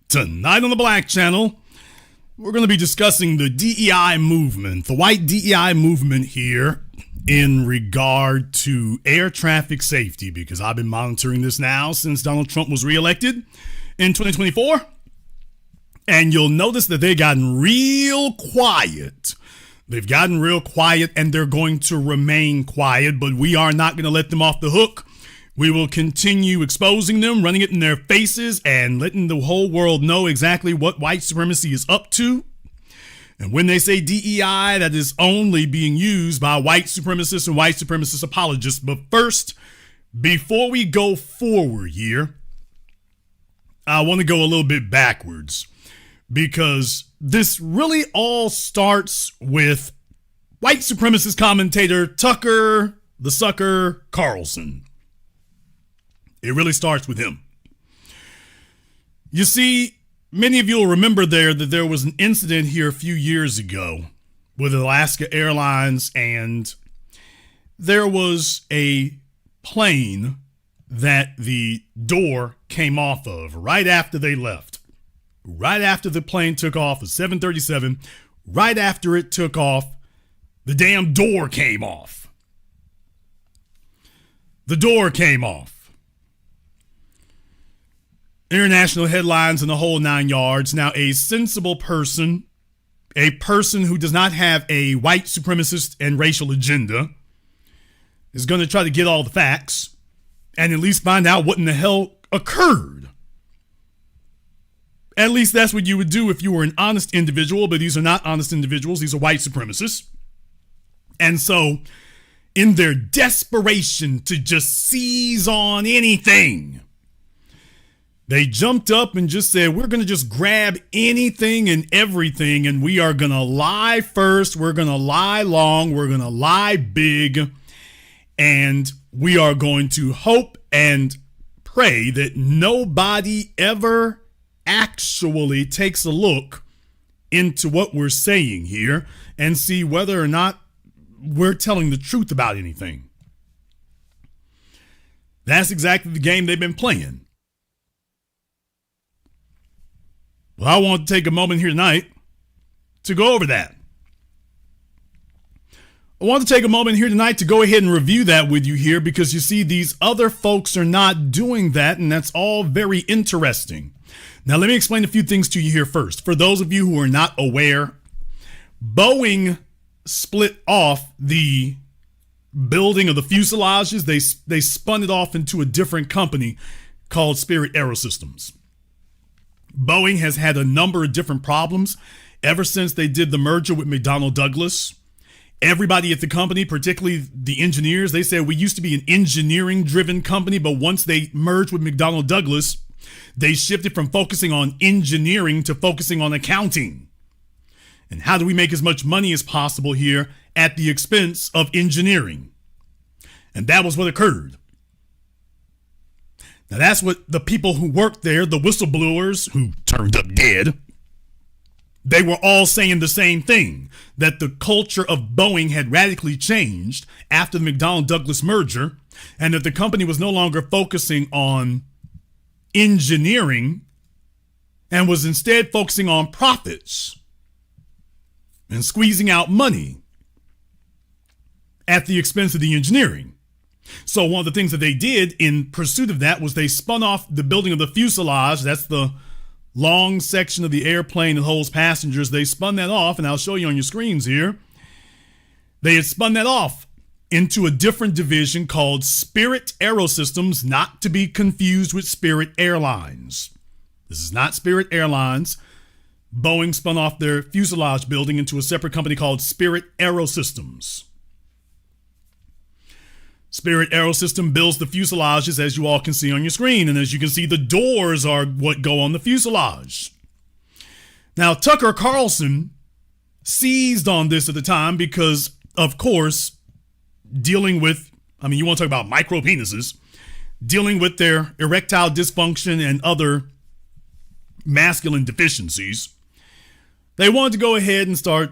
Tonight on the Black Channel, we're going to be discussing the DEI movement, the white DEI movement here in regard to air traffic safety, because I've been monitoring this now since Donald Trump was reelected in 2024. And you'll notice that they've gotten real quiet. They've gotten real quiet, and they're going to remain quiet, but we are not going to let them off the hook. We will continue exposing them, running it in their faces, and letting the whole world know exactly what white supremacy is up to. And when they say DEI, that is only being used by white supremacists and white supremacist apologists. But first, before we go forward here, I want to go a little bit backwards, because this really all starts with white supremacist commentator Tucker the Sucker Carlson. It really starts with him. You see, many of you will remember that there was an incident here a few years ago with Alaska Airlines, and there was a plane that the door came off of right after they left. Right after the plane took off, a 737, right after it took off, the damn door came off. The door came off. International headlines and the whole 9 yards. Now, a sensible person, a person who does not have a white supremacist and racial agenda, is going to try to get all the facts and at least find out what in the hell occurred. At least that's what you would do if you were an honest individual, but these are not honest individuals. These are white supremacists. And so, in their desperation to just seize on anything, they jumped up and just said, we're going to just grab anything and everything, and we are going to lie first, we're going to lie long, we're going to lie big, and we are going to hope and pray that nobody ever actually takes a look into what we're saying here and see whether or not we're telling the truth about anything. That's exactly the game they've been playing. Well, I want to take a moment here tonight to go over that. I want to take a moment here tonight to go ahead and review that with you here, because you see, these other folks are not doing that, and that's all very interesting. Now, let me explain a few things to you here first. For those of you who are not aware, Boeing split off the building of the fuselages. They spun it off into a different company called Spirit Aerosystems. Boeing has had a number of different problems ever since they did the merger with McDonnell Douglas. Everybody at the company, particularly the engineers, they said we used to be an engineering-driven company, but once they merged with McDonnell Douglas, they shifted from focusing on engineering to focusing on accounting. And how do we make as much money as possible here at the expense of engineering? And that was what occurred. Now, that's what the people who worked there, the whistleblowers who turned up dead, they were all saying the same thing, that the culture of Boeing had radically changed after the McDonnell-Douglas merger, and that the company was no longer focusing on engineering and was instead focusing on profits and squeezing out money at the expense of the engineering. So one of the things that they did in pursuit of that was they spun off the building of the fuselage. That's the long section of the airplane that holds passengers. They spun that off, and I'll show you on your screens here. They had spun that off into a different division called Spirit Aerosystems, not to be confused with Spirit Airlines. This is not Spirit Airlines. Boeing spun off their fuselage building into a separate company called Spirit Aerosystems. Spirit Aerosystem builds the fuselages, as you all can see on your screen. And as you can see, the doors are what go on the fuselage. Now, Tucker Carlson seized on this at the time because, of course, dealing with, you want to talk about micro penises, dealing with their erectile dysfunction and other masculine deficiencies, they wanted to go ahead and start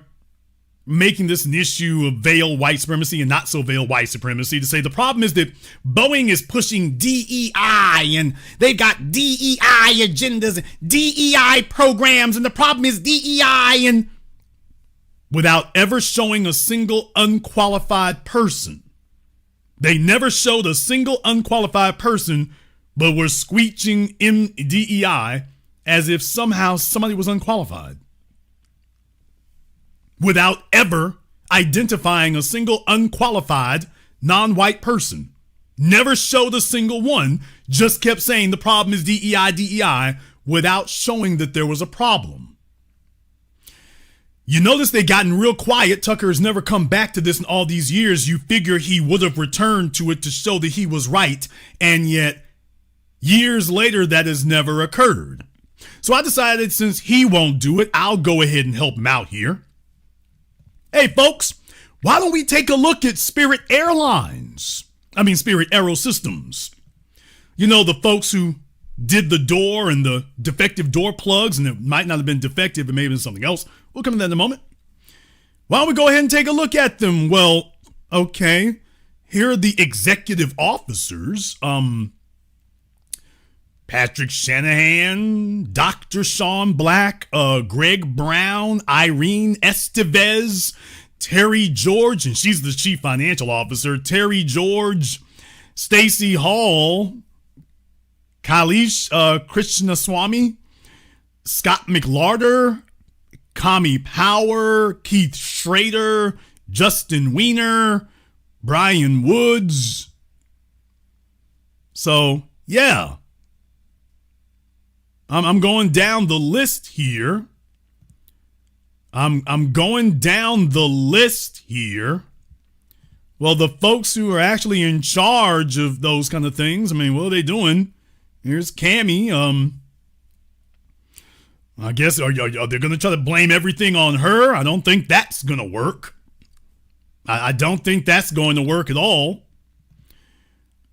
making this an issue of veiled white supremacy and not so veiled white supremacy to say the problem is that Boeing is pushing DEI and they've got DEI agendas, DEI programs, and the problem is DEI, and without ever showing a single unqualified person. They never showed a single unqualified person, but were squeeching DEI as if somehow somebody was unqualified, without ever identifying a single unqualified non-white person. Never showed a single one, just kept saying the problem is DEI, DEI, without showing that there was a problem. You notice they've gotten real quiet. Tucker has never come back to this in all these years. You figure he would have returned to it to show that he was right, and yet years later that has never occurred. So I decided since he won't do it, I'll go ahead and help him out here. Hey folks, why don't we take a look at Spirit Aerosystems. You know, the folks who did the door and the defective door plugs, and it might not have been defective, it may have been something else. We'll come to that in a moment. Why don't we go ahead and take a look at them? Well, okay, here are the executive officers. Patrick Shanahan, Dr. Sean Black, Greg Brown, Irene Estevez, Terry George, and she's the chief financial officer, Terry George, Stacey Hall, Kailash Krishnaswamy, Scott McLarder, Kami Power, Keith Schrader, Justin Wiener, Brian Woods. So, yeah. I'm going down the list here. I'm going down the list here. Well, the folks who are actually in charge of those kind of things, I mean, what are they doing? Here's Cammie. I guess are they going to try to blame everything on her? I don't think that's going to work. I don't think that's going to work at all.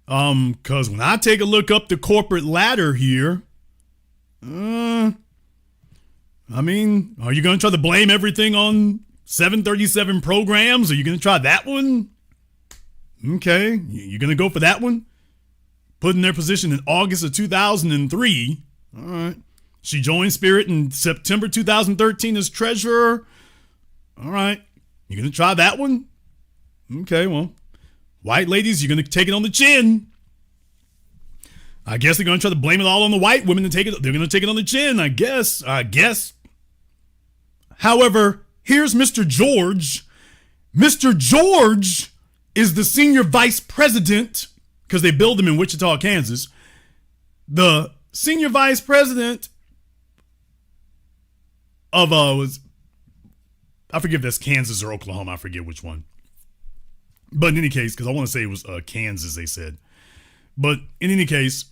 Because when I take a look up the corporate ladder here, I mean, are you going to try to blame everything on 737 programs? Are you going to try that one? Okay, you're going to go for that one? Put in their position in August of 2003. All right. She joined Spirit in September 2013 as treasurer. All right. You're going to try that one? Okay, well, white ladies, you're going to take it on the chin. I guess they're going to try to blame it all on the white women and take it. They're going to take it on the chin, I guess. However, here's Mr. George. Mr. George is the senior vice president, because they build him in Wichita, Kansas. The senior vice president of I forget if that's Kansas or Oklahoma. I forget which one. But in any case, because I want to say it was Kansas, they said. But in any case,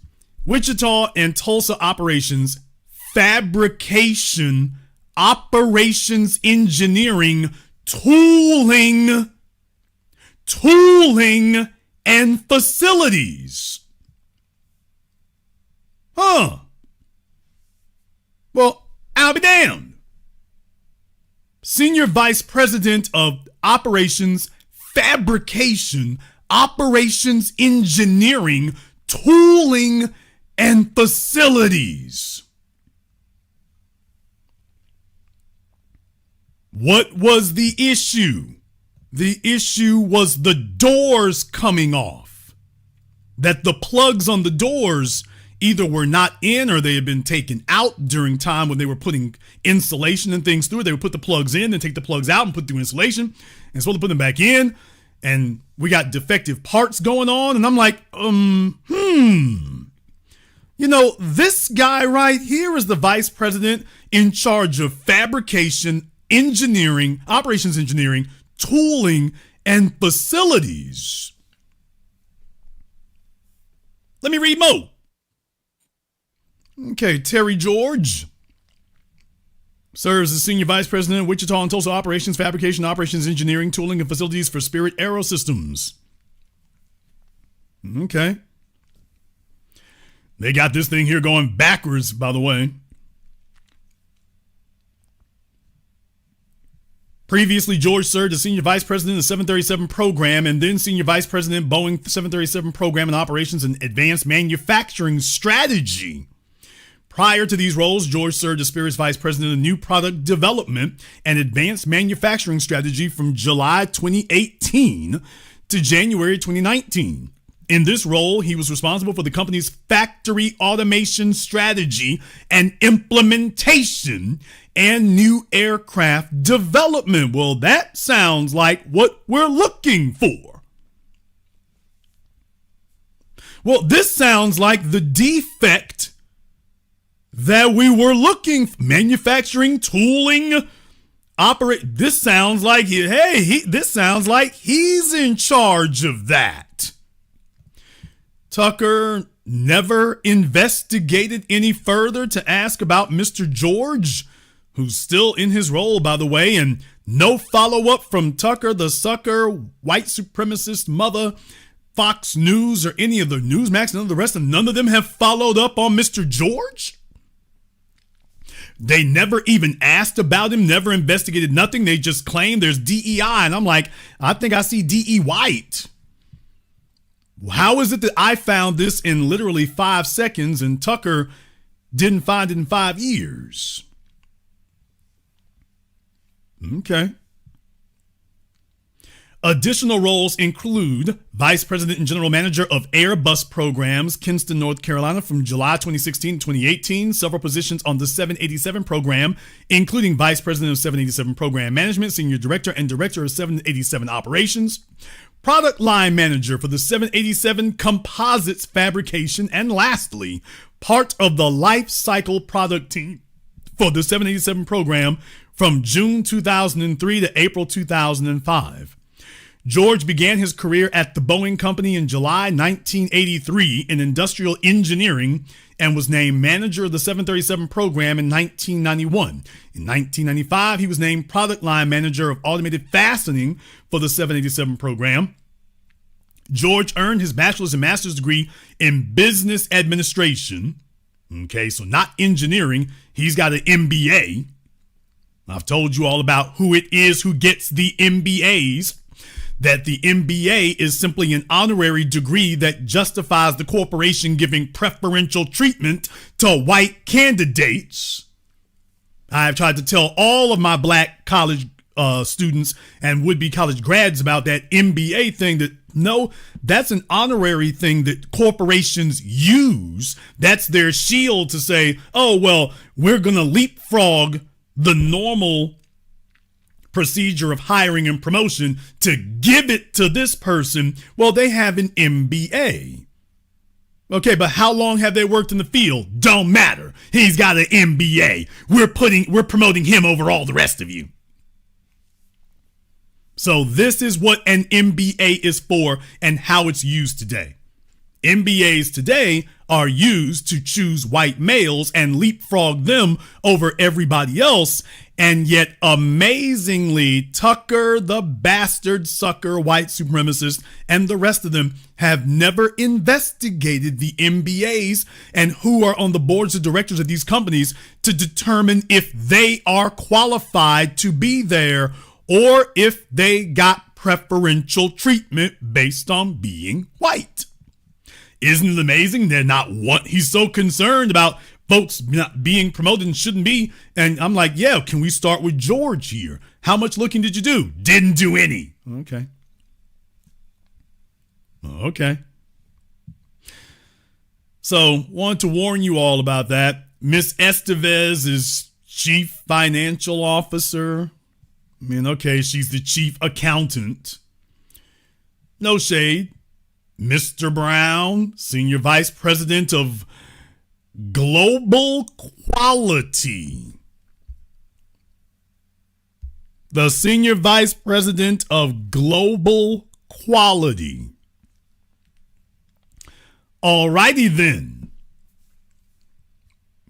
Wichita and Tulsa operations, fabrication, operations engineering, tooling, and facilities. Well, I'll be damned. Senior Vice President of Operations, Fabrication, Operations Engineering, Tooling, and Facilities. What was the issue? The issue was the doors coming off. That the plugs on the doors either were not in or they had been taken out during time when they were putting insulation and things through it. They would put the plugs in and take the plugs out and put through insulation and supposed to put them back in. And we got defective parts going on. And I'm like, You know, this guy right here is the vice president in charge of fabrication, engineering, operations engineering, tooling, and facilities. Let me read more. Okay, Terry George serves as Senior Vice President of Wichita and Tulsa Operations, Fabrication, Operations Engineering, Tooling, and Facilities for Spirit Aerosystems. Okay. They got this thing here going backwards, by the way. Previously, George served as Senior Vice President of the 737 program and then Senior Vice President, Boeing 737 program and operations and advanced manufacturing strategy. Prior to these roles, George served as Spirit's Vice President of New Product Development and Advanced Manufacturing Strategy from July 2018 to January 2019. In this role, he was responsible for the company's factory automation strategy and implementation and new aircraft development. Well, that sounds like what we're looking for. Well, this sounds like the defect that we were looking for. Manufacturing, tooling, operate. This sounds like, this sounds like he's in charge of that. Tucker never investigated any further to ask about Mr. George, who's still in his role, by the way, and no follow-up from Tucker, the sucker, white supremacist mother, Fox News, or any of the Newsmax, none of the rest, and none of them have followed up on Mr. George. They never even asked about him, never investigated nothing. They just claimed there's DEI. And I'm like, I think I see DE White. How is it that I found this in literally 5 seconds and Tucker didn't find it in 5 years? Okay. Additional roles include Vice President and General Manager of Airbus Programs, Kinston, North Carolina, from July 2016 to 2018. Several positions on the 787 program, including Vice President of 787 Program Management, Senior Director, and Director of 787 Operations. Product Line Manager for the 787 Composites Fabrication. And lastly, part of the Life Cycle Product Team for the 787 program from June 2003 to April 2005. George began his career at the Boeing Company in July 1983 in industrial engineering and was named manager of the 737 program in 1991. In 1995, he was named product line manager of automated fastening for the 787 program. George earned his bachelor's and master's degree in business administration. Okay, so not engineering. He's got an MBA. I've told you all about who it is who gets the MBAs. That the MBA is simply an honorary degree that justifies the corporation giving preferential treatment to white candidates. I've tried to tell all of my black college students and would-be college grads about that MBA thing, that no, that's an honorary thing that corporations use. That's their shield to say, oh, well, we're going to leapfrog the normal procedure of hiring and promotion to give it to this person. Well, they have an MBA. Okay, but how long have they worked in the field? Don't matter. He's got an MBA. We're promoting him over all the rest of you. So this is what an MBA is for and how it's used today. MBAs today are used to choose white males and leapfrog them over everybody else. And yet, amazingly, Tucker, the bastard sucker, white supremacist, and the rest of them have never investigated the MBAs and who are on the boards of directors of these companies to determine if they are qualified to be there or if they got preferential treatment based on being white. Isn't it amazing? They're not what he's so concerned about folks not being promoted and shouldn't be. And I'm like, yeah, can we start with George here? How much looking did you do? Didn't do any. Okay. So wanted to warn you all about that. Miss Estevez is chief financial officer. I mean, okay, she's the chief accountant. No shade. Mr. Brown, Senior Vice President of Global Quality. The Senior Vice President of Global Quality. Alrighty then.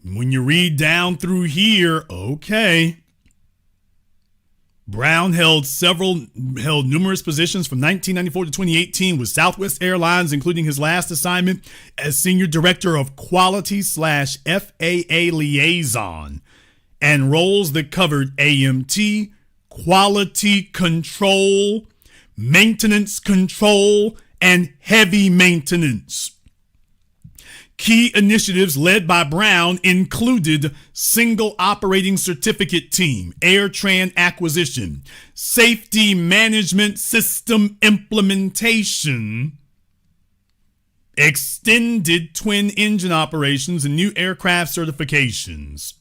When you read down through here, okay. Brown held numerous positions from 1994 to 2018 with Southwest Airlines, including his last assignment as Senior Director of Quality / FAA Liaison, and roles that covered AMT, quality control, maintenance control, and heavy maintenance. Key initiatives led by Brown included Single Operating Certificate Team, AirTran acquisition, Safety Management System implementation, extended twin engine operations, and new aircraft certifications.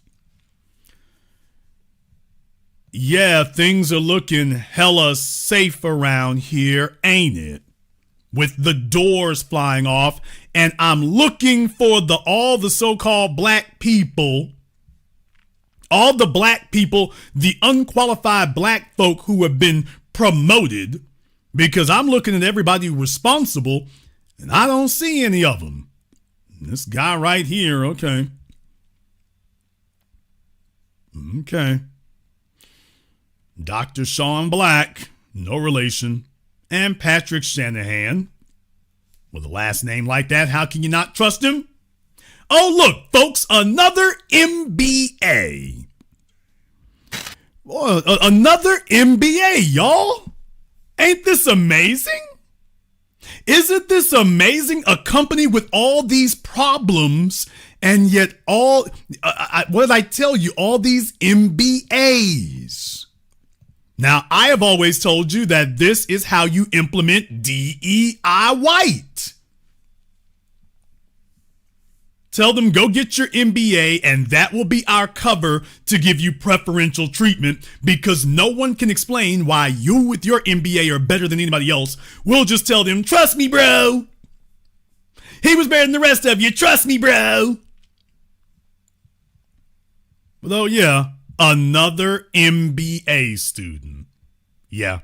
Yeah, things are looking hella safe around here, ain't it? With the doors flying off, and I'm looking for all the so-called black people, all the black people, the unqualified black folk who have been promoted, because I'm looking at everybody responsible, and I don't see any of them. This guy right here, okay. Dr. Sean Black, no relation. And Patrick Shanahan. With a last name like that, how can you not trust him? Oh, look, folks, another MBA. Boy, another MBA, y'all. Ain't this amazing? Isn't this amazing? A company with all these problems, and yet what did I tell you? All these MBAs. Now, I have always told you that this is how you implement DEI white. Tell them, go get your MBA, and that will be our cover to give you preferential treatment, because no one can explain why you with your MBA are better than anybody else. We'll just tell them, trust me, bro. He was better than the rest of you. Trust me, bro. Although, yeah. Another MBA student. Yeah.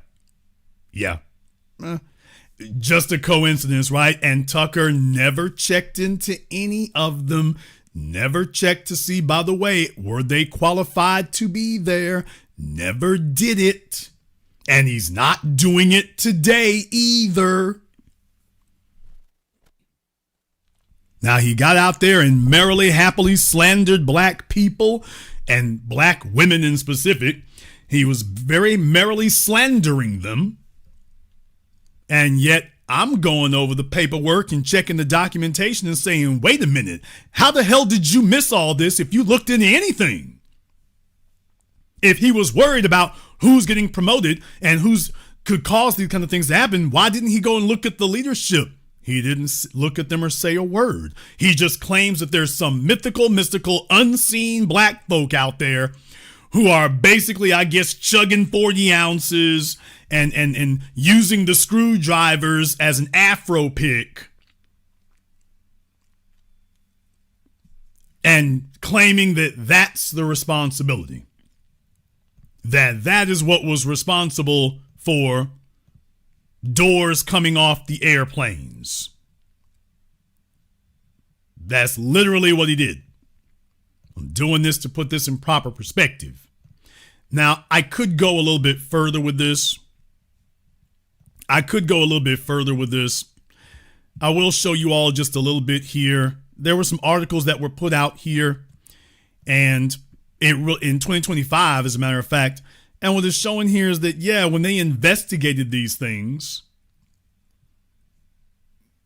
Just a coincidence, right? And Tucker never checked into any of them. Never checked to see, by the way, were they qualified to be there? Never did it. And he's not doing it today either. Now, he got out there and merrily, happily slandered black people and black women in specific. He was very merrily slandering them. And yet I'm going over the paperwork and checking the documentation and saying, wait a minute, how the hell did you miss all this if you looked into anything? If he was worried about who's getting promoted and who's could cause these kind of things to happen, why didn't he go and look at the leadership? He didn't look at them or say a word. He just claims that there's some mystical, unseen black folk out there who are basically, I guess, chugging 40 ounces and using the screwdrivers as an afro pick and claiming that that's the responsibility. That is what was responsible for doors coming off the airplanes. That's literally what he did. I'm doing this to put this in proper perspective. Now, I could go a little bit further with this. I will show you all just a little bit here. There were some articles that were put out here, and in 2025, as a matter of fact. And what it's showing here is that, yeah, when they investigated these things,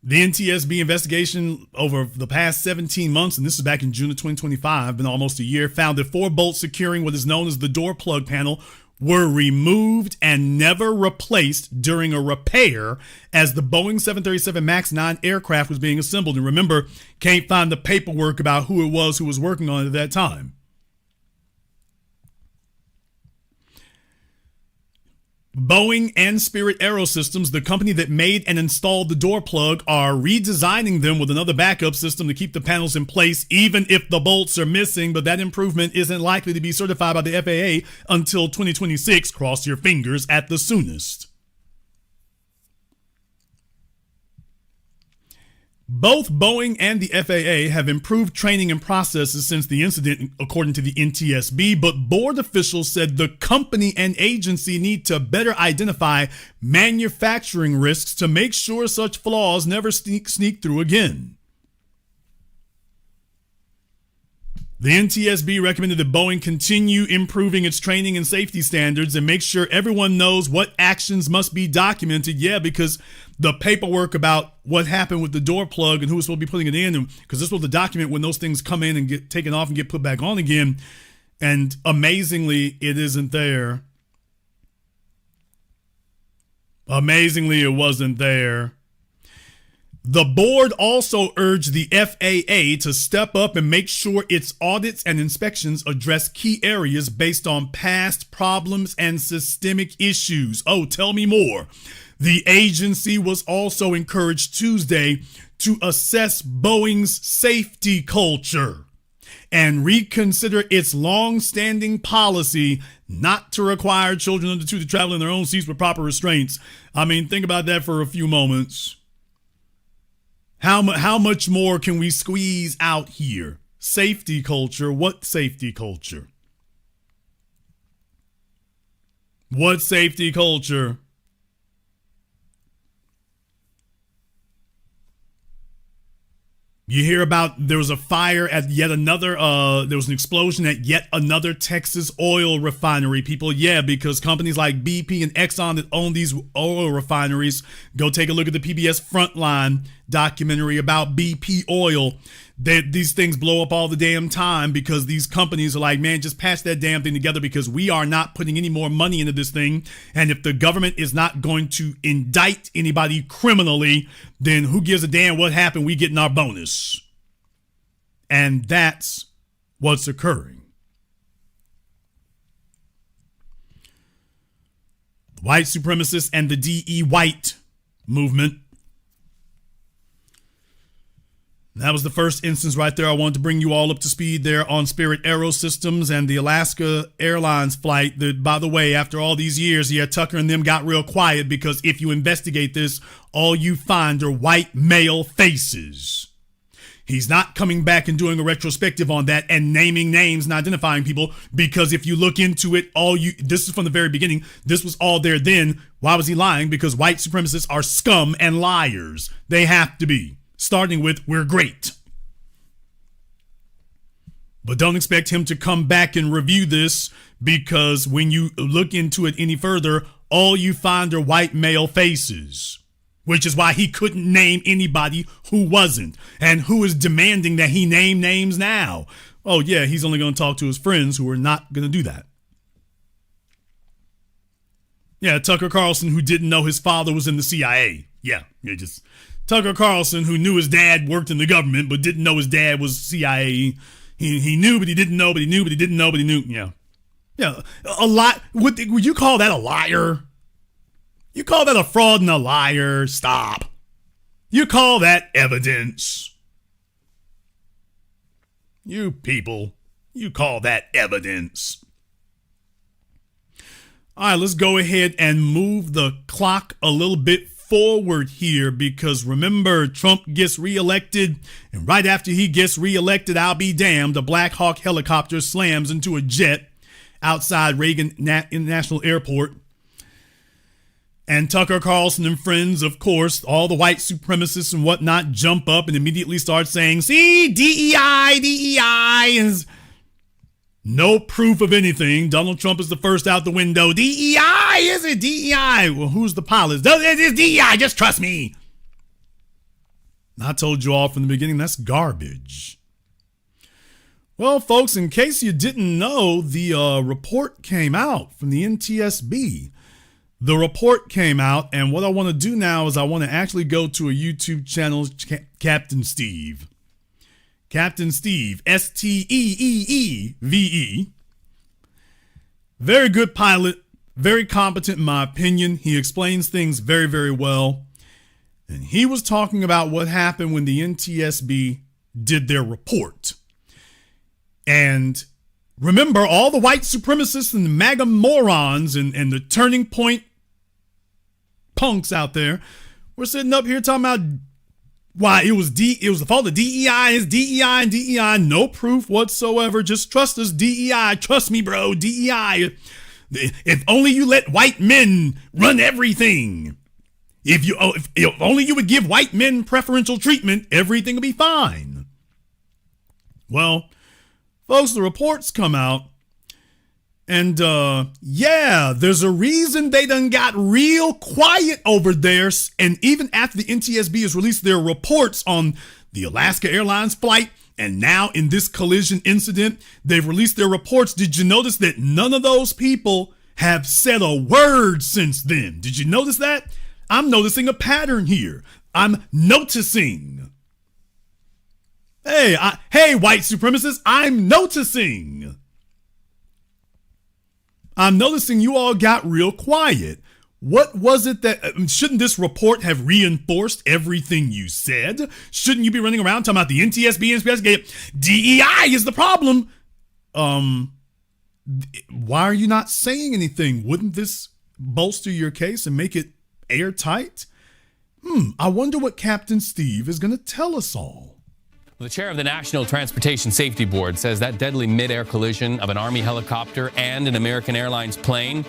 the NTSB investigation over the past 17 months, and this is back in June of 2025, been almost a year, found that 4 bolts securing what is known as the door plug panel were removed and never replaced during a repair as the Boeing 737 MAX 9 aircraft was being assembled. And remember, can't find the paperwork about who it was who was working on it at that time. Boeing and Spirit Aerosystems, the company that made and installed the door plug, are redesigning them with another backup system to keep the panels in place, even if the bolts are missing. But that improvement isn't likely to be certified by the FAA until 2026. Cross your fingers at the soonest. Both Boeing and the FAA have improved training and processes since the incident, according to the NTSB, but board officials said the company and agency need to better identify manufacturing risks to make sure such flaws never sneak through again. The NTSB recommended that Boeing continue improving its training and safety standards and make sure everyone knows what actions must be documented. Yeah, because the paperwork about what happened with the door plug and who was supposed to be putting it in, because this was the document when those things come in and get taken off and get put back on again. And amazingly, it isn't there. Amazingly, it wasn't there. The board also urged the FAA to step up and make sure its audits and inspections address key areas based on past problems and systemic issues. Oh, tell me more. The agency was also encouraged Tuesday to assess Boeing's safety culture and reconsider its long-standing policy not to require children under 2 to travel in their own seats with proper restraints. I mean, think about that for a few moments. How much more can we squeeze out here? Safety culture. What safety culture? What safety culture? You hear about there was a fire at yet another, there was an explosion at yet another Texas oil refinery. People, yeah, because companies like BP and Exxon that own these oil refineries, go take a look at the PBS Frontline documentary about BP oil. These things blow up all the damn time because these companies are like, man, just patch that damn thing together because we are not putting any more money into this thing. And if the government is not going to indict anybody criminally, then who gives a damn what happened? We getting our bonus. And that's what's occurring. The white supremacists and the DE white movement. That was the first instance right there. I wanted to bring you all up to speed there on Spirit Aero Systems and the Alaska Airlines flight that, by the way, after all these years, yeah, Tucker and them got real quiet because if you investigate this, all you find are white male faces. He's not coming back and doing a retrospective on that and naming names and identifying people because if you look into it, this is from the very beginning. This was all there then. Why was he lying? Because white supremacists are scum and liars. They have to be. Starting with, we're great. But don't expect him to come back and review this because when you look into it any further, all you find are white male faces, which is why he couldn't name anybody who wasn't. And who is demanding that he name names now? Oh, yeah, he's only going to talk to his friends who are not going to do that. Yeah, Tucker Carlson, who didn't know his father was in the CIA. Yeah, just Tucker Carlson, who knew his dad worked in the government, but didn't know his dad was CIA. He knew, but he didn't know, but he knew, but he didn't know, but he knew. Yeah, a lot. Would you call that a liar? You call that a fraud and a liar? Stop. You call that evidence. You people, you call that evidence. All right, let's go ahead and move the clock a little bit forward here because remember, Trump gets reelected, and right after he gets reelected, I'll be damned, a Black Hawk helicopter slams into a jet outside Reagan International Airport. And Tucker Carlson and friends, of course, all the white supremacists and whatnot jump up and immediately start saying, see, DEI is no proof of anything. Donald Trump is the first out the window. DEI, is it? DEI. Well, who's the pilot? It's DEI. Just trust me. I told you all from the beginning, that's garbage. Well, folks, in case you didn't know, the report came out from the NTSB. The report came out, and what I want to do now is I want to actually go to a YouTube channel, Captain Steve. Captain Steve, Steeeve. Very good pilot, very competent in my opinion. He explains things very, very well. And he was talking about what happened when the NTSB did their report. And remember, all the white supremacists and the MAGA morons and the turning point punks out there were sitting up here talking about why it was the fault of DEI. Is DEI and DEI, no proof whatsoever. Just trust us, DEI. Trust me, bro, DEI. If only you let white men run everything. If only you would give white men preferential treatment, everything would be fine. Well, Folks, the reports come out, and yeah, there's a reason they done got real quiet over there. And even after the NTSB has released their reports on the Alaska Airlines flight, and now in this collision incident, they've released their reports. Did you notice that none of those people have said a word since then? Did you notice that? I'm noticing a pattern here. I'm noticing. Hey, white supremacists, I'm noticing. I'm noticing you all got real quiet. What was it that, shouldn't this report have reinforced everything you said? Shouldn't you be running around talking about the NTSB investigation? DEI is the problem. Why are you not saying anything? Wouldn't this bolster your case and make it airtight? I wonder what Captain Steve is going to tell us all. The chair of the National Transportation Safety Board says that deadly mid-air collision of an Army helicopter and an American Airlines plane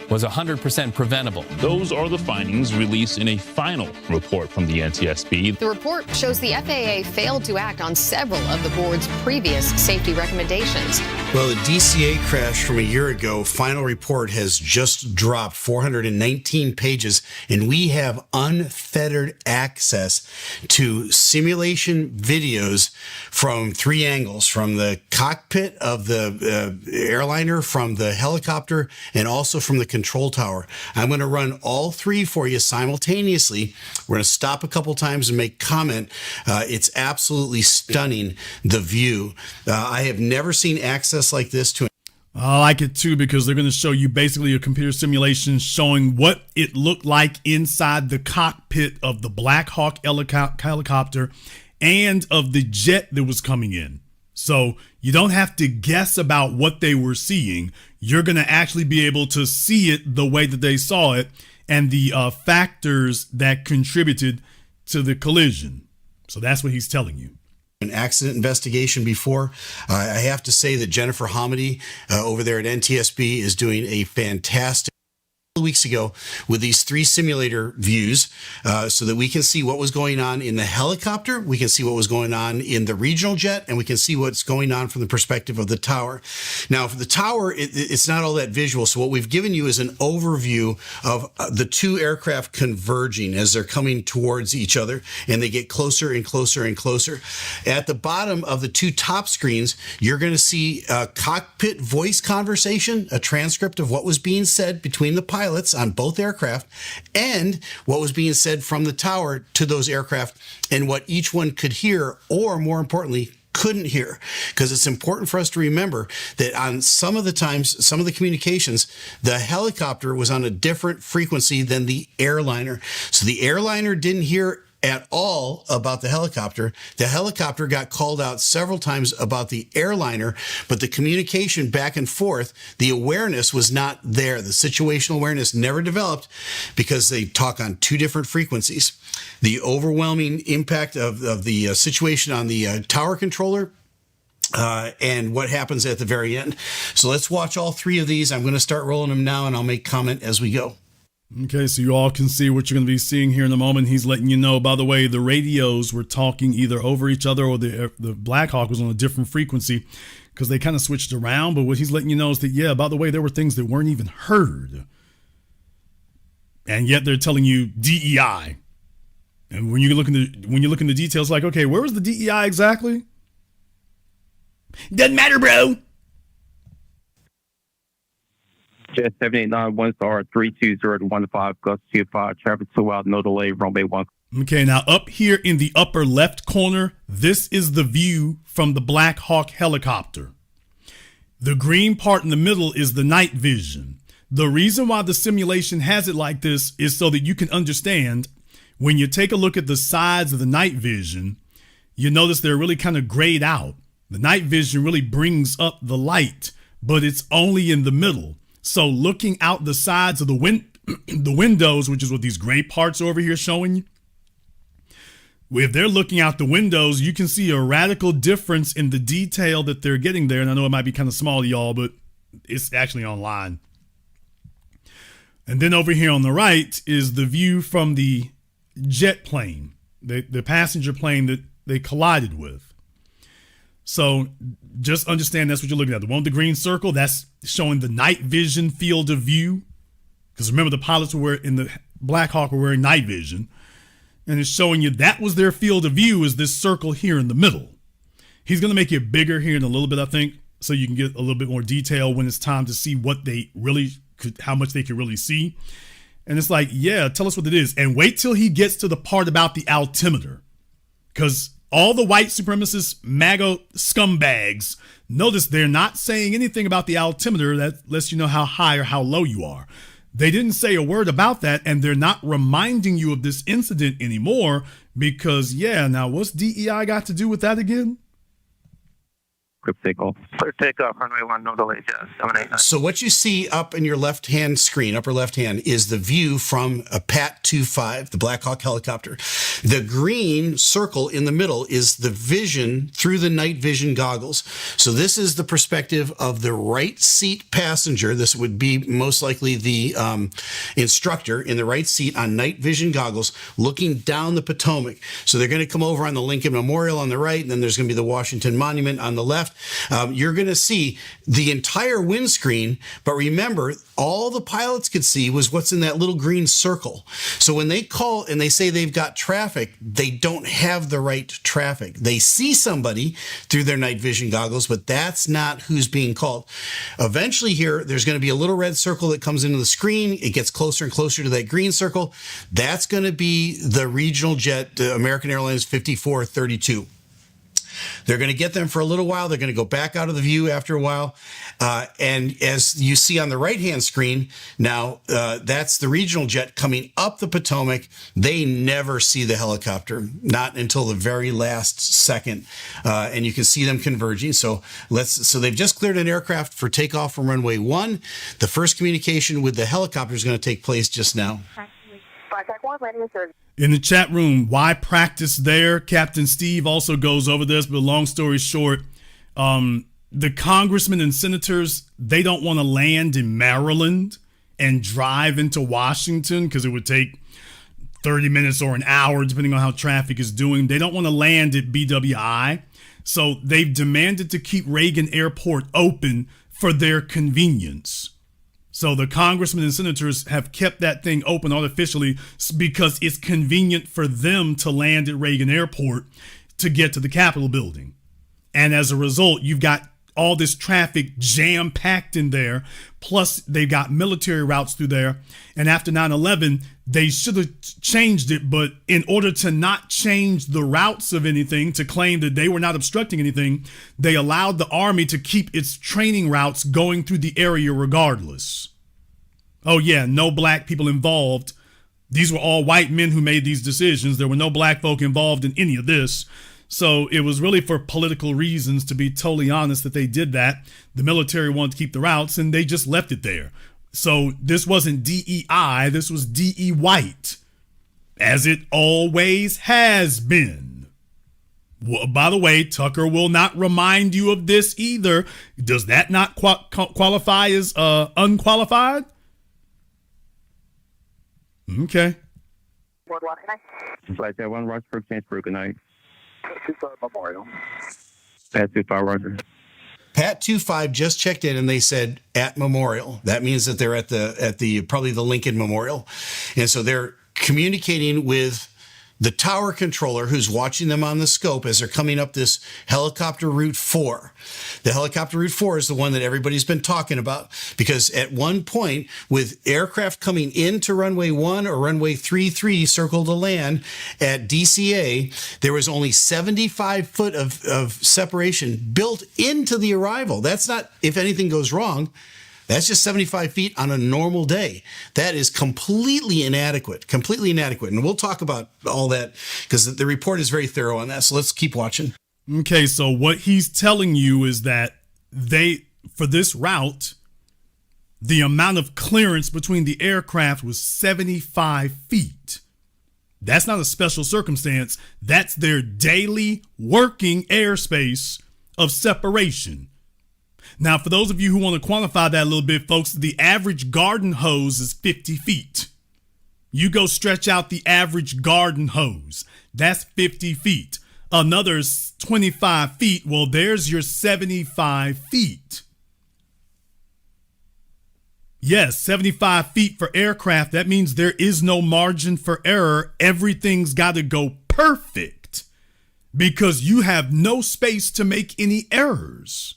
was 100% preventable. Those are the findings released in a final report from the NTSB. The report shows the FAA failed to act on several of the board's previous safety recommendations. Well, the DCA crash from a year ago, final report has just dropped 419 pages, and we have unfettered access to simulation videos from three angles, from the cockpit of the airliner, from the helicopter, and also from the control tower. I'm going to run all three for you simultaneously. We're going to stop a couple times and make comment. It's absolutely stunning, the view. I have never seen access like this to. I like it too, because they're going to show you basically a computer simulation showing what it looked like inside the cockpit of the Black Hawk helicopter and of the jet that was coming in. So you don't have to guess about what they were seeing. You're going to actually be able to see it the way that they saw it and the factors that contributed to the collision. So that's what he's telling you. An accident investigation before. I have to say that Jennifer Hamady over there at NTSB is doing a fantastic weeks ago with these three simulator views so that we can see what was going on in the helicopter, we can see what was going on in the regional jet, and we can see what's going on from the perspective of the tower. Now, for the tower, it's not all that visual, so what we've given you is an overview of the two aircraft converging as they're coming towards each other, and they get closer and closer and closer. At the bottom of the two top screens, you're going to see a cockpit voice conversation, a transcript of what was being said between the pilots on both aircraft and what was being said from the tower to those aircraft and what each one could hear, or more importantly, couldn't hear. Because it's important for us to remember that on some of the times, some of the communications, the helicopter was on a different frequency than the airliner. So the airliner didn't hear at all about the helicopter. The helicopter got called out several times about the airliner, but the communication back and forth, the awareness was not there. The situational awareness never developed because they talk on two different frequencies. The overwhelming impact of the situation on the tower controller and what happens at the very end. So let's watch all three of these. I'm going to start rolling them now, and I'll make comment as we go. Okay, so you all can see what you're going to be seeing here in a moment. He's letting you know, by the way, the radios were talking either over each other or the Black Hawk was on a different frequency because they kind of switched around. But what he's letting you know is that, yeah, by the way, there were things that weren't even heard. And yet they're telling you DEI. And when you look in the details, like, okay, where was the DEI exactly? Doesn't matter, bro. Jet 789 star 320-15, gust 25, traffic 2 out, no delay, runway 1. Okay, now up here in the upper left corner, this is the view from the Black Hawk helicopter. The green part in the middle is the night vision. The reason why the simulation has it like this is so that you can understand when you take a look at the sides of the night vision, you notice they're really kind of grayed out. The night vision really brings up the light, but it's only in the middle. So looking out the sides of the windows, which is what these gray parts over here showing you, if they're looking out the windows, you can see a radical difference in the detail that they're getting there. And I know it might be kind of small to y'all, but it's actually online. And then over here on the right is the view from the jet plane, the passenger plane that they collided with. So just understand that's what you're looking at. The one with the green circle, that's showing the night vision field of view. Because remember, the pilots were in the Black Hawk were wearing night vision. And it's showing you that was their field of view, is this circle here in the middle. He's going to make it bigger here in a little bit, I think, so you can get a little bit more detail when it's time to see what they really could, how much they could really see. And it's like, yeah, tell us what it is. And wait till he gets to the part about the altimeter. Because all the white supremacist MAGA scumbags, notice they're not saying anything about the altimeter. That lets you know how high or how low you are. They didn't say a word about that, and they're not reminding you of this incident anymore because, yeah, now what's DEI got to do with that again? Clear takeoff. Clear takeoff, runway 1, no delays, yes, 789. So what you see up in your left-hand screen, upper left-hand, is the view from a Pat 25, the Black Hawk helicopter. The green circle in the middle is the vision through the night vision goggles. So this is the perspective of the right seat passenger. This would be most likely the instructor in the right seat on night vision goggles looking down the Potomac. So they're going to come over on the Lincoln Memorial on the right, and then there's going to be the Washington Monument on the left. You're going to see the entire windscreen, but remember, all the pilots could see was what's in that little green circle. So when they call and they say they've got traffic, they don't have the right traffic. They see somebody through their night vision goggles, but that's not who's being called. Eventually here, there's going to be a little red circle that comes into the screen. It gets closer and closer to that green circle. That's going to be the regional jet, the American Airlines 5432. They're going to get them for a little while. They're going to go back out of the view after a while. And as you see on the right-hand screen, now that's the regional jet coming up the Potomac. They never see the helicopter, not until the very last second. And you can see them converging. So they've just cleared an aircraft for takeoff from runway 1. The first communication with the helicopter is going to take place just now. In the chat room, why practice there? Captain Steve also goes over this, but long story short, the congressmen and senators, they don't want to land in Maryland and drive into Washington because it would take 30 minutes or an hour, depending on how traffic is doing. They don't want to land at BWI. So they've demanded to keep Reagan Airport open for their convenience. So the congressmen and senators have kept that thing open artificially because it's convenient for them to land at Reagan Airport to get to the Capitol building. And as a result, you've got all this traffic jam-packed in there. Plus, they've got military routes through there. And after 9/11, they should have changed it. But in order to not change the routes of anything, to claim that they were not obstructing anything, they allowed the Army to keep its training routes going through the area regardless. Oh, yeah, no black people involved. These were all white men who made these decisions. There were no black folk involved in any of this. So it was really for political reasons, to be totally honest, that they did that. The military wanted to keep the routes, and they just left it there. So this wasn't DEI, this was DE White, as it always has been. Well, by the way, Tucker will not remind you of this either. Does that not qualify as unqualified? Okay. Flight 1, Roger, change for good night. 25 Memorial. Pat 25, Roger. Pat 25 just checked in and they said at Memorial. That means that they're at the probably the Lincoln Memorial. And so they're communicating with the tower controller who's watching them on the scope as they're coming up this helicopter route 4. The helicopter route 4 is the one that everybody's been talking about, because at one point, with aircraft coming into runway 1 or runway 33 circle to land at DCA, there was only 75 foot of separation built into the arrival. That's not if anything goes wrong. That's just 75 feet on a normal day. That is completely inadequate. And we'll talk about all that because the report is very thorough on that. So let's keep watching. Okay, so what he's telling you is that for this route, the amount of clearance between the aircraft was 75 feet. That's not a special circumstance. That's their daily working airspace of separation. Now, for those of you who want to quantify that a little bit, folks, the average garden hose is 50 feet. You go stretch out the average garden hose. That's 50 feet. another 25 feet. Well, there's your 75 feet. Yes, 75 feet for aircraft. That means there is no margin for error. Everything's got to go perfect because you have no space to make any errors.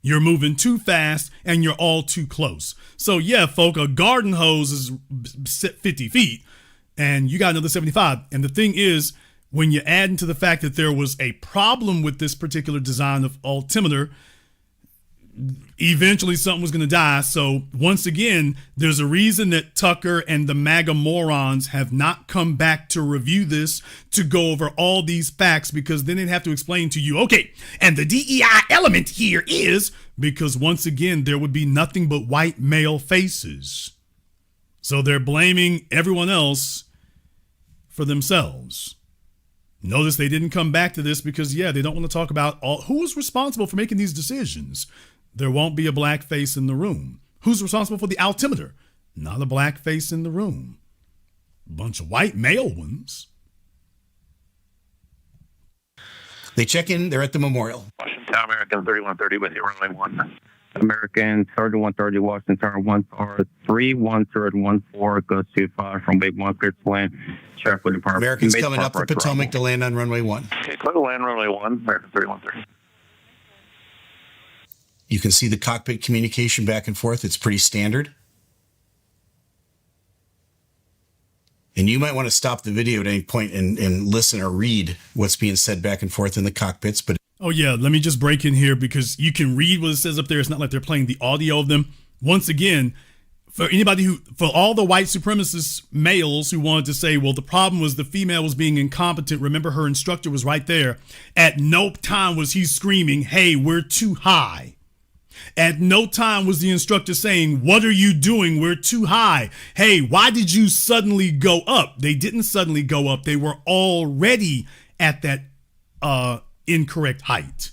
You're moving too fast and you're all too close. So yeah, folk, a garden hose is 50 feet and you got another 75. And the thing is, when you add into the fact that there was a problem with this particular design of altimeter, eventually something was going to die. So once again, there's a reason that Tucker and the MAGA morons have not come back to review this, to go over all these facts, because then they'd have to explain to you, okay, and the DEI element here is, because once again, there would be nothing but white male faces. So they're blaming everyone else for themselves. Notice they didn't come back to this because, yeah, they don't want to talk about who was responsible for making these decisions. There won't be a black face in the room. Who's responsible for the altimeter? Not a black face in the room. A bunch of white male ones. They check in. They're at the memorial. Washington, American 3130 with you, runway 1. American 3130, Washington, 1 star 31014, goes to 5 from Big 1, clear to land. Traffic department. Americans coming up the Potomac to land on runway 1. Okay, clear to land runway 1, American 3130. You can see the cockpit communication back and forth. It's pretty standard. And you might want to stop the video at any point and listen or read what's being said back and forth in the cockpits. But oh, yeah, let me just break in here because you can read what it says up there. It's not like they're playing the audio of them. Once again, for all the white supremacist males who wanted to say, well, the problem was the female was being incompetent. Remember, her instructor was right there. At no time was he screaming, hey, we're too high. At no time was the instructor saying, what are you doing? We're too high. Hey, why did you suddenly go up? They didn't suddenly go up. They were already at that incorrect height.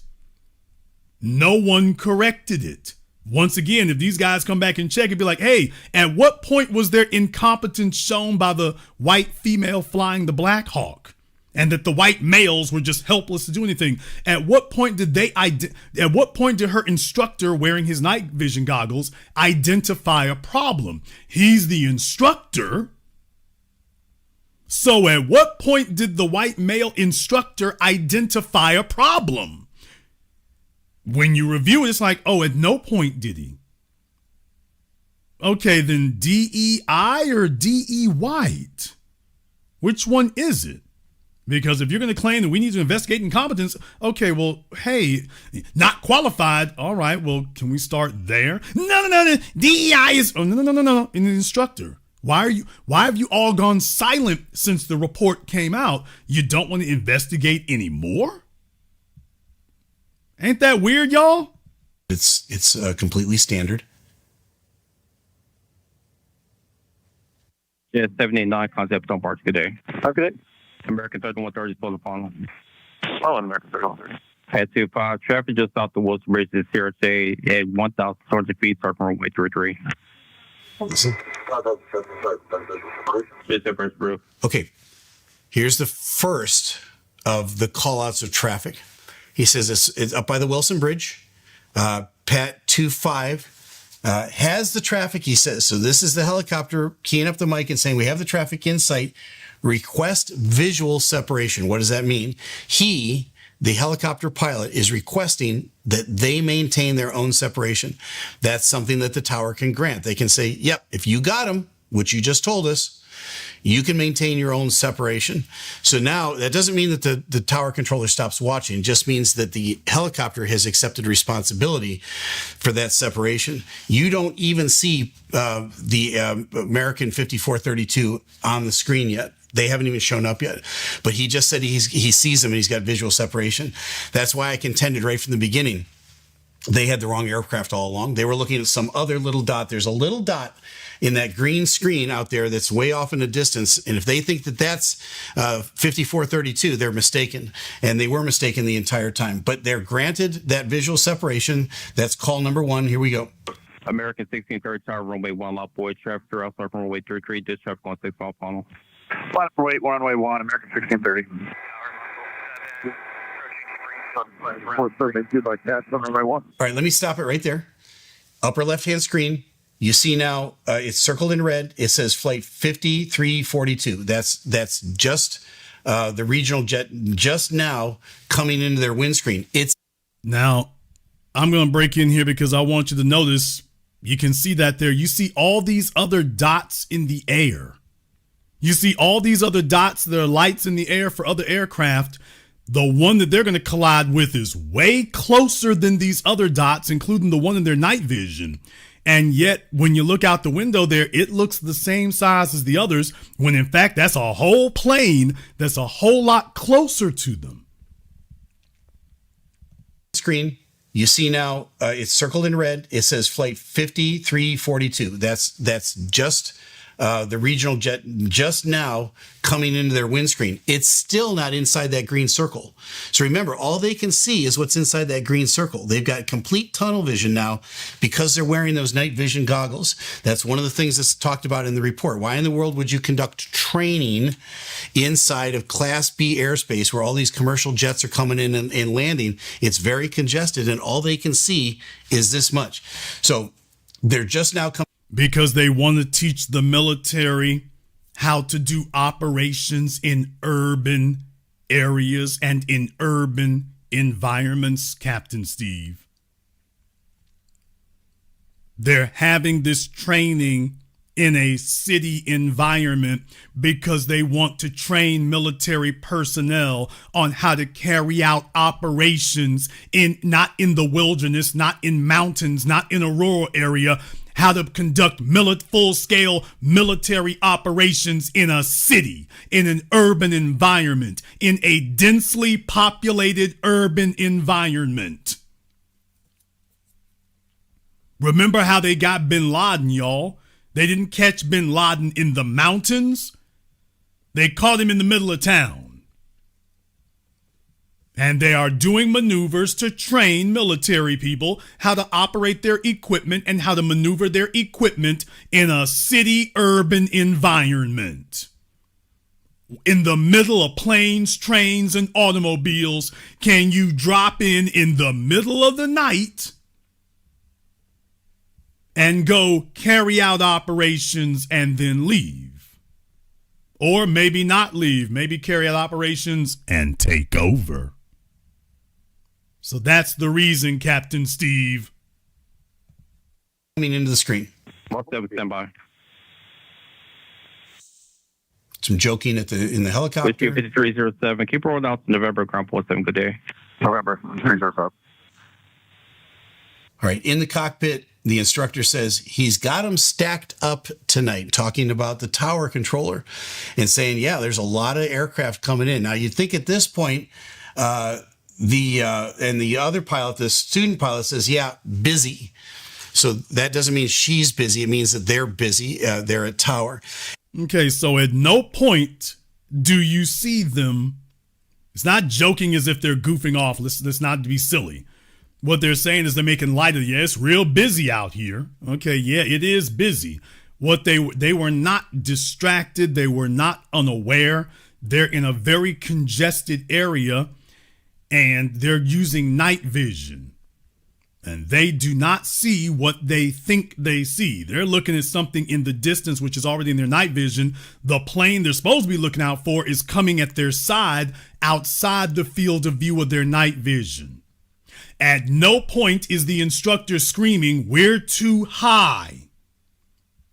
No one corrected it. Once again, if these guys come back and check, it'd be like, hey, at what point was there incompetence shown by the white female flying the Black Hawk? And that the white males were just helpless to do anything. At what point did her instructor wearing his night vision goggles identify a problem? He's the instructor. So at what point did the white male instructor identify a problem? When you review it, it's like, oh, at no point did he. Okay, then DEI or DE White? Which one is it? Because if you're going to claim that we need to investigate incompetence, okay, well, hey, not qualified. All right, well, can we start there? No. DEI is, no. An instructor. Why have you all gone silent since the report came out? You don't want to investigate anymore? Ain't that weird, y'all? It's completely standard. Yeah, 789 concept on parts. Good day. Have a good day. American 3130 is full upon. Oh, American 3130. Head to 5. Traffic just off the Wilson Bridge is here at 1,200 feet, start from runway 33. Listen. Okay. Here's the first of the call-outs of traffic. He says it's up by the Wilson Bridge. Pat 25 has the traffic, he says. So this is the helicopter keying up the mic and saying, we have the traffic in sight. Request visual separation. What does that mean? He, the helicopter pilot, is requesting that they maintain their own separation. That's something that the tower can grant. They can say, yep, if you got them, which you just told us, you can maintain your own separation. So now that doesn't mean that the tower controller stops watching. It just means that the helicopter has accepted responsibility for that separation. You don't even see the American 5432 on the screen yet. They haven't even shown up yet, but he just said he sees them and he's got visual separation. That's why I contended right from the beginning they had the wrong aircraft all along. They were looking at some other little dot. There's a little dot in that green screen out there that's way off in the distance. And if they think that that's 5432, they're mistaken. And they were mistaken the entire time. But they're granted that visual separation. That's call number 1. Here we go. American 1630 tower, runway 1, lot boy, traffic throughout, start from runway 33, dispatch on 6 off funnel. Runway 1, American 1630. All right, let me stop it right there. Upper left-hand screen. You see now it's circled in red. It says flight 5342. That's just the regional jet just now coming into their windscreen. Now, I'm going to break in here because I want you to notice, you can see that there. You see all these other dots in the air. You see all these other dots that are lights in the air for other aircraft. The one that they're going to collide with is way closer than these other dots, including the one in their night vision. And yet, when you look out the window there, it looks the same size as the others, when in fact, that's a whole plane that's a whole lot closer to them. Screen, you see now it's circled in red. It says flight 5342. That's just the regional jet just now coming into their windscreen. It's still not inside that green circle. So remember, all they can see is what's inside that green circle. They've got complete tunnel vision now because they're wearing those night vision goggles. That's one of the things that's talked about in the report. Why in the world would you conduct training inside of Class B airspace where all these commercial jets are coming in and landing? It's very congested, and all they can see is this much. So they're just now coming. Because they want to teach the military how to do operations in urban areas and in urban environments, Captain Steve. They're having this training in a city environment because they want to train military personnel on how to carry out operations not in the wilderness, not in mountains, not in a rural area, how to conduct full-scale military operations in a city, in an urban environment, in a densely populated urban environment. Remember how they got bin Laden, y'all? They didn't catch bin Laden in the mountains. They caught him in the middle of town. And they are doing maneuvers to train military people how to operate their equipment and how to maneuver their equipment in a city urban environment. In the middle of planes, trains, and automobiles, can you drop in the middle of the night and go carry out operations and then leave? Or maybe not leave, maybe carry out operations and take over. So that's the reason, Captain Steve. Coming into the screen. Mark 7, stand by. Some joking in the helicopter. Whiskey 5307. Keep rolling out to November, ground 47. Good day. November. All right. In the cockpit, the instructor says he's got them stacked up tonight, talking about the tower controller and saying, yeah, there's a lot of aircraft coming in. Now, you'd think at this point, the other pilot, the student pilot, says, yeah, busy. So that doesn't mean she's busy. It means that they're busy. They're at tower. Okay, so at no point do you see them. It's not joking as if they're goofing off. Let's not be silly. What they're saying is they're making light of, yeah, it's real busy out here. Okay, yeah, it is busy. What they were not distracted. They were not unaware. They're in a very congested area, and they're using night vision. And they do not see what they think they see. They're looking at something in the distance, which is already in their night vision. The plane they're supposed to be looking out for is coming at their side, outside the field of view of their night vision. At no point is the instructor screaming, "We're too high."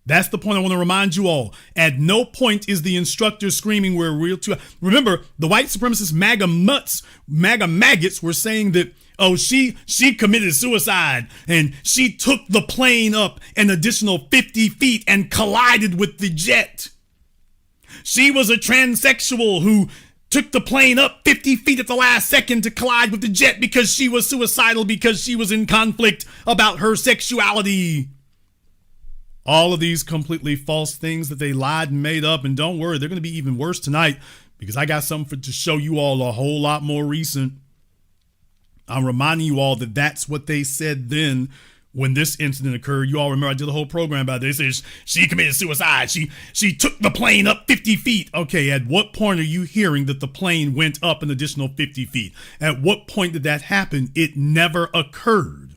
That's the point I want to remind you all. At no point is the instructor screaming, "We're too high." Remember, the white supremacist MAGA maggots were saying that, oh, she committed suicide and she took the plane up an additional 50 feet and collided with the jet. She was a transsexual who took the plane up 50 feet at the last second to collide with the jet because she was suicidal because she was in conflict about her sexuality. All of these completely false things that they lied and made up. And don't worry, they're going to be even worse tonight because I got something to show you all a whole lot more recent. I'm reminding you all that that's what they said then when this incident occurred. You all remember I did a whole program about this. They said she committed suicide. She took the plane up 50 feet. Okay, at what point are you hearing that the plane went up an additional 50 feet? At what point did that happen? It never occurred.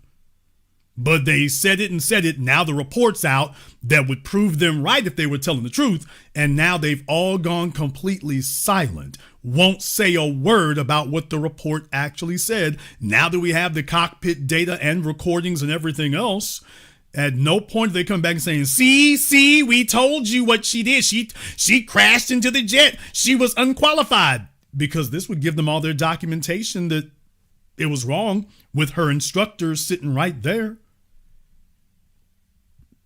But they said it and said it. Now the report's out that would prove them right if they were telling the truth. And now they've all gone completely silent. Won't say a word about what the report actually said. Now that we have the cockpit data and recordings and everything else, at no point do they come back and saying, see, we told you what she did. She crashed into the jet. She was unqualified. Because this would give them all their documentation that it was wrong with her instructors sitting right there.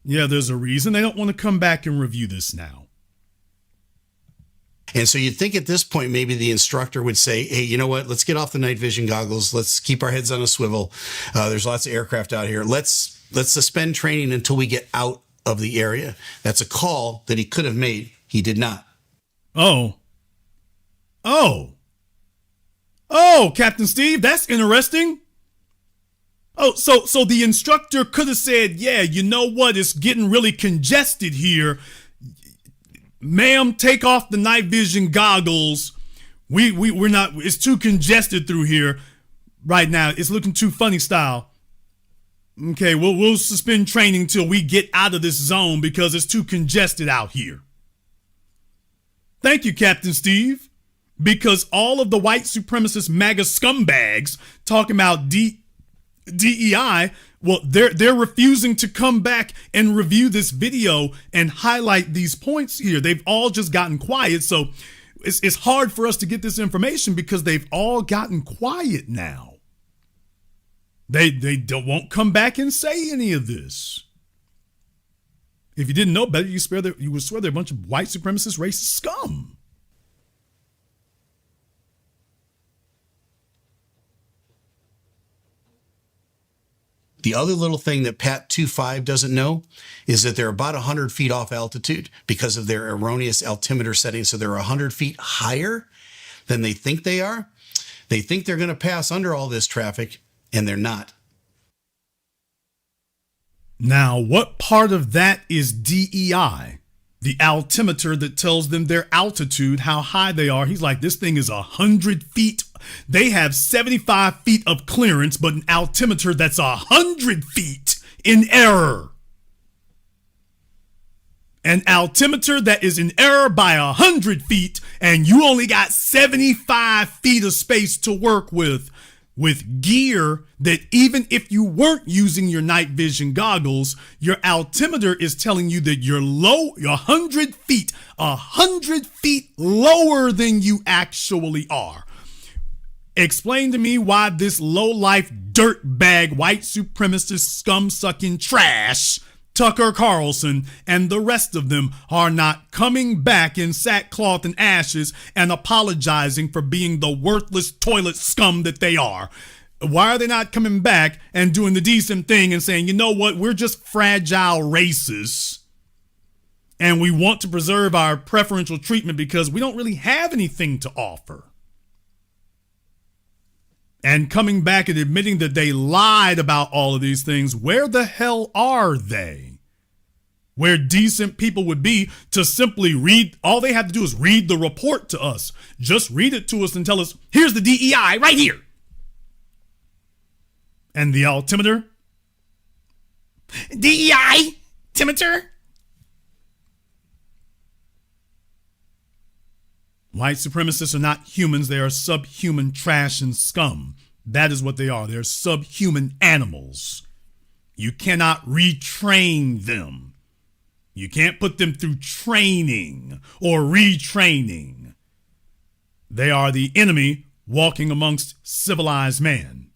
Yeah, there's a reason they don't want to come back and review this now. And so you'd think at this point, maybe the instructor would say, hey, you know what? Let's get off the night vision goggles. Let's keep our heads on a swivel. There's lots of aircraft out here. Let's suspend training until we get out of the area. That's a call that he could have made. He did not. Oh, Captain Steve, that's interesting. Oh, so the instructor could have said, yeah, you know what? It's getting really congested here. Ma'am, take off the night vision goggles. We're not, it's too congested through here right now. It's looking too funny style. Okay, we'll suspend training till we get out of this zone because it's too congested out here. Thank you, Captain Steve. Because all of the white supremacist MAGA scumbags talking about DEI, well, they're refusing to come back and review this video and highlight these points here. They've all just gotten quiet. So it's hard for us to get this information because they've all gotten quiet now. They won't come back and say any of this. If you didn't know better, you would swear they're a bunch of white supremacist racist scum. The other little thing that Pat 25 doesn't know is that they're about 100 feet off altitude because of their erroneous altimeter settings. So they're 100 feet higher than they think they are. They think they're going to pass under all this traffic, and they're not. Now, what part of that is DEI? The altimeter that tells them their altitude, how high they are. He's like, this thing is 100 feet. They have 75 feet of clearance, but an altimeter that's 100 feet in error. An altimeter that is in error by 100 feet, and you only got 75 feet of space to work with gear that even if you weren't using your night vision goggles, your altimeter is telling you that you're 100 feet lower than you actually are. Explain to me why this low-life dirtbag white supremacist scum-sucking trash Tucker Carlson and the rest of them are not coming back in sackcloth and ashes and apologizing for being the worthless toilet scum that they are. Why are they not coming back and doing the decent thing and saying, you know what, we're just fragile racists and we want to preserve our preferential treatment because we don't really have anything to offer? And coming back and admitting that they lied about all of these things, where the hell are they? Where decent people would be to simply read, all they have to do is read the report to us. Just read it to us and tell us, here's the DEI right here. And the altimeter? DEI? Altimeter? White supremacists are not humans. They are subhuman trash and scum. That is what they are. They're subhuman animals. You cannot retrain them. You can't put them through training or retraining. They are the enemy walking amongst civilized man.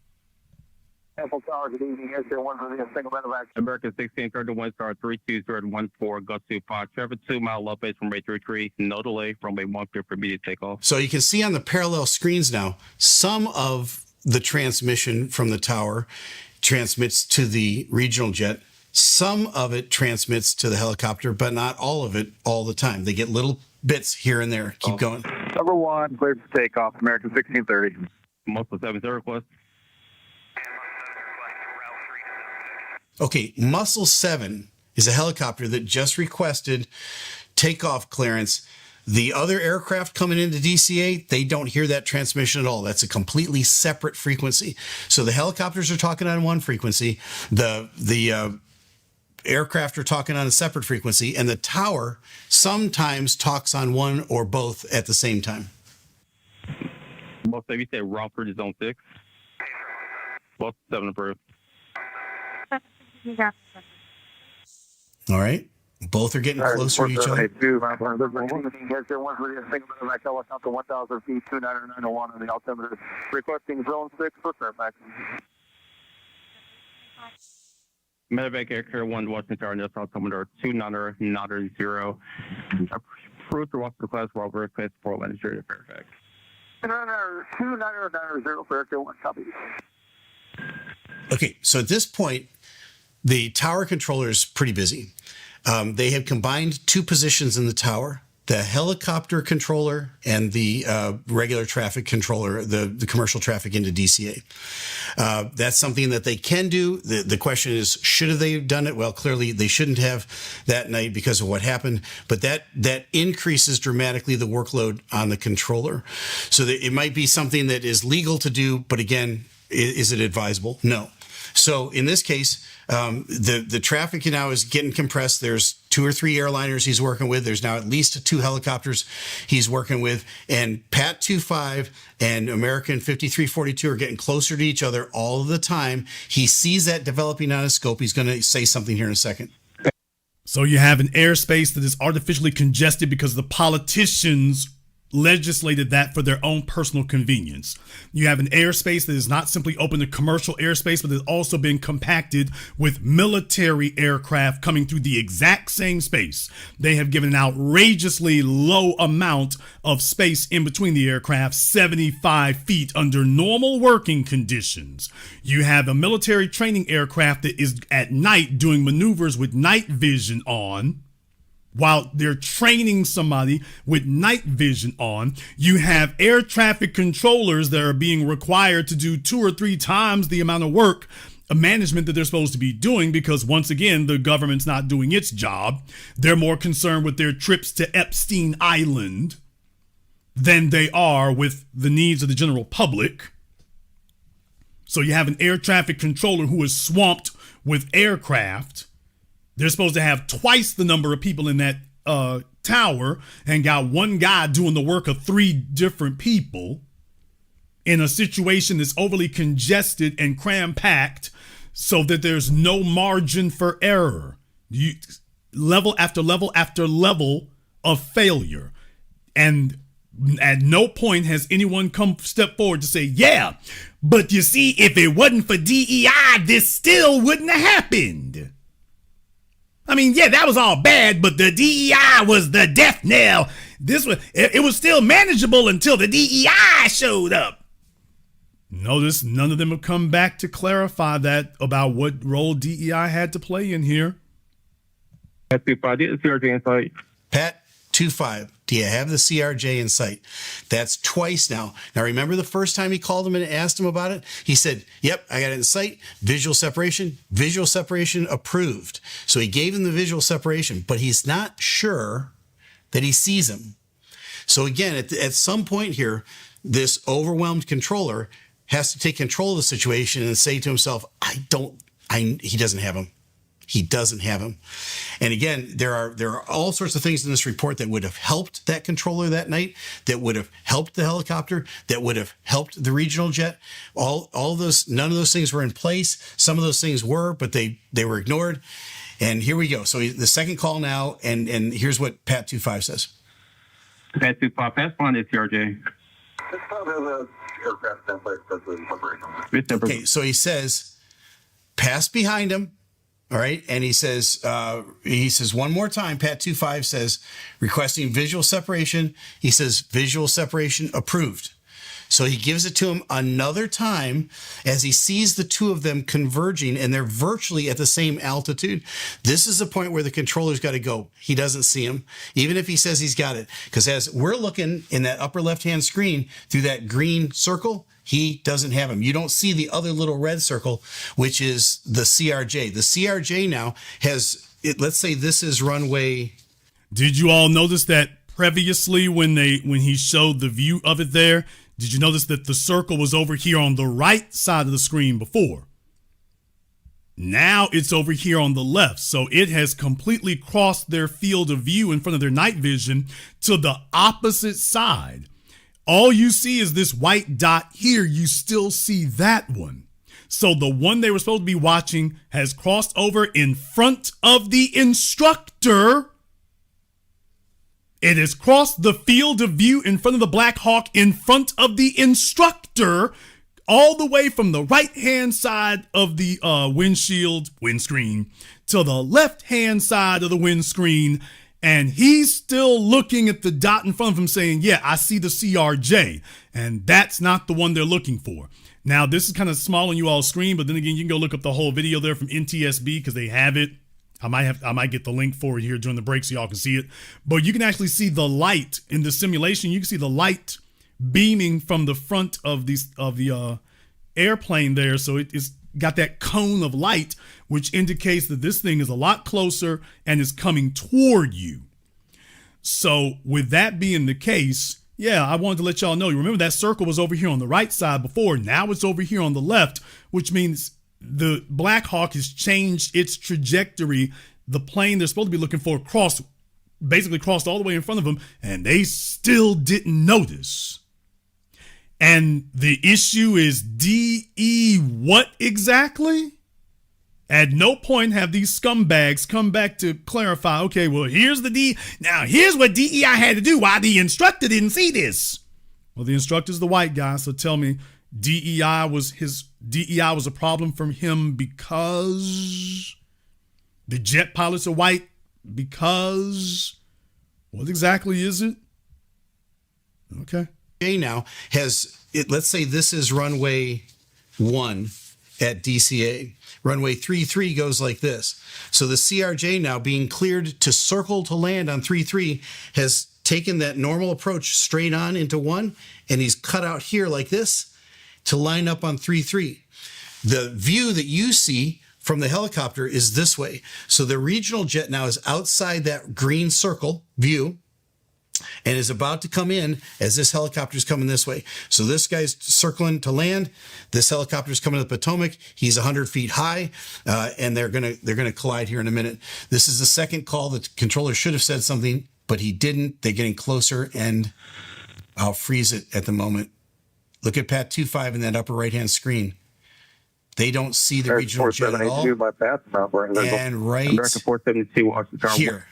American 16, 31 star 32014, gust to 5, traffic 2 mile up base from rate 33, no delay, runway 1 clear for immediate takeoff. So you can see on the parallel screens now, some of the transmission from the tower transmits to the regional jet. Some of it transmits to the helicopter, but not all of it all the time. They get little bits here and there. Keep going. Number 1, cleared for takeoff, American 1630. Multiple 7 request. Okay, Muscle 7 is a helicopter that just requested takeoff clearance. The other aircraft coming into DCA, they don't hear that transmission at all. That's a completely separate frequency. So the helicopters are talking on one frequency. The aircraft are talking on a separate frequency, and the tower sometimes talks on one or both at the same time. Most of you say Romford is zone 6. Both 7 approved. All right. Both are getting closer to each other. Requesting zone 6 for Fairfax. Medevac Air Carrier 1 Washington Tower, Nest Altimeter 290. Approved for Washington class, Robert Class 4 Land Interior Fairfax. 29090 Fairfax 1 copy. Okay, so at this point, the tower controller is pretty busy. They have combined two positions in the tower, the helicopter controller and the regular traffic controller, the commercial traffic into DCA. That's something that they can do. The question is, should have they done it? Well, clearly they shouldn't have that night because of what happened, but that increases dramatically the workload on the controller. So that it might be something that is legal to do, but again, is it advisable? No. So in this case, the traffic now is getting compressed. There's 2 or 3 airliners he's working with. There's now at least 2 helicopters he's working with. And Pat 25 and American 5342 are getting closer to each other all of the time. He sees that developing on his scope. He's going to say something here in a second. So you have an airspace that is artificially congested because the politicians legislated that for their own personal convenience. You have an airspace that is not simply open to commercial airspace, but has also been compacted with military aircraft coming through the exact same space. They have given an outrageously low amount of space in between the aircraft, 75 feet under normal working conditions. You have a military training aircraft that is at night doing maneuvers with night vision on. While they're training somebody with night vision on, you have air traffic controllers that are being required to do 2 or 3 times the amount of work management that they're supposed to be doing because, once again, the government's not doing its job. They're more concerned with their trips to Epstein Island than they are with the needs of the general public. So you have an air traffic controller who is swamped with aircraft. They're supposed to have twice the number of people in that tower and got one guy doing the work of 3 different people in a situation that's overly congested and cram-packed so that there's no margin for error. Level after level after level of failure. And at no point has anyone step forward to say, yeah, but you see, if it wasn't for DEI, this still wouldn't have happened. I mean, yeah, that was all bad, but the DEI was the death knell. It was still manageable until the DEI showed up. Notice none of them have come back to clarify that about what role DEI had to play in here. Pat 25, the CRJ in sight. Pat 25, do you have the CRJ in sight? That's twice now. Now, remember the first time he called him and asked him about it? He said, yep, I got it in sight. Visual separation approved. So he gave him the visual separation, but he's not sure that he sees him. So again, at some point here, this overwhelmed controller has to take control of the situation and say to himself, he doesn't have him. He doesn't have him. And again, there are all sorts of things in this report that would have helped that controller that night, that would have helped the helicopter, that would have helped the regional jet. All of those, none of those things were in place. Some of those things were, but they were ignored. And here we go. So the second call now, and here's what Pat 25 says. Pat 25, pass on this CRJ. Okay, so he says, pass behind him. All right. And he says one more time, Pat 25 says, requesting visual separation. He says, visual separation approved. So he gives it to him another time as he sees the two of them converging, and they're virtually at the same altitude. This is the point where the controller's got to go. He doesn't see him, even if he says he's got it. Because as we're looking in that upper left-hand screen through that green circle, he doesn't have him. You don't see the other little red circle, which is the CRJ. The CRJ now has, let's say this is runway. Did you all notice that previously when he showed the view of it there? Did you notice that the circle was over here on the right side of the screen before? Now it's over here on the left. So it has completely crossed their field of view in front of their night vision to the opposite side. All you see is this white dot here. You still see that one. So the one they were supposed to be watching has crossed over in front of the instructor. It has crossed the field of view in front of the Black Hawk in front of the instructor, all the way from the right-hand side of the windscreen to the left-hand side of the windscreen. And he's still looking at the dot in front of him saying, yeah, I see the CRJ. And that's not the one they're looking for. Now, this is kind of small on you all's screen, but then again, you can go look up the whole video there from NTSB because they have it. I might get the link for it here during the break so y'all can see it. But you can actually see the light in the simulation. You can see the light beaming from the front of the airplane there. So it's got that cone of light, which indicates that this thing is a lot closer and is coming toward you. So with that being the case, yeah, I wanted to let y'all know. You remember that circle was over here on the right side before. Now it's over here on the left, which means the Black Hawk has changed its trajectory. The plane they're supposed to be looking for basically crossed all the way in front of them, and they still didn't notice. And the issue is DE what exactly? At no point have these scumbags come back to clarify, okay, well, here's what DEI had to do, why the instructor didn't see this. Well, the instructor's the white guy, so tell me, DEI was a problem from him because the jet pilots are white? Because what exactly is it? Okay. Now has it, let's say this is runway 1 at DCA. Runway 33 goes like this. So the CRJ now being cleared to circle to land on 33 has taken that normal approach straight on into 1, and he's cut out here like this to line up on 33. The view that you see from the helicopter is this way. So the regional jet now is outside that green circle view and is about to come in as this helicopter is coming this way. So this guy's circling to land. This helicopter is coming to the Potomac. He's 100 feet high, and they're gonna collide here in a minute. This is the second call. The controller should have said something, but he didn't. They're getting closer, and I'll freeze it at the moment. Look at Pat 25 in that upper right-hand screen. They don't see the regional jet at all. And right here,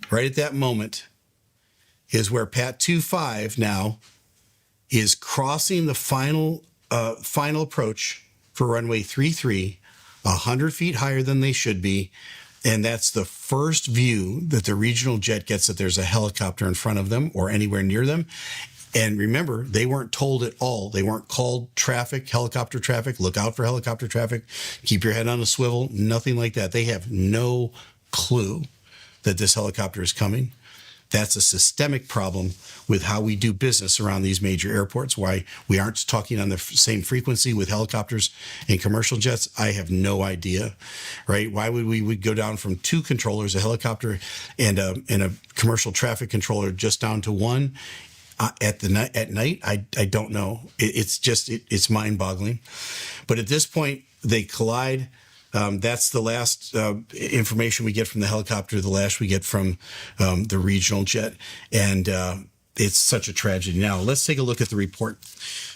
right at that moment, is where Pat 25 now is crossing the final approach for runway 33, 100 feet higher than they should be. And that's the first view that the regional jet gets, that there's a helicopter in front of them or anywhere near them. And remember, they weren't told at all. They weren't called helicopter traffic, look out for helicopter traffic, keep your head on a swivel, nothing like that. They have no clue that this helicopter is coming. That's a systemic problem with how we do business around these major airports, why we aren't talking on the same frequency with helicopters and commercial jets. I have no idea, right? Why would we go down from 2 controllers, a helicopter and a commercial traffic controller, just down to 1? At night, I don't know. It's mind-boggling. But at this point, they collide. That's the last information we get from the helicopter, the last we get from the regional jet. And it's such a tragedy. Now, let's take a look at the report,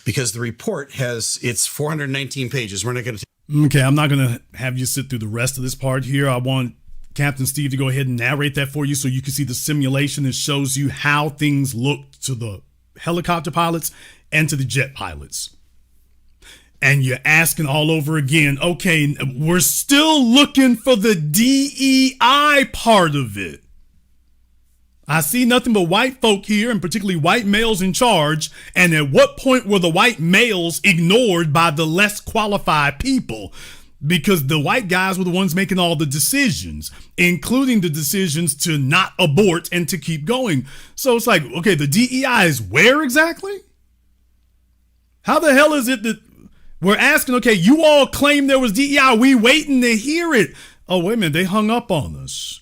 because the report it's 419 pages. We're not going to. Okay, I'm not going to have you sit through the rest of this part here. I want Captain Steve to go ahead and narrate that for you so you can see the simulation that shows you how things looked to the helicopter pilots and to the jet pilots. And you're asking all over again, okay, we're still looking for the DEI part of it. I see nothing but white folk here, and particularly white males in charge. And at what point were the white males ignored by the less qualified people? Because the white guys were the ones making all the decisions, including the decisions to not abort and to keep going. So it's like, okay, the DEI is where exactly? How the hell is it that we're asking, okay, you all claim there was DEI. We waiting to hear it. Oh, wait a minute. They hung up on us.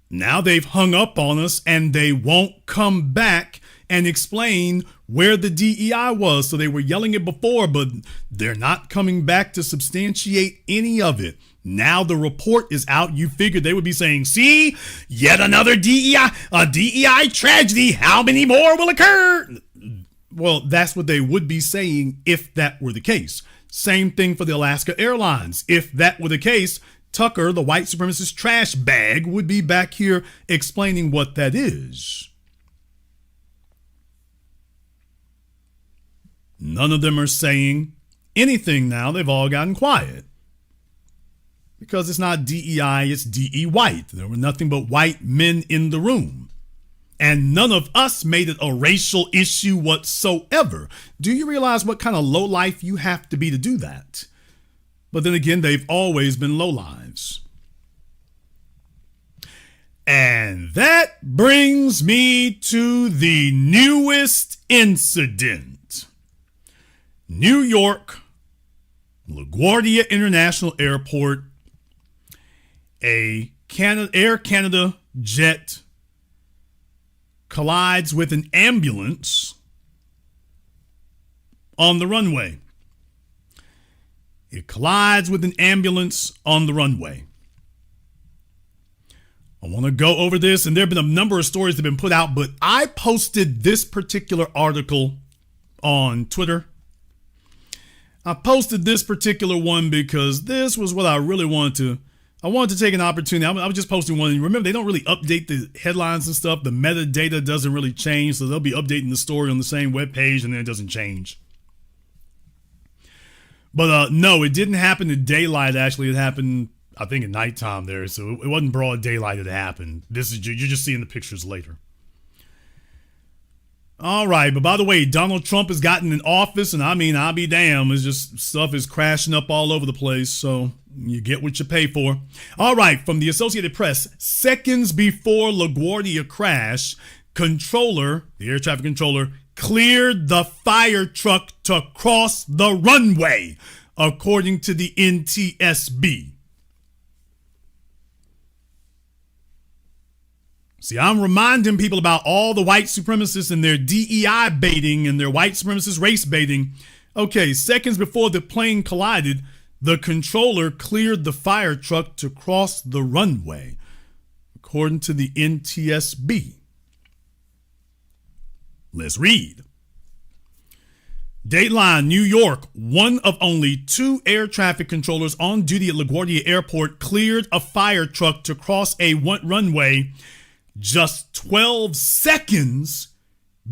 Now they've hung up on us and they won't come back and explain where the DEI was. So they were yelling it before, but they're not coming back to substantiate any of it. Now the report is out. You figured they would be saying, see, yet another a DEI tragedy. How many more will occur? Well, that's what they would be saying if that were the case. Same thing for the Alaska Airlines. If that were the case, Tucker, the white supremacist trash bag, would be back here explaining what that is. None of them are saying anything now. They've all gotten quiet. Because it's not DEI, it's DE white. There were nothing but white men in the room. And none of us made it a racial issue whatsoever. Do you realize what kind of lowlife you have to be to do that? But then again, they've always been lowlives. And that brings me to the newest incident. New York, LaGuardia International Airport, a Air Canada jet collides with an ambulance on the runway. It collides with an ambulance on the runway. I want to go over this, and there have been a number of stories that have been put out, but I posted this particular article on Twitter. I posted this particular one because this was what I really wanted to. I wanted to take an opportunity. I was just posting one. Remember, they don't really update the headlines and stuff. The metadata doesn't really change, so they'll be updating the story on the same web page, and then it doesn't change. But no, it didn't happen in daylight. Actually, it happened, I think, at nighttime there. So it wasn't broad daylight that happened. This is you're just seeing the pictures later. All right, but by the way, Donald Trump has gotten in office, and I mean, I'll be damned. It's just stuff is crashing up all over the place. So you get what you pay for. All right, from the Associated Press, seconds before LaGuardia crash, the air traffic controller, cleared the fire truck to cross the runway, according to the NTSB. See, I'm reminding people about all the white supremacists and their DEI baiting and their white supremacist race baiting. Okay, seconds before the plane collided, the controller cleared the fire truck to cross the runway, according to the NTSB. Let's read. Dateline, New York, one of only 2 air traffic controllers on duty at LaGuardia Airport cleared a fire truck to cross a runway just 12 seconds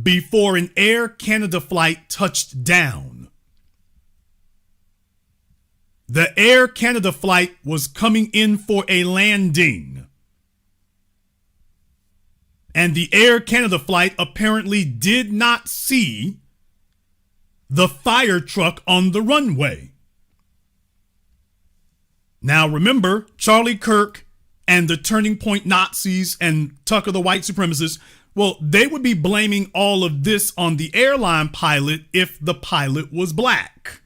before an Air Canada flight touched down. The Air Canada flight was coming in for a landing. And the Air Canada flight apparently did not see the fire truck on the runway. Now remember, Charlie Kirk and the Turning Point Nazis and Tucker the white supremacist, well, they would be blaming all of this on the airline pilot if the pilot was black.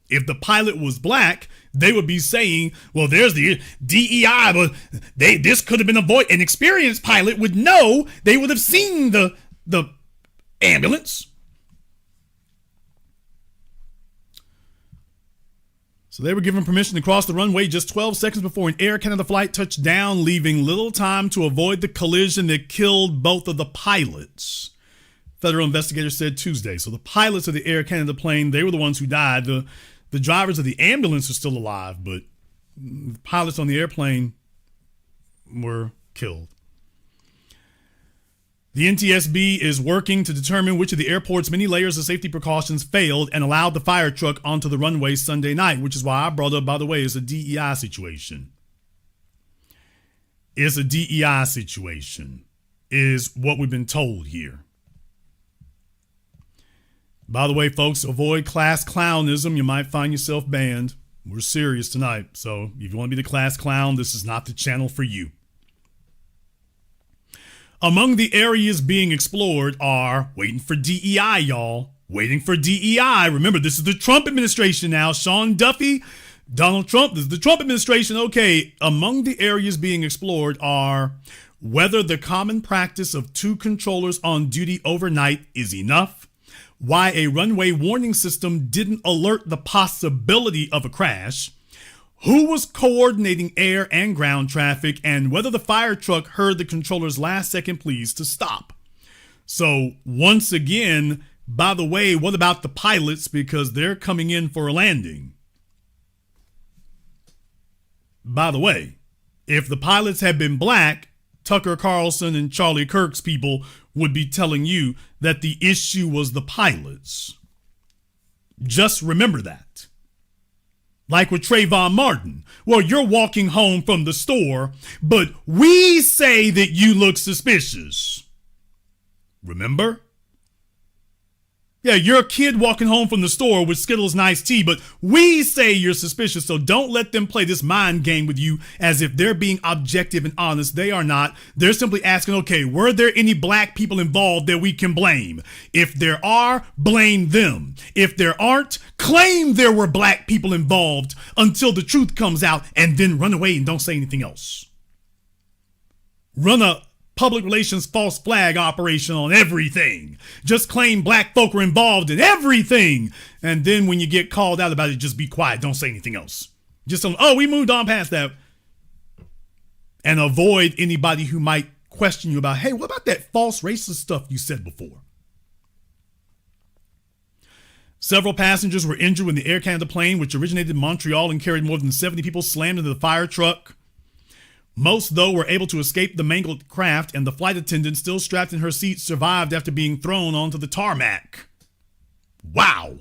If the pilot was black, they would be saying, well, there's the DEI, but this could have been avoided. An experienced pilot would know. They would have seen the ambulance. So they were given permission to cross the runway just 12 seconds before an Air Canada flight touched down, leaving little time to avoid the collision that killed both of the pilots. Federal investigators said Tuesday. So the pilots of the Air Canada plane, they were the ones who died. The drivers of the ambulance are still alive, but the pilots on the airplane were killed. The NTSB is working to determine which of the airport's many layers of safety precautions failed and allowed the fire truck onto the runway Sunday night, which is why I brought up, by the way, it's a DEI situation. It's a DEI situation, is what we've been told here. By the way, folks, avoid class clownism. You might find yourself banned. We're serious tonight. So if you want to be the class clown, this is not the channel for you. Among the areas being explored are waiting for DEI, y'all. Waiting for DEI. Remember, this is the Trump administration now. Sean Duffy, Donald Trump, this is the Trump administration. Okay, among the areas being explored are whether the common practice of 2 controllers on duty overnight is enough, why a runway warning system didn't alert the possibility of a crash, who was coordinating air and ground traffic, and whether the fire truck heard the controller's last second pleas to stop. So once again, by the way, what about the pilots? Because they're coming in for a landing. By the way, if the pilots had been black, Tucker Carlson and Charlie Kirk's people would be telling you that the issue was the pilots. Just remember that. Like with Trayvon Martin. Well, you're walking home from the store, but we say that you look suspicious. Remember? Yeah, you're a kid walking home from the store with Skittles and iced tea, but we say you're suspicious, so don't let them play this mind game with you as if they're being objective and honest. They are not. They're simply asking, okay, were there any black people involved that we can blame? If there are, blame them. If there aren't, claim there were black people involved until the truth comes out and then run away and don't say anything else. Run a public relations false flag operation on everything. Just claim black folk were involved in everything. And then when you get called out about it, just be quiet. Don't say anything else. Just tell them, oh, we moved on past that. And avoid anybody who might question you about, hey, what about that false racist stuff you said before? Several passengers were injured when the Air Canada plane, which originated in Montreal and carried more than 70 people, slammed into the fire truck. Most, though, were able to escape the mangled craft, and the flight attendant, still strapped in her seat, survived after being thrown onto the tarmac. Wow.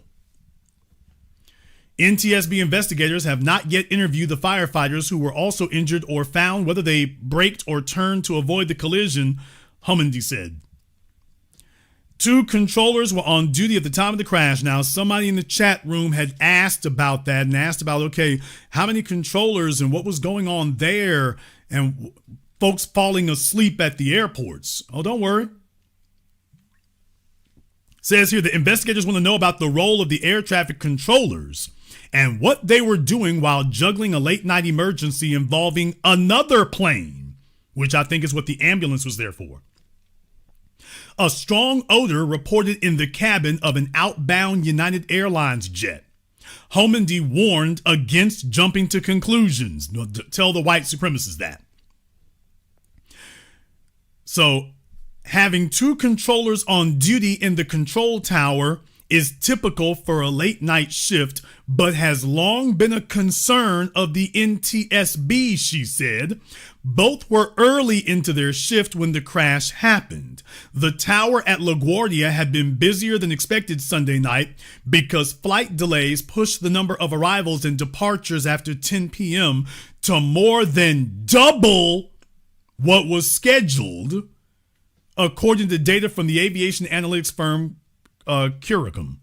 NTSB investigators have not yet interviewed the firefighters who were also injured or found whether they braked or turned to avoid the collision, Homendy said. 2 controllers were on duty at the time of the crash. Now, somebody in the chat room had asked about that and asked about, okay, how many controllers and what was going on there and folks falling asleep at the airports. Oh, don't worry. Says here the investigators want to know about the role of the air traffic controllers and what they were doing while juggling a late night emergency involving another plane, which I think is what the ambulance was there for. A strong odor reported in the cabin of an outbound United Airlines jet. Homendy warned against jumping to conclusions. Tell the white supremacists that. So, having 2 controllers on duty in the control tower is typical for a late night shift, but has long been a concern of the NTSB, she said. Both were early into their shift when the crash happened. The tower at LaGuardia had been busier than expected Sunday night because flight delays pushed the number of arrivals and departures after 10 p.m. to more than double what was scheduled, according to data from the aviation analytics firm Curium.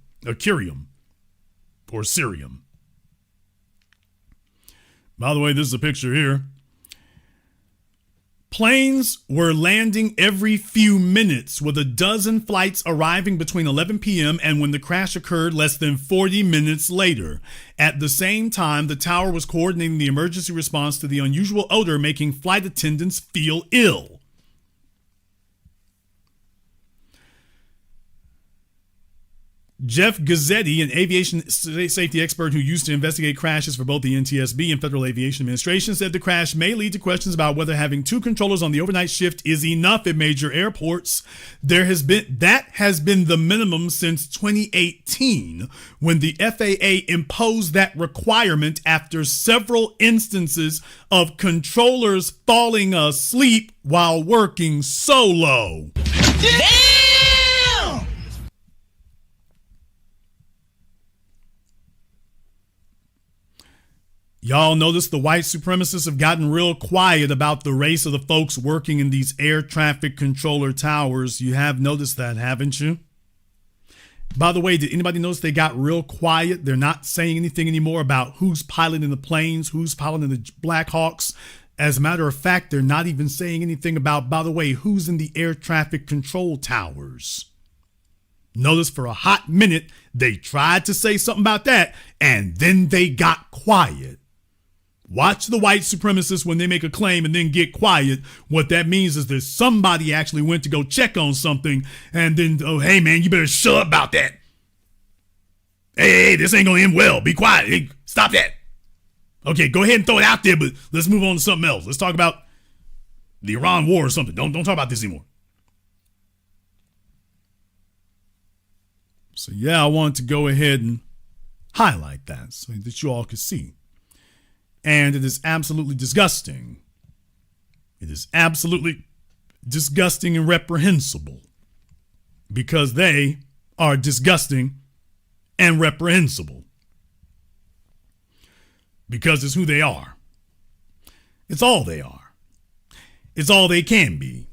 By the way, this is a picture here. Planes were landing every few minutes, with a dozen flights arriving between 11 p.m. and when the crash occurred less than 40 minutes later. At the same time, the tower was coordinating the emergency response to the unusual odor, making flight attendants feel ill. Jeff Gazzetti, an aviation safety expert who used to investigate crashes for both the NTSB and Federal Aviation Administration, said the crash may lead to questions about whether having 2 controllers on the overnight shift is enough at major airports. That has been the minimum since 2018, when the FAA imposed that requirement after several instances of controllers falling asleep while working solo. Damn! Y'all notice the white supremacists have gotten real quiet about the race of the folks working in these air traffic controller towers. You have noticed that, haven't you? By the way, did anybody notice they got real quiet? They're not saying anything anymore about who's piloting the planes, who's piloting the Black Hawks. As a matter of fact, they're not even saying anything about, by the way, who's in the air traffic control towers. Notice for a hot minute, they tried to say something about that, and then they got quiet. Watch the white supremacists when they make a claim and then get quiet. What that means is that somebody actually went to go check on something and then, oh, hey, man, you better shut up about that. Hey, this ain't going to end well. Be quiet. Hey, stop that. Okay, go ahead and throw it out there, but let's move on to something else. Let's talk about the Iran war or something. Don't talk about this anymore. So, yeah, I wanted to go ahead and highlight that so that you all could see. And it is absolutely disgusting. It is absolutely disgusting and reprehensible because they are disgusting and reprehensible because it's who they are. It's all they are. It's all they can be.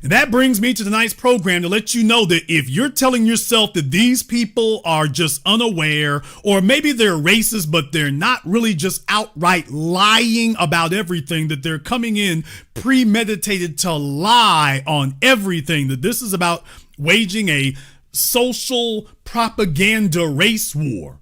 And that brings me to tonight's program to let you know that if you're telling yourself that these people are just unaware, or maybe they're racist, but they're not really just outright lying about everything, that they're coming in premeditated to lie on everything, that this is about waging a social propaganda race war,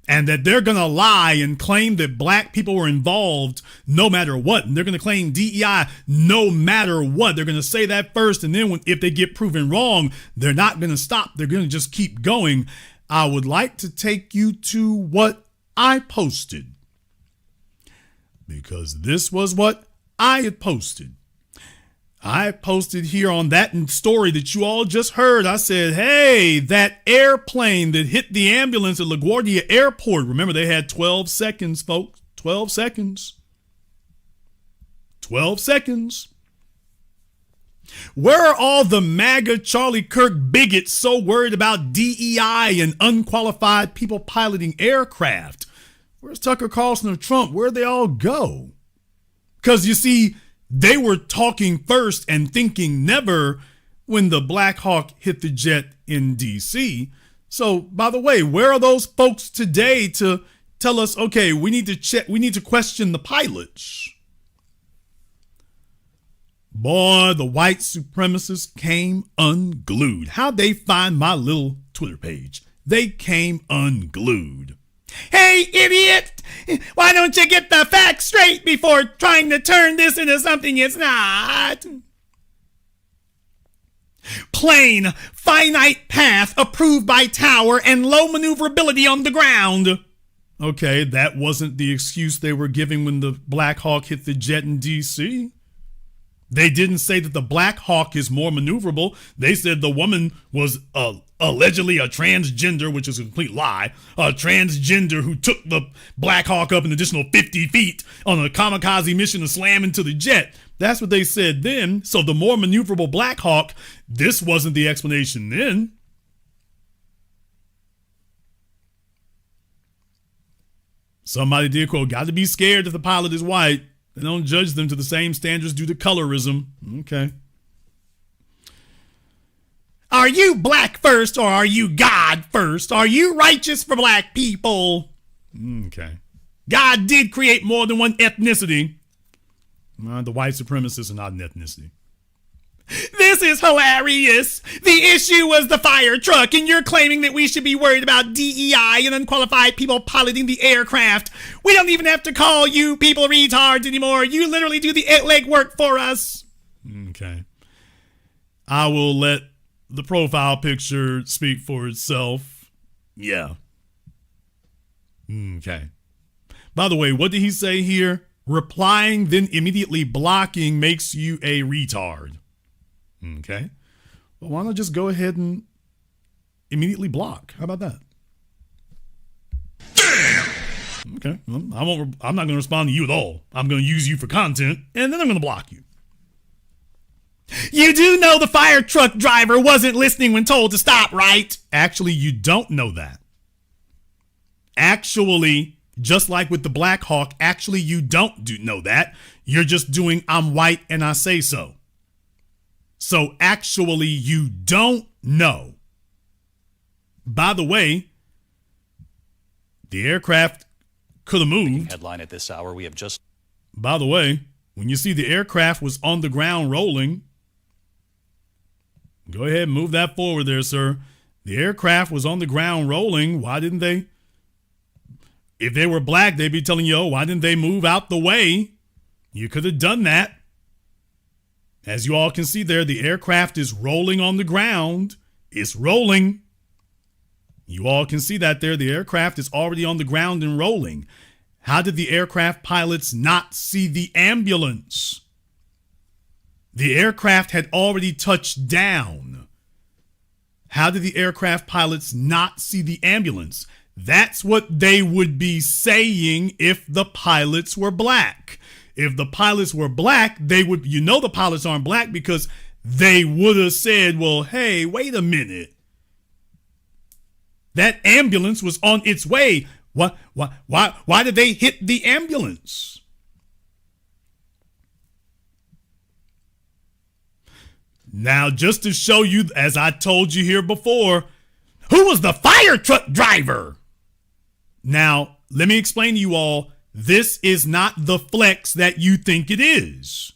and that they're going to lie and claim that black people were involved no matter what. And they're going to claim DEI no matter what. They're going to say that first. And then if they get proven wrong, they're not going to stop. They're going to just keep going. I would like to take you to what I posted, because this was what I had posted. I posted here on that story that you all just heard. I said, hey, that airplane that hit the ambulance at LaGuardia Airport. Remember, they had 12 seconds, folks. 12 seconds. 12 seconds. Where are all the MAGA Charlie Kirk bigots so worried about DEI and unqualified people piloting aircraft? Where's Tucker Carlson or Trump? Where'd they all go? Because you see, they were talking first and thinking never when the Black Hawk hit the jet in D.C. So, by the way, where are those folks today to tell us, okay, we need to question the pilots? Boy, the white supremacists came unglued. How'd they find my little Twitter page? They came unglued. Hey, idiot! Why don't you get the facts straight before trying to turn this into something it's not? Plane, finite path approved by tower and low maneuverability on the ground. Okay, that wasn't the excuse they were giving when the Black Hawk hit the jet in D.C. They didn't say that the Black Hawk is more maneuverable. They said the woman was allegedly a transgender, which is a complete lie. A transgender who took the Black Hawk up an additional 50 feet on a kamikaze mission to slam into the jet. That's what they said then. So the more maneuverable Black Hawk, this wasn't the explanation then. Somebody did quote, got to be scared if the pilot is white. They don't judge them to the same standards due to colorism. Okay. Are you black first or are you God first? Are you righteous for black people? Okay. God did create more than one ethnicity. The white supremacists are not an ethnicity. This is hilarious. The issue was the fire truck, and you're claiming that we should be worried about DEI and unqualified people piloting the aircraft. We don't even have to call you people retards anymore. You literally do the legwork for us. Okay. I will let the profile picture speak for itself. Yeah. Okay. By the way, what did he say here? Replying, then immediately blocking makes you a retard. Okay. Well, why not just go ahead and immediately block? How about that? Damn! Okay. Well, I'm not going to respond to you at all. I'm going to use you for content, and then I'm going to block you. You do know the fire truck driver wasn't listening when told to stop, right? Actually, you don't know that. Actually, Just like with the Black Hawk, actually you don't know that. You're just doing I'm white and I say so. So actually you don't know. By the way, the aircraft could have moved. Headline at this hour, we have just... By the way, when you see the aircraft was on the ground rolling, go ahead and move that forward there, sir. The aircraft was on the ground rolling. Why didn't they? If they were black, they'd be telling you, oh, why didn't they move out the way? You could have done that. As you all can see there, the aircraft is rolling on the ground. It's rolling. You all can see that there. The aircraft is already on the ground and rolling. How did the aircraft pilots not see the ambulance? The aircraft had already touched down. How did the aircraft pilots not see the ambulance? That's what they would be saying if the pilots were black. If the pilots were black, they would, the pilots aren't black because they would have said, well, hey, wait a minute. That ambulance was on its way. Why did they hit the ambulance? Now, just to show you, as I told you here before, who was the fire truck driver? Now, let me explain to you all, this is not the flex that you think it is.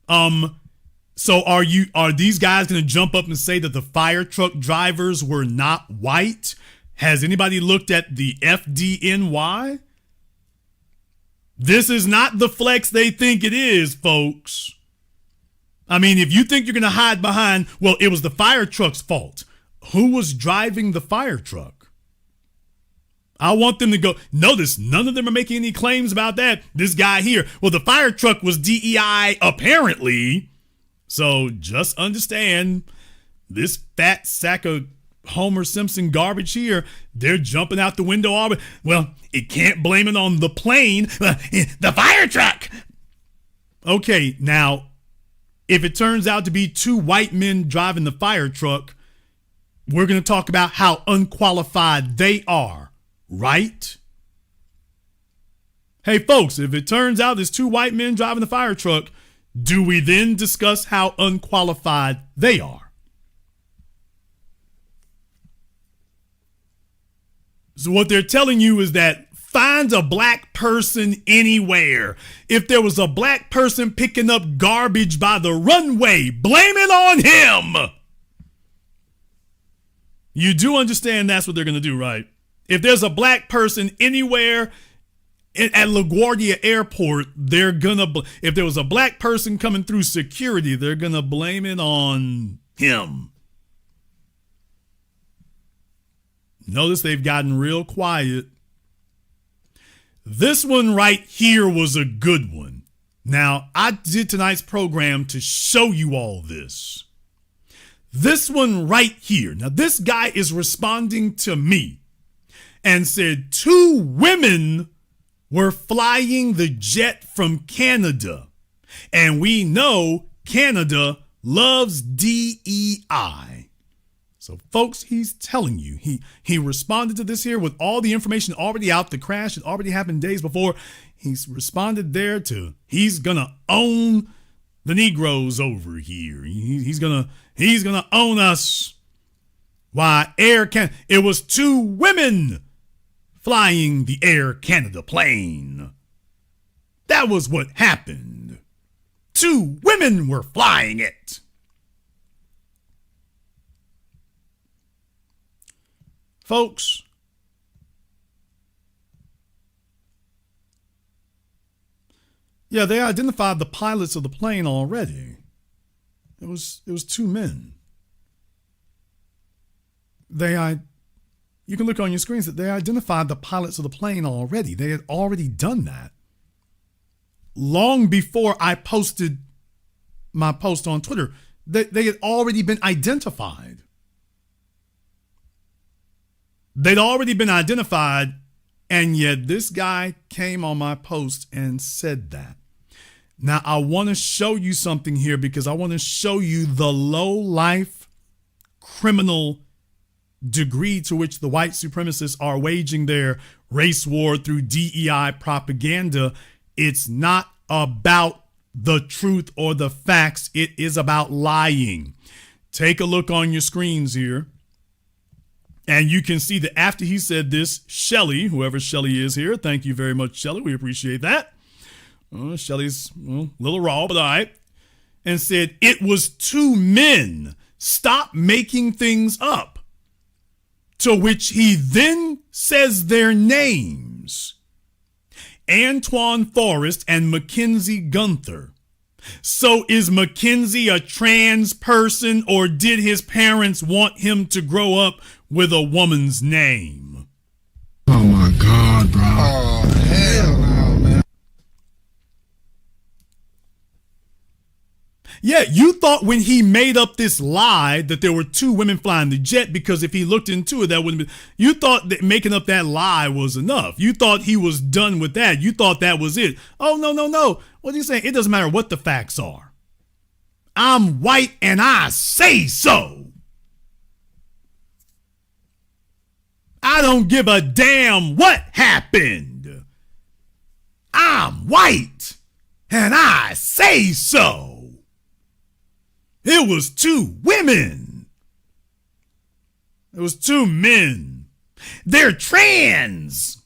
So are these guys going to jump up and say that the fire truck drivers were not white? Has anybody looked at the FDNY? This is not the flex they think it is, folks. I mean, if you think you're going to hide behind, well, it was the fire truck's fault. Who was driving the fire truck? I want them to go. Notice, none of them are making any claims about that. This guy here, well, the fire truck was DEI, apparently. So just understand, this fat sack of Homer Simpson garbage here, they're jumping out the window. Well, it can't blame it on the plane, the fire truck. Okay, now, if it turns out to be two white men driving the fire truck, we're going to talk about how unqualified they are, right? Hey, folks, if it turns out there's two white men driving the fire truck, do we then discuss how unqualified they are? So what they're telling you is that find a black person anywhere. If there was a black person picking up garbage by the runway, blame it on him. You do understand that's what they're going to do, right? If there's a black person anywhere at LaGuardia Airport, they're going to, if there was a black person coming through security, they're going to blame it on him. Notice they've gotten real quiet. This one right here was a good one. Now, I did tonight's program to show you all this. This one right here. Now, this guy is responding to me and said 2 women were flying the jet from Canada. And we know Canada loves DEI. So, folks, he's telling you, he responded to this here with all the information already out. The crash had already happened days before. He's responded there to, he's going to own the Negroes over here. He's going to own us. Why, it was 2 women flying the Air Canada plane. That was what happened. 2 women were flying it. Folks, yeah, they identified the pilots of the plane already. It was 2 men. You can look on your screens that they identified the pilots of the plane already. They had already done that. Long before I posted my post on Twitter, they had already been identified. They'd already been identified, and yet this guy came on my post and said that. Now, I want to show you something here because I want to show you the low-life criminal degree to which the white supremacists are waging their race war through DEI propaganda, it's not about the truth or the facts. It is about lying. Take a look on your screens here, and you can see that after he said this, Shelley, whoever Shelley is here, thank you very much, Shelley. We appreciate that. Shelley's a little raw, but all right. And said, it was two men. Stop making things up. To which he then says their names. Antoine Forrest and Mackenzie Gunther. So is Mackenzie a trans person, or did his parents want him to grow up with a woman's name? Oh my God, bro. Oh, hell no, man. Yeah, you thought when he made up this lie that there were two women flying the jet, because if he looked into it, that wouldn't be. You thought that making up that lie was enough. You thought he was done with that. You thought that was it. Oh, no. What are you saying? It doesn't matter what the facts are. I'm white and I say so. I don't give a damn what happened. I'm white and I say so. It was two women. It was two men. They're trans.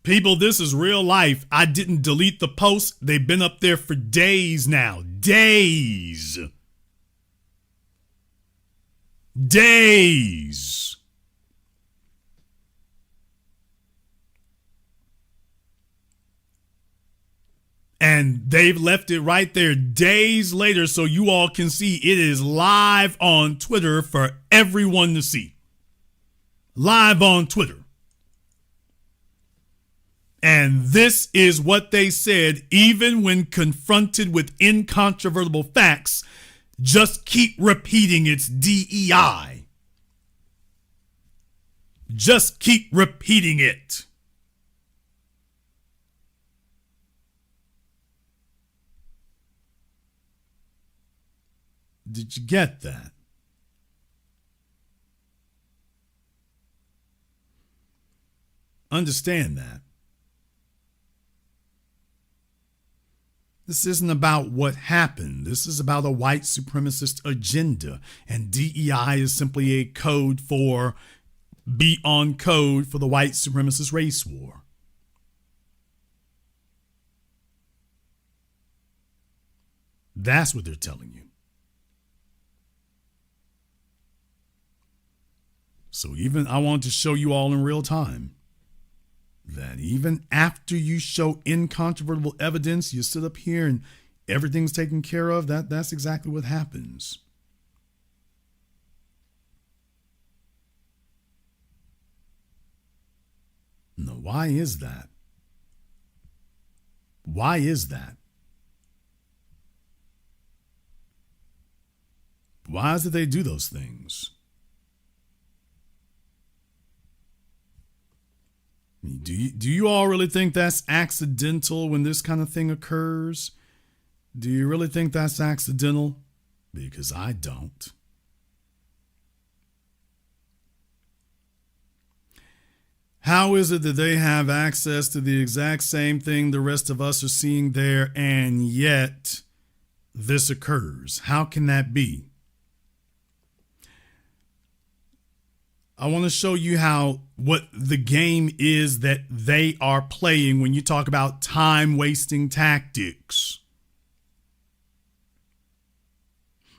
People, this is real life. I didn't delete the posts. They've been up there for days now. Days. And they've left it right there days later so you all can see it is live on Twitter for everyone to see. Live on Twitter. And this is what they said, even when confronted with incontrovertible facts. Just keep repeating it's DEI. Just keep repeating it. Did you get that? Understand that. This isn't about what happened. This is about a white supremacist agenda. And DEI is simply a code for, be on code for the white supremacist race war. That's what they're telling you. So even I want to show you all in real time that even after you show incontrovertible evidence, you sit up here and everything's taken care of. That's exactly what happens. Now, why is that? Why is that? Why is it they do those things? Do you all really think that's accidental when this kind of thing occurs? Do you really think that's accidental? Because I don't. How is it that they have access to the exact same thing the rest of us are seeing there, and yet this occurs? How can that be? I want to show you how what the game is that they are playing when you talk about time-wasting tactics.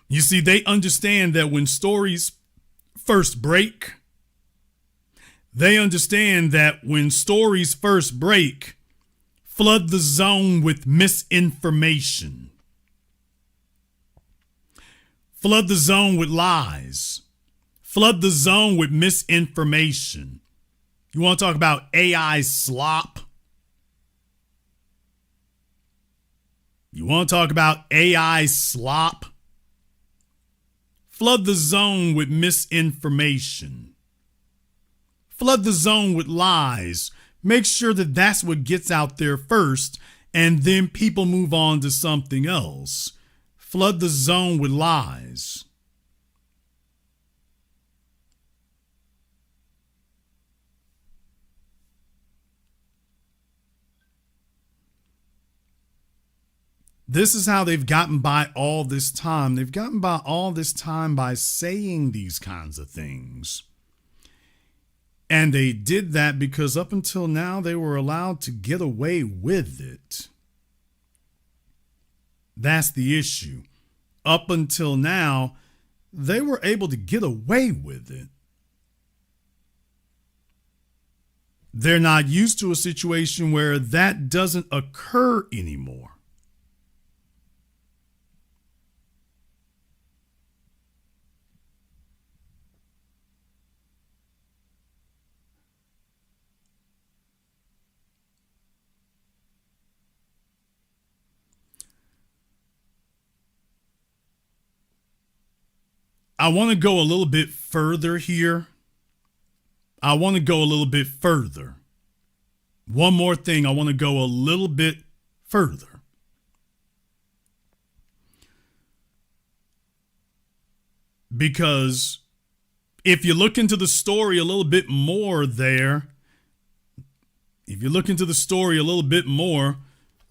You see, they understand that when stories first break, flood the zone with misinformation. Flood the zone with lies. Flood the zone with misinformation. You want to talk about AI slop? You want to talk about AI slop? Flood the zone with misinformation. Flood the zone with lies. Make sure that that's what gets out there first, and then people move on to something else. flood the zone with lies. This is how they've gotten by all this time. They've gotten by all this time by saying these kinds of things. And they did that because up until now, they were allowed to get away with it. That's the issue. Up until now, they were able to get away with it. They're not used to a situation where that doesn't occur anymore. I want to go a little bit further here. One more thing. I want to go a little bit further. Because if you look into the story a little bit more there, I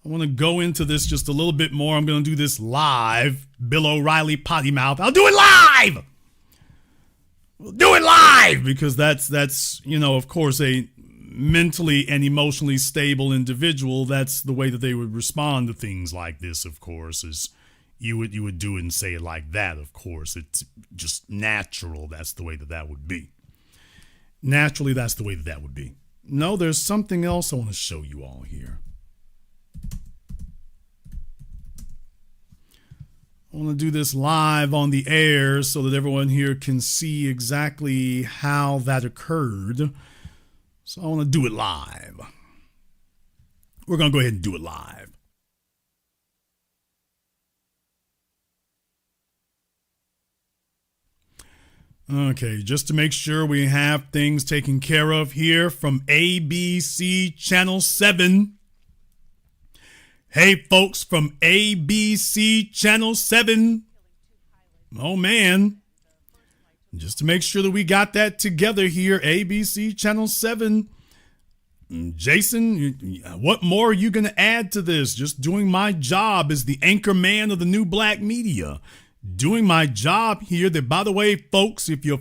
want to go into this just a little bit more. I'm going to do this live. Bill O'Reilly potty mouth. I'll do it live. We'll do it live because that's of course, a mentally and emotionally stable individual. That's the way that they would respond to things like this, of course, is you would do it and say it like that, of course. It's just natural. That's the way that would be. Naturally, that's the way that would be. No, there's something else I want to show you all here. I want to do this live on the air so that everyone here can see exactly how that occurred. So I want to do it live. We're going to go ahead and do it live. Okay, just to make sure we have things taken care of here from ABC Channel 7. Hey, folks from ABC Channel 7. Oh, man. Just to make sure that we got that together here, ABC Channel 7. Jason, what more are you going to add to this? Just doing my job as the anchor man of the new black media. Doing my job here that, by the way, folks, if you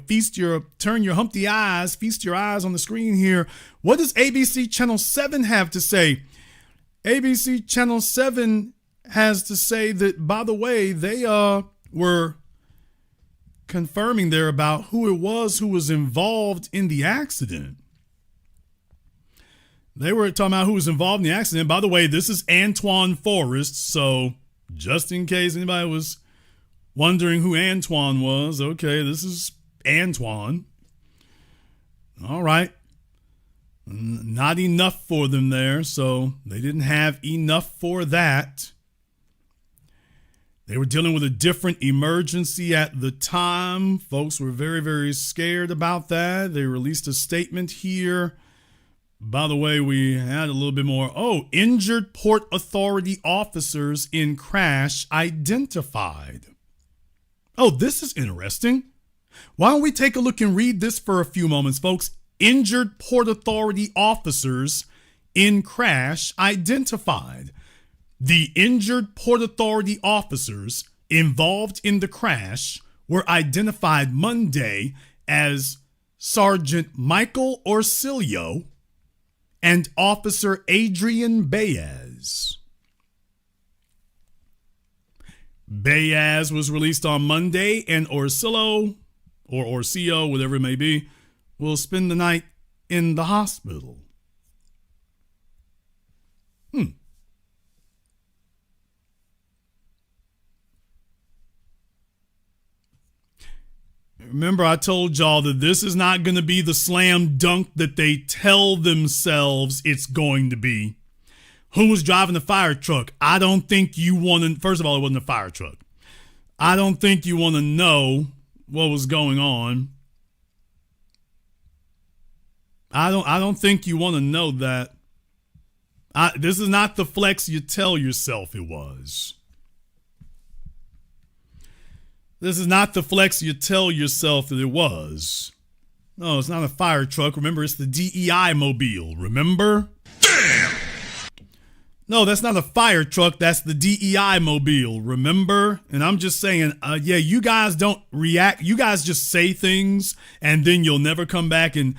turn your humpty eyes, feast your eyes on the screen here. What does ABC Channel 7 have to say? ABC Channel 7 has to say that, by the way, they were confirming there about who it was who was involved in the accident. They were talking about who was involved in the accident. By the way, this is Antoine Forrest, so just in case anybody was wondering who Antoine was, okay, this is Antoine. All right. Not enough for them there, so they didn't have enough for that. They were dealing with a different emergency at the time. Folks were very, very scared about that. They released a statement here. By the way, we had a little bit more. Oh, injured Port Authority officers in crash identified. Oh, this is interesting. Why don't we take a look and read this for a few moments, folks? Injured Port Authority officers in crash identified. The injured Port Authority officers involved in the crash were identified Monday as Sergeant Michael Orsilio and Officer Adrian Baez. Baez was released on Monday, and Orsillo, or Orsillo, whatever it may be, will spend the night in the hospital. Remember, I told y'all that this is not going to be the slam dunk that they tell themselves it's going to be. Who was driving the fire truck? I don't think you want to. First of all, it wasn't a fire truck. I don't think you want to know what was going on. I don't think you want to know that. This is not the flex you tell yourself it was. This is not the flex you tell yourself that it was. No, it's not a fire truck. Remember, it's the DEI mobile. Remember? Damn! No, that's not a fire truck. That's the DEI mobile. Remember? And I'm just saying, yeah, you guys don't react. You guys just say things and then you'll never come back, and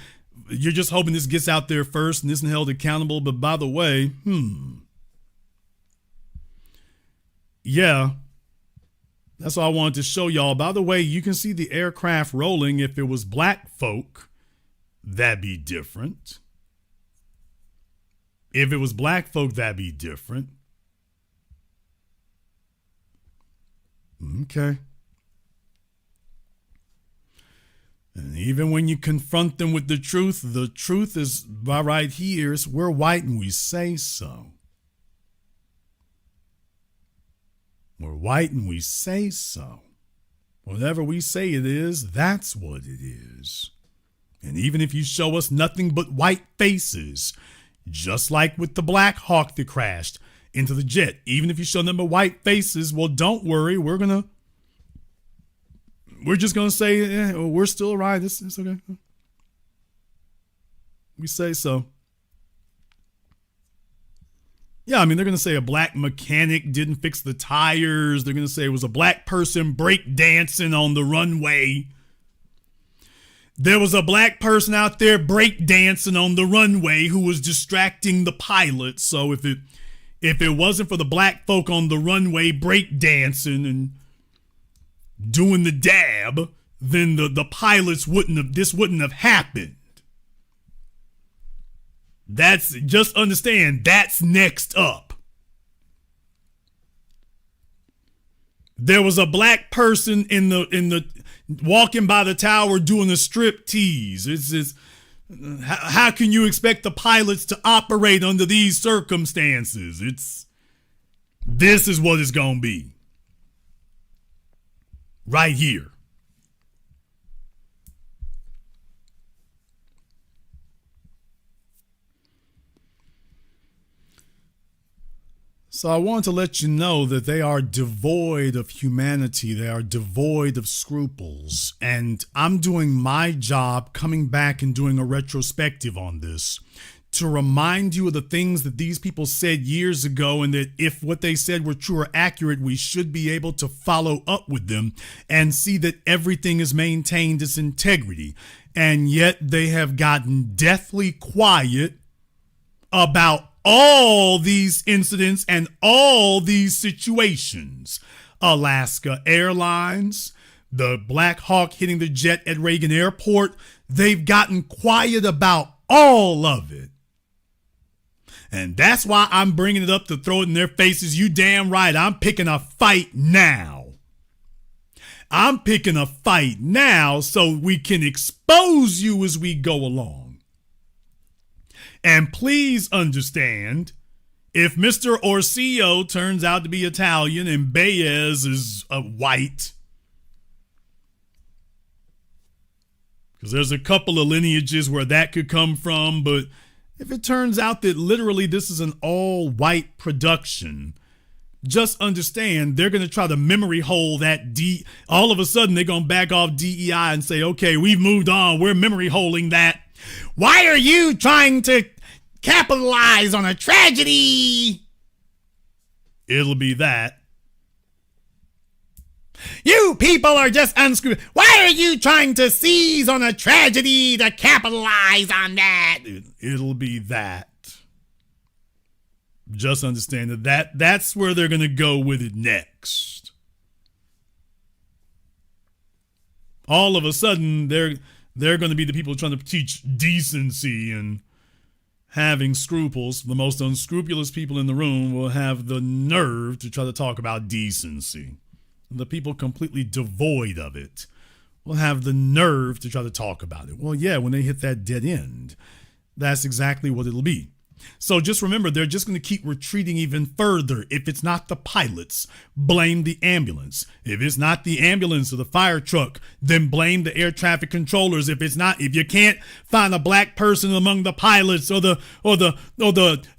you're just hoping this gets out there first and isn't held accountable. But by the way, yeah, that's all I wanted to show y'all. By the way, you can see the aircraft rolling. If it was black folk, that'd be different. If it was black folk, that'd be different. Okay. And even when you confront them with the truth is by right here. We're white and we say so. We're white and we say so. Whatever we say it is, that's what it is. And even if you show us nothing but white faces, just like with the Black Hawk that crashed into the jet, even if you show them but white faces, well, don't worry. We're just going to say, we're still right. It's okay. We say so. Yeah, I mean, they're going to say a black mechanic didn't fix the tires. They're going to say it was a black person break dancing on the runway. There was a black person out there break dancing on the runway who was distracting the pilot. So if it wasn't for the black folk on the runway break dancing and doing the dab, then the pilots this wouldn't have happened. Just understand, that's next up. There was a black person in the walking by the tower doing a strip tease. It's just, how can you expect the pilots to operate under these circumstances? This is what it's gonna be. Right here. So I want to let you know that they are devoid of humanity. They are devoid of scruples. And I'm doing my job coming back and doing a retrospective on this to remind you of the things that these people said years ago, and that if what they said were true or accurate, we should be able to follow up with them and see that everything is maintained its integrity. And yet they have gotten deathly quiet about all these incidents and all these situations. Alaska Airlines, the Black Hawk hitting the jet at Reagan Airport, they've gotten quiet about all of it. And that's why I'm bringing it up to throw it in their faces. You damn right, I'm picking a fight now. I'm picking a fight now so we can expose you as we go along. And please understand, if Mr. Orsillo turns out to be Italian and Baez is white, because there's a couple of lineages where that could come from, but if it turns out that literally this is an all-white production, just understand they're going to try to memory hole that all of a sudden they're going to back off DEI and say, okay, we've moved on. We're memory holding that. Why are you trying to capitalize on a tragedy? It'll be that. You people are just unscrupulous. Why are you trying to seize on a tragedy to capitalize on that? It'll be that. Just understand that's where they're going to go with it next. All of a sudden, they're going to be the people trying to teach decency and having scruples. The most unscrupulous people in the room will have the nerve to try to talk about decency. The people completely devoid of it will have the nerve to try to talk about it. Well, yeah, when they hit that dead end, that's exactly what it'll be. So just remember, they're just going to keep retreating even further. If it's not the pilots, blame the ambulance. If it's not the ambulance or the fire truck, then blame the air traffic controllers. If you can't find a black person among the pilots or the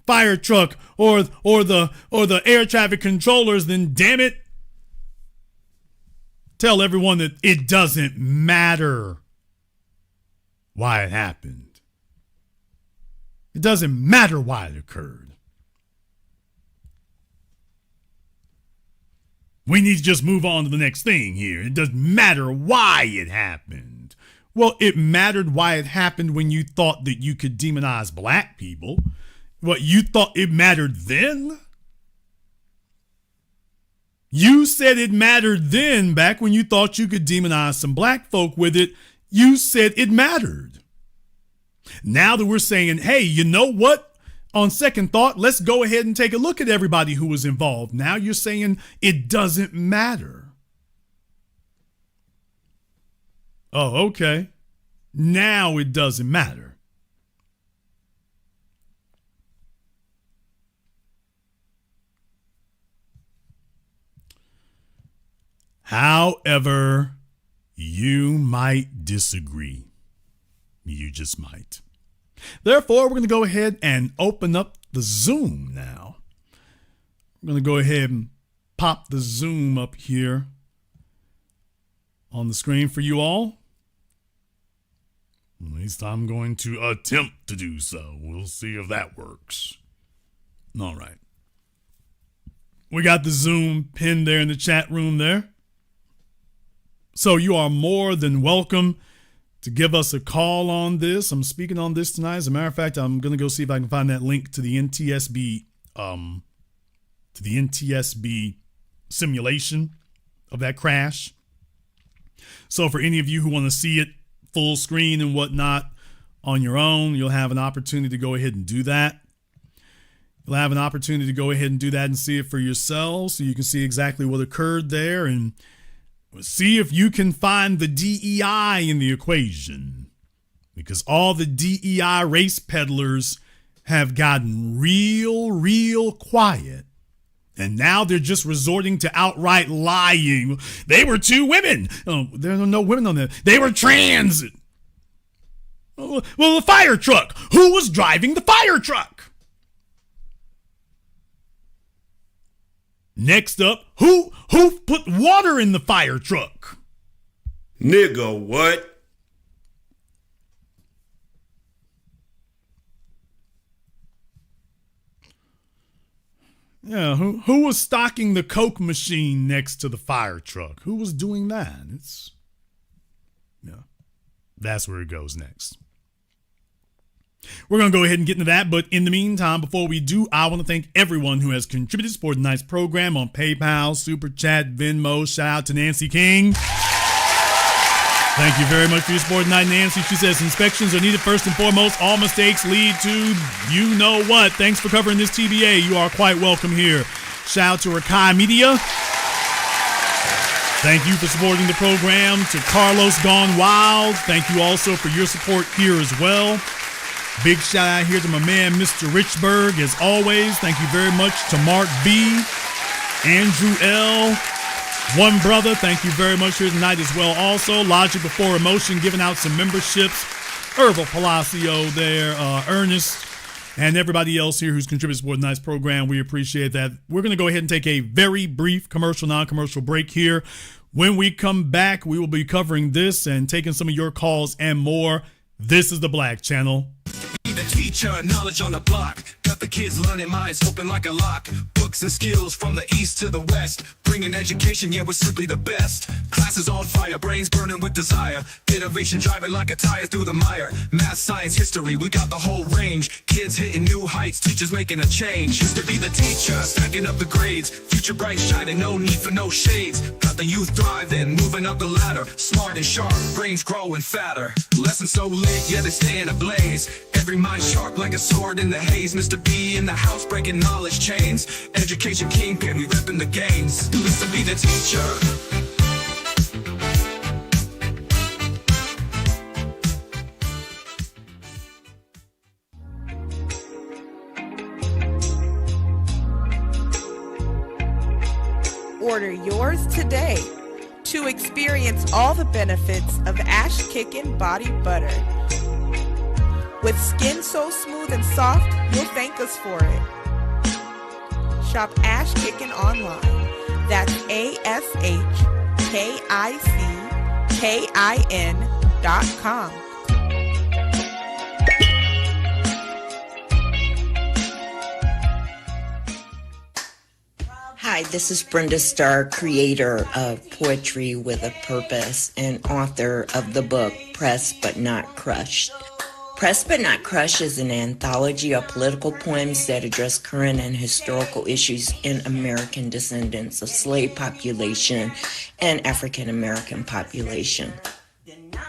fire truck or the air traffic controllers, then damn it, tell everyone that it doesn't matter why it happened. It doesn't matter why it occurred. We need to just move on to the next thing here. It doesn't matter why it happened. Well, it mattered why it happened when you thought that you could demonize black people. What, you thought it mattered then? You said it mattered then, back when you thought you could demonize some black folk with it. You said it mattered. Now that we're saying, hey, you know what? On second thought, let's go ahead and take a look at everybody who was involved. Now you're saying it doesn't matter. Oh, okay. Now it doesn't matter. However, you might disagree. You just might. Therefore, we're going to go ahead and open up the Zoom now. We're going to go ahead and pop the Zoom up here on the screen for you all. At least I'm going to attempt to do so. We'll see if that works. All right. We got the Zoom pinned there in the chat room there. So you are more than welcome to give us a call on this. I'm speaking on this tonight. As a matter of fact, I'm going to go see if I can find that link to the NTSB simulation of that crash. So for any of you who want to see it full screen and whatnot on your own, you'll have an opportunity to go ahead and do that. You'll have an opportunity to go ahead and do that and see it for yourselves, so you can see exactly what occurred there and see if you can find the DEI in the equation, because all the DEI race peddlers have gotten real quiet. And now they're just resorting to outright lying. They were two women. Oh, there are no women on there. They were trans. Well, the fire truck. Who was driving the fire truck? Next up, who put water in the fire truck? Nigga, what? Yeah, who was stocking the Coke machine next to the fire truck? Who was doing that? That's where it goes next. We're going to go ahead and get into that, but in the meantime, before we do, I want to thank everyone who has contributed to support tonight's program on PayPal, Super Chat, Venmo. Shout out to Nancy King. Thank you very much for your support tonight, Nancy. She says inspections are needed first and foremost. All mistakes lead to you know what. Thanks for covering this TBA. You are quite welcome here. Shout out to Rakai Media. Thank you for supporting the program. To Carlos Gone Wild, thank you also for your support here as well. Big shout out here to my man, Mr. Richburg, as always. Thank you very much to Mark B, Andrew L, One Brother. Thank you very much here tonight as well. Also, Logic Before Emotion giving out some memberships. Ervil Palacio there, Ernest, and everybody else here who's contributed to tonight's program. We appreciate that. We're going to go ahead and take a very brief commercial, non-commercial break here. When we come back, we will be covering this and taking some of your calls and more. This is the Black Channel. The teacher, knowledge on the block. Got the kids learning, minds open like a lock. Books and skills from the east to the west. Bringing education, yeah, we're simply the best. Classes on fire, brains burning with desire. Innovation driving like a tire through the mire. Math, science, history, we got the whole range. Kids hitting new heights, teachers making a change. Used to be the teacher, stacking up the grades. Future bright shining, no need for no shades. Got the youth thriving, moving up the ladder. Smart and sharp, brains growing fatter. Lessons so lit, yeah, they stay in a blaze. Every mind sharp like a sword in the haze. Mr. B in the house breaking knowledge chains. Education kingpin, we ripping the games. Listen, be the teacher. Order yours today to experience all the benefits of Ash Kickin' Body Butter. With skin so smooth and soft, you'll thank us for it. Shop Ash Kickin' online. That's ASHKICKIN KICKIN.com. Hi, this is Brenda Starr, creator of Poetry with a Purpose and author of the book Pressed But Not Crushed. Pressed But Not Crushed is an anthology of political poems that address current and historical issues in American descendants of slave population and African American population.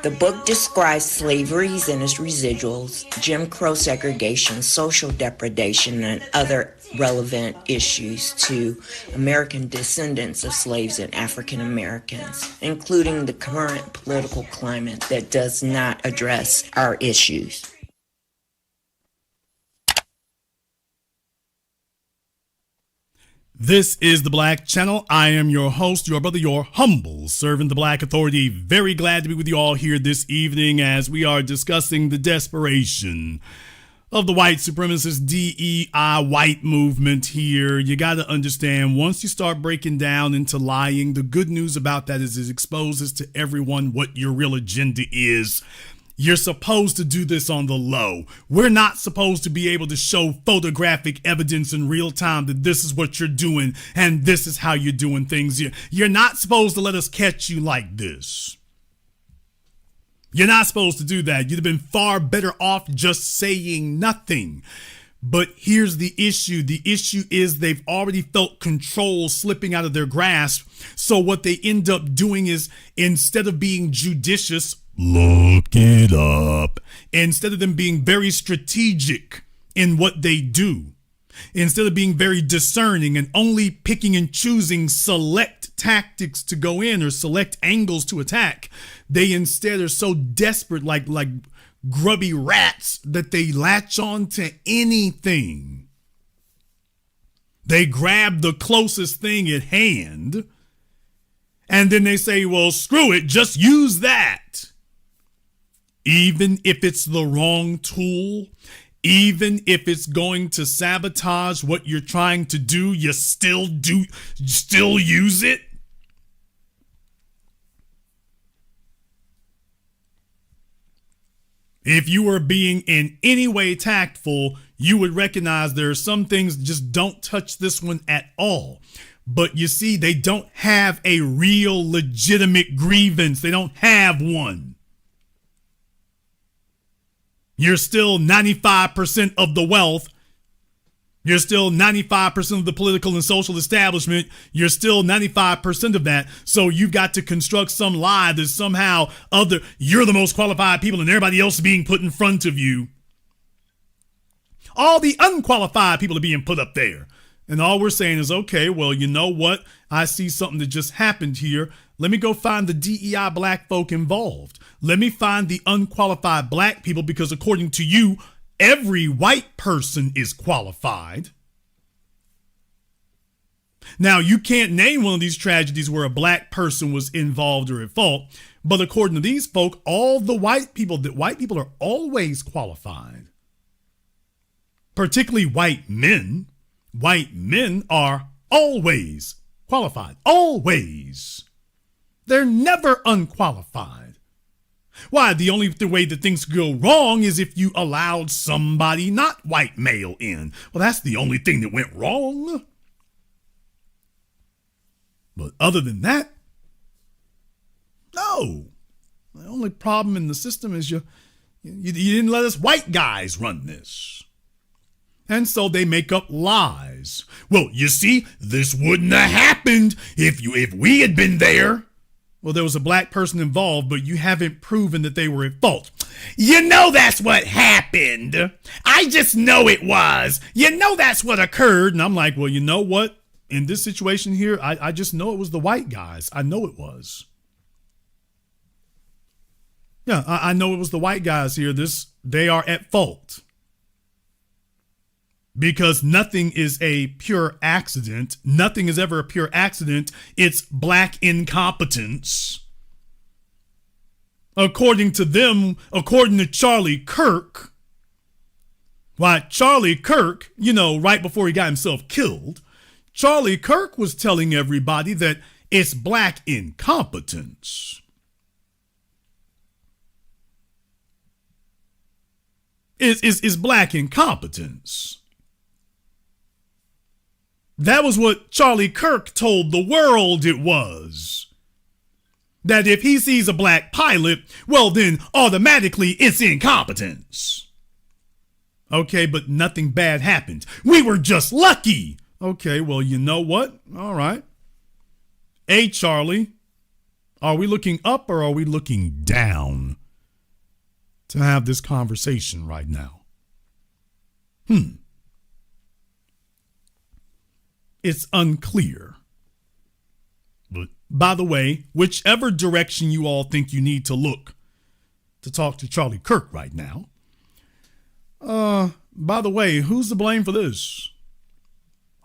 The book describes slaveries and its residuals, Jim Crow segregation, social depredation, and other relevant issues to American descendants of slaves and African Americans, including the current political climate that does not address our issues. This is the Black Channel. I am your host, your brother, your humble servant, the Black Authority. Very glad to be with you all here this evening as we are discussing the desperation of the white supremacist DEI white movement here. You got to understand, once you start breaking down into lying, the good news about that is it exposes to everyone what your real agenda is. You're supposed to do this on the low. We're not supposed to be able to show photographic evidence in real time that this is what you're doing and this is how you're doing things. You're not supposed to let us catch you like this. You're not supposed to do that. You'd have been far better off just saying nothing. But here's the issue. The issue is they've already felt control slipping out of their grasp. So what they end up doing is, instead of being judicious, look it up. Instead of them being very strategic in what they do, instead of being very discerning and only picking and choosing select tactics to go in or select angles to attack, they instead are so desperate, like grubby rats, that they latch on to anything. They grab the closest thing at hand and then they say, well, screw it, just use that. Even if it's the wrong tool, even if it's going to sabotage what you're trying to do, you still use it. If you were being in any way tactful, you would recognize there are some things just don't touch this one at all. But you see, they don't have a real legitimate grievance. They don't have one. You're still 95% of the wealth. You're still 95% of the political and social establishment. You're still 95% of that. So you've got to construct some lie that somehow you're the most qualified people and everybody else is being put in front of you. All the unqualified people are being put up there. And all we're saying is, okay, well, you know what? I see something that just happened here. Let me go find the DEI black folk involved. Let me find the unqualified black people, because according to you, every white person is qualified. Now, you can't name one of these tragedies where a black person was involved or at fault, but according to these folk, all the white people are always qualified. Particularly white men. White men are always qualified. Always. They're never unqualified. Why? The only way that things go wrong is if you allowed somebody not white male in. Well, that's the only thing that went wrong. But other than that, no. The only problem in the system is you didn't let us white guys run this. And so they make up lies. Well, you see, this wouldn't have happened if we had been there. Well, there was a black person involved, but you haven't proven that they were at fault. You know that's what happened. I just know it was. You know that's what occurred. And I'm like, well, you know what? In this situation here, I just know it was the white guys. I know it was. Yeah, I know it was the white guys here. They are at fault. Because nothing is a pure accident. Nothing is ever a pure accident. It's black incompetence. According to them, according to Charlie Kirk, why, Charlie Kirk, right before he got himself killed, Charlie Kirk was telling everybody that It's black incompetence. It's black incompetence. That was what Charlie Kirk told the world it was. That if he sees a black pilot, well then automatically it's incompetence. Okay, but nothing bad happened. We were just lucky. Okay, well, you know what? All right. Hey, Charlie, are we looking up or are we looking down to have this conversation right now? It's unclear. But by the way, whichever direction you all think you need to look to talk to Charlie Kirk right now, by the way, who's to blame for this?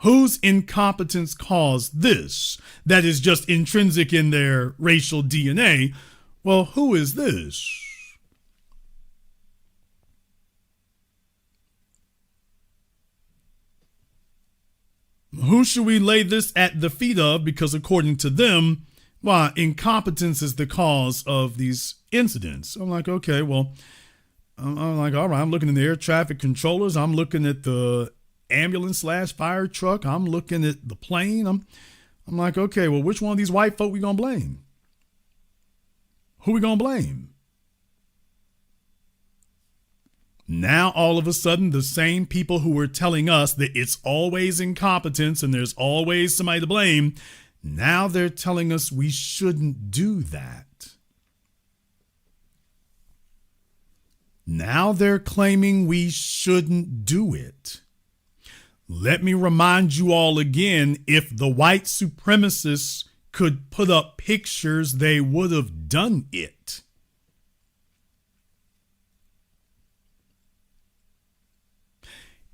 Whose incompetence caused this? That is just intrinsic in their racial DNA. Well, who is this? Who should we lay this at the feet of? Because according to them, well, incompetence is the cause of these incidents. I'm like, okay, well, I'm like, all right, I'm looking at the air traffic controllers. I'm looking at the ambulance / fire truck. I'm looking at the plane. I'm like, okay, well, which one of these white folk we gonna blame? Who we gonna blame? Now, all of a sudden, the same people who were telling us that it's always incompetence and there's always somebody to blame, now they're telling us we shouldn't do that. Now they're claiming we shouldn't do it. Let me remind you all again, if the white supremacists could put up pictures, they would have done it.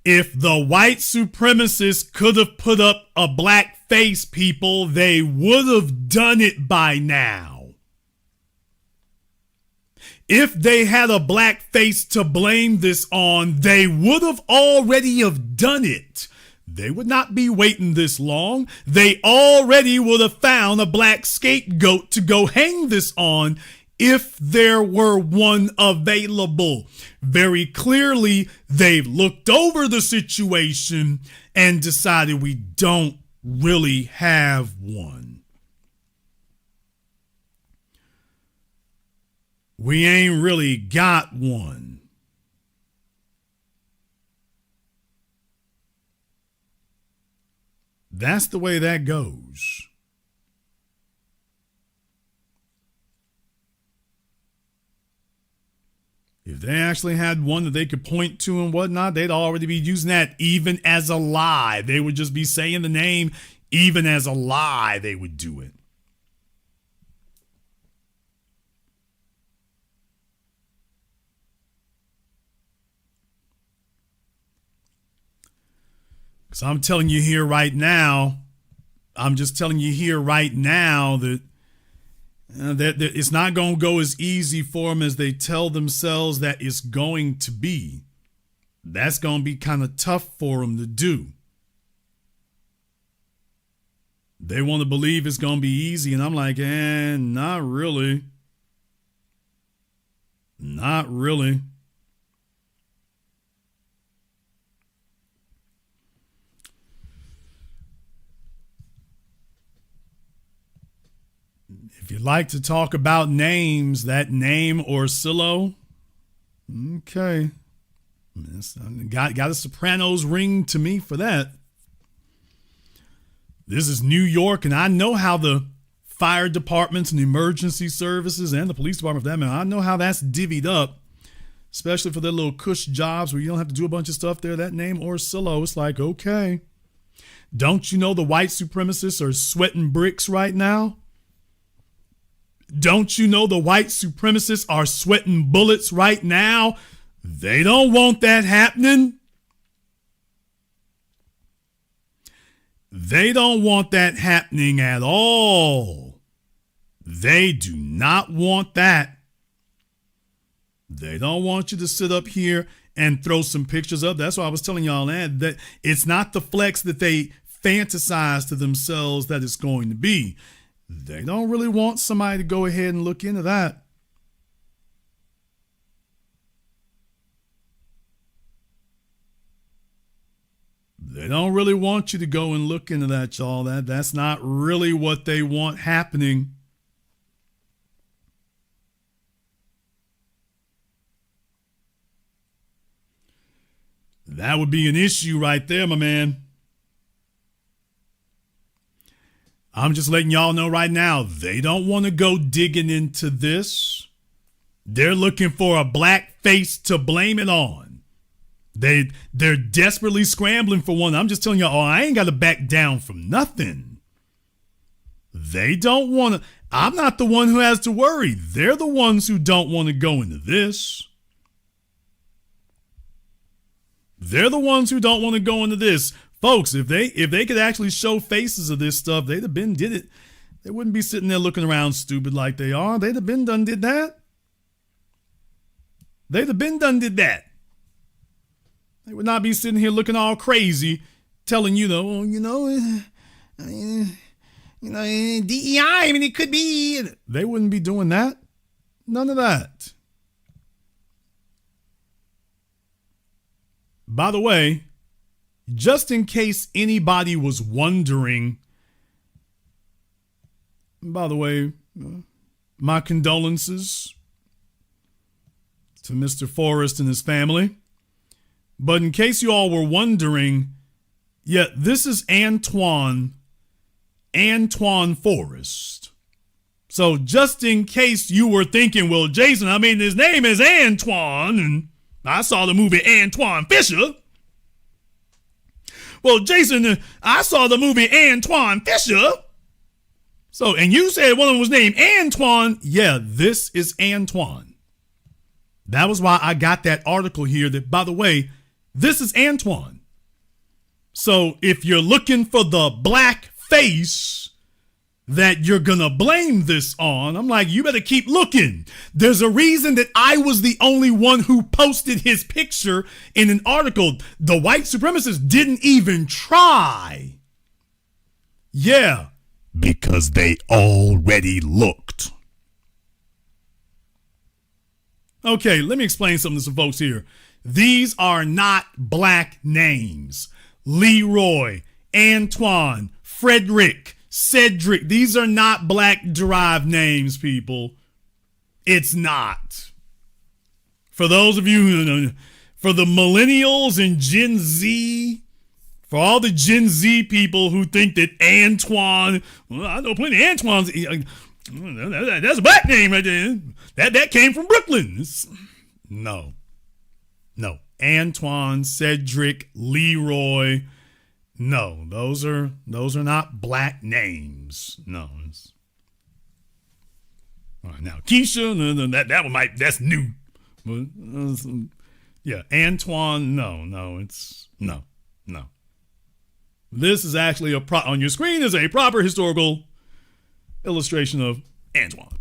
If the white supremacists could have put up a black face, people, they would have done it by now. If they had a black face to blame this on, they would have already have done it. They would not be waiting this long. They already would have found a black scapegoat to go hang this on if there were one available. Very clearly, they've looked over the situation and decided we don't really have one. We ain't really got one. That's the way that goes. If they actually had one that they could point to and whatnot, they'd already be using that even as a lie. They would just be saying the name even as a lie. They would do it. Because I'm telling you here right now, I'm just telling you here right now that that it's not going to go as easy for them as they tell themselves that it's going to be. That's going to be kind of tough for them to do. They want to believe it's going to be easy, and I'm like, not really. Not really. If you'd like to talk about names, that name Orsillo, okay. Got a Sopranos ring to me for that. This is New York, and I know how the fire departments and emergency services and the police department, for that matter, I know how that's divvied up, especially for their little cush jobs where you don't have to do a bunch of stuff there. That name Orsillo, it's like, okay. Don't you know the white supremacists are sweating bricks right now? Don't you know the white supremacists are sweating bullets right now? They don't want that happening. They don't want that happening at all. They do not want that. They don't want you to sit up here and throw some pictures up. That's why I was telling y'all that it's not the flex that they fantasize to themselves that it's going to be. They don't really want somebody to go ahead and look into that. They don't really want you to go and look into that, y'all. That's not really what they want happening. That would be an issue right there, my man. I'm just letting y'all know right now, they don't want to go digging into this. They're looking for a black face to blame it on. They're desperately scrambling for one. I'm just telling y'all, I ain't got to back down from nothing. They don't want to. I'm not the one who has to worry. They're the ones who don't want to go into this. They're the ones who don't want to go into this. Folks, if they could actually show faces of this stuff, they'd have been did it. They wouldn't be sitting there looking around stupid like they are. They'd have been done did that. They'd have been done did that. They would not be sitting here looking all crazy, telling you, though, DEI, I mean, it could be. They wouldn't be doing that. None of that. By the way, just in case anybody was wondering, by the way, my condolences to Mr. Forrest and his family. But in case you all were wondering, yeah, this is Antoine Forrest. So just in case you were thinking, well, Jason, I mean, his name is Antoine, and I saw the movie Antoine Fisher. Well, Jason, I saw the movie Antoine Fisher. So, and you said one of them was named Antoine. Yeah, this is Antoine. That was why I got that article here that, by the way, this is Antoine. So if you're looking for the black face that you're going to blame this on, I'm like, you better keep looking. There's a reason that I was the only one who posted his picture in an article. The white supremacists didn't even try. Yeah, because they already looked. Okay, let me explain something to some folks here. These are not black names. Leroy, Antoine, Frederick, Cedric. These are not black derived names, people. It's not. For those of you who, for the millennials and Gen Z, for all the Gen Z people who think that Antoine, well, I know plenty of Antoines. That's a black name right there. That came from Brooklyn. No. Antoine, Cedric, Leroy. No, those are not black names. No. All right, now Keisha, that one that's new. But, yeah, Antoine. No. This is actually on your screen is a proper historical illustration of Antoine.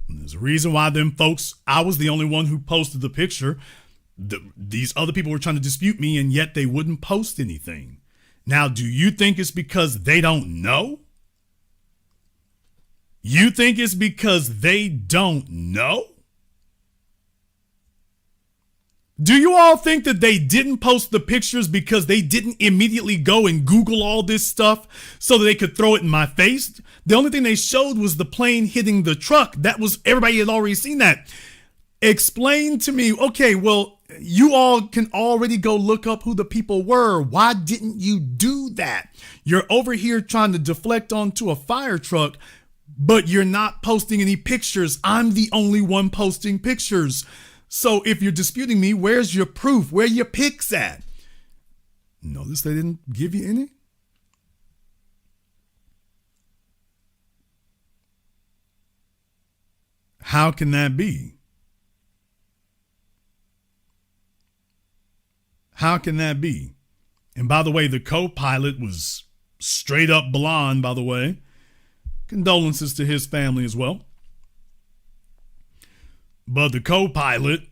And there's a reason why them folks, I was the only one who posted the picture. These other people were trying to dispute me, and yet they wouldn't post anything. Now, do you think it's because they don't know? You think it's because they don't know? Do you all think that they didn't post the pictures because they didn't immediately go and Google all this stuff so that they could throw it in my face? The only thing they showed was the plane hitting the truck. That was, everybody had already seen that. Explain to me, okay, well, you all can already go look up who the people were. Why didn't you do that? You're over here trying to deflect onto a fire truck, but you're not posting any pictures. I'm the only one posting pictures. So if you're disputing me, where's your proof? Where are your pics at? Notice they didn't give you any? How can that be? How can that be? And by the way, the co-pilot was straight up blonde, by the way. Condolences to his family as well. But the co-pilot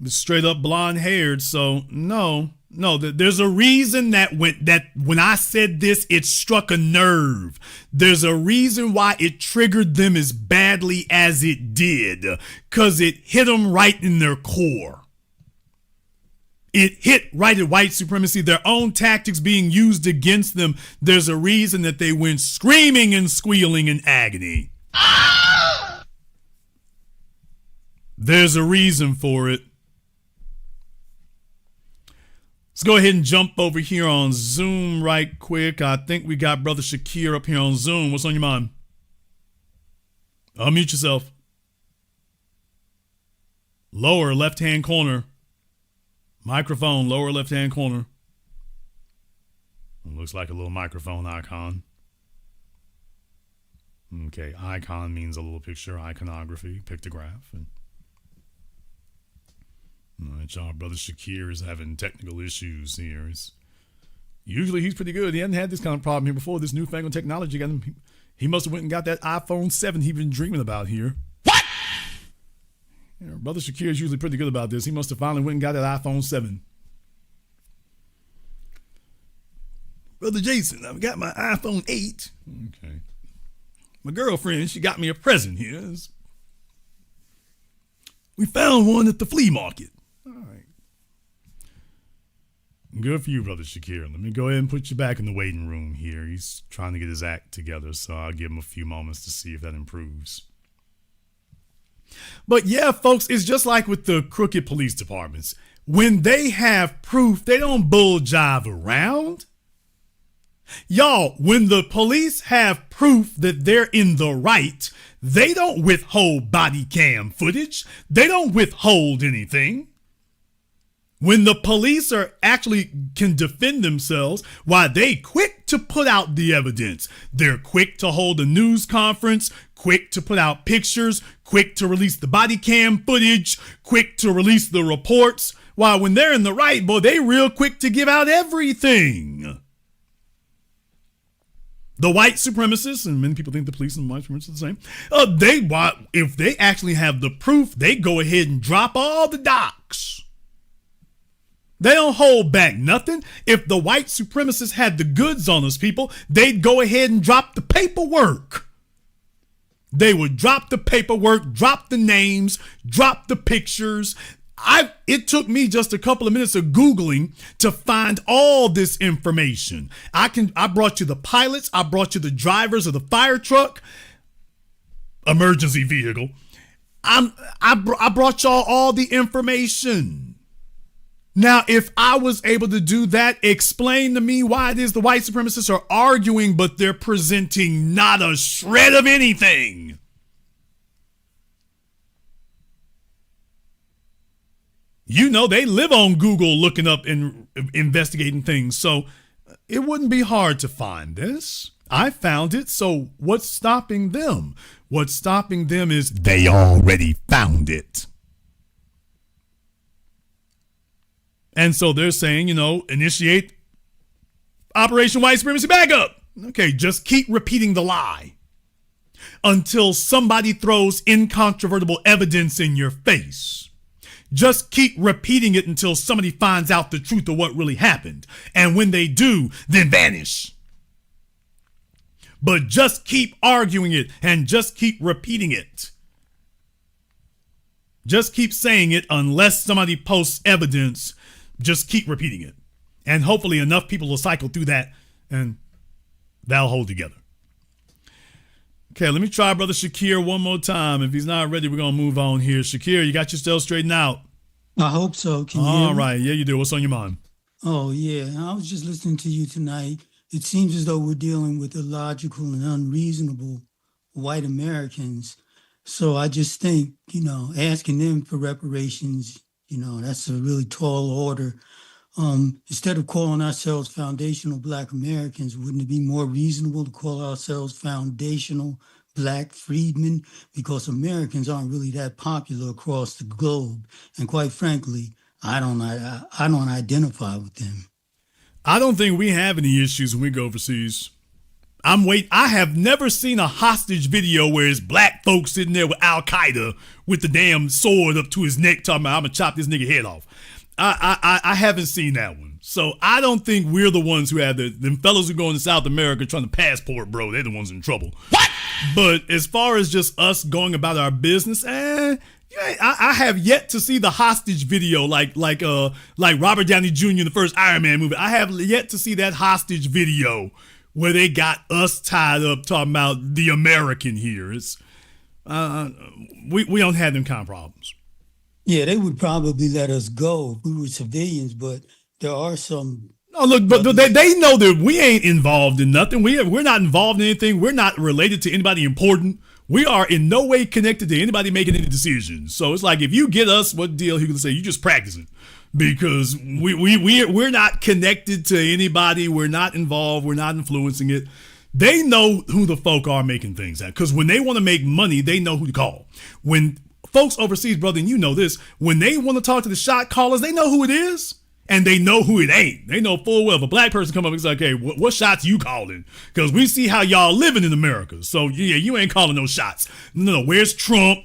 straight up blonde haired. So no, there's a reason that when I said this, it struck a nerve. There's a reason why it triggered them as badly as it did, because it hit them right in their core. It hit right at white supremacy, their own tactics being used against them. There's a reason that they went screaming and squealing in agony. There's a reason for it. Let's go ahead and jump over here on Zoom right quick. I think we got Brother Shakir up here on Zoom. What's on your mind? Unmute yourself. Lower left-hand corner. Microphone, lower left-hand corner. It looks like a little microphone icon. Okay, icon means a little picture, iconography, pictograph. And all right, y'all, Brother Shakir is having technical issues here. Usually he's pretty good. He hasn't had this kind of problem here before. This newfangled technology got him. He must have went and got that iPhone 7 he's been dreaming about here. What? Yeah, Brother Shakir is usually pretty good about this. He must have finally went and got that iPhone 7. Brother Jason, I've got my iPhone 8. Okay. My girlfriend, she got me a present here. We found one at the flea market. All right. Good for you, Brother Shakir. Let me go ahead and put you back in the waiting room here. He's trying to get his act together, so I'll give him a few moments to see if that improves. But yeah, folks, it's just like with the crooked police departments. When they have proof, they don't bull jive around. Y'all, when the police have proof that they're in the right, they don't withhold body cam footage. They don't withhold anything. When the police are actually can defend themselves, why they quick to put out the evidence. They're quick to hold a news conference, quick to put out pictures, quick to release the body cam footage, quick to release the reports. While when they're in the right, boy, they real quick to give out everything. The white supremacists, and many people think the police and white supremacists are the same, if they actually have the proof, they go ahead and drop all the docs. They don't hold back nothing. If the white supremacists had the goods on us, people, they'd go ahead and drop the paperwork. They would drop the paperwork, drop the names, drop the pictures. It took me just a couple of minutes of Googling to find all this information. I brought you the pilots. I brought you the drivers of the fire truck, emergency vehicle. I brought y'all all the information. Now, if I was able to do that, explain to me why it is the white supremacists are arguing, but they're presenting not a shred of anything. You know, they live on Google looking up and investigating things, so it wouldn't be hard to find this. I found it, so what's stopping them? What's stopping them is they already found it. And so they're saying, initiate Operation White Supremacy Backup. Okay, just keep repeating the lie until somebody throws incontrovertible evidence in your face. Just keep repeating it until somebody finds out the truth of what really happened. And when they do, then vanish. But just keep arguing it and just keep repeating it. Just keep saying it unless somebody posts evidence. Just keep repeating it. And hopefully enough people will cycle through that and that'll hold together. Okay, let me try Brother Shakir one more time. If he's not ready, we're going to move on here. Shakir, you got yourself straightened out? I hope so. Can you hear All me? right. Yeah, you do. What's on your mind? Oh, yeah. I was just listening to you tonight. It seems as though we're dealing with illogical and unreasonable white Americans. So I just think, asking them for reparations, that's a really tall order. Instead of calling ourselves foundational Black Americans, wouldn't it be more reasonable to call ourselves foundational Black freedmen? Because Americans aren't really that popular across the globe. And quite frankly, I don't identify with them. I don't think we have any issues when we go overseas. I have never seen a hostage video where it's black folks sitting there with Al Qaeda with the damn sword up to his neck talking about I'm gonna chop this nigga head off. I haven't seen that one. So I don't think we're the ones who have them fellas who go into South America trying to passport, bro. They're the ones in trouble. What? But as far as just us going about our business, I have yet to see the hostage video like Robert Downey Jr. in the first Iron Man movie. I have yet to see that hostage video where they got us tied up talking about the American here. It's we don't have them kind of problems. Yeah, they would probably let us go if we were civilians, but there are some. Oh, look, but they know that we ain't involved in nothing. We're not involved in anything. We're not related to anybody important. We are in no way connected to anybody making any decisions. So it's like if you get us, what deal? He can say you just practicing because we're not connected to anybody. We're not involved. We're not influencing it. They know who the folk are making things at because when they want to make money, they know who to call. When folks overseas, brother, and you know this, when they want to talk to the shot callers, they know who it is. And they know who it ain't. They know full well if a black person come up and say, okay, what shots you calling? Because we see how y'all living in America. So, yeah, you ain't calling no shots. No, where's Trump?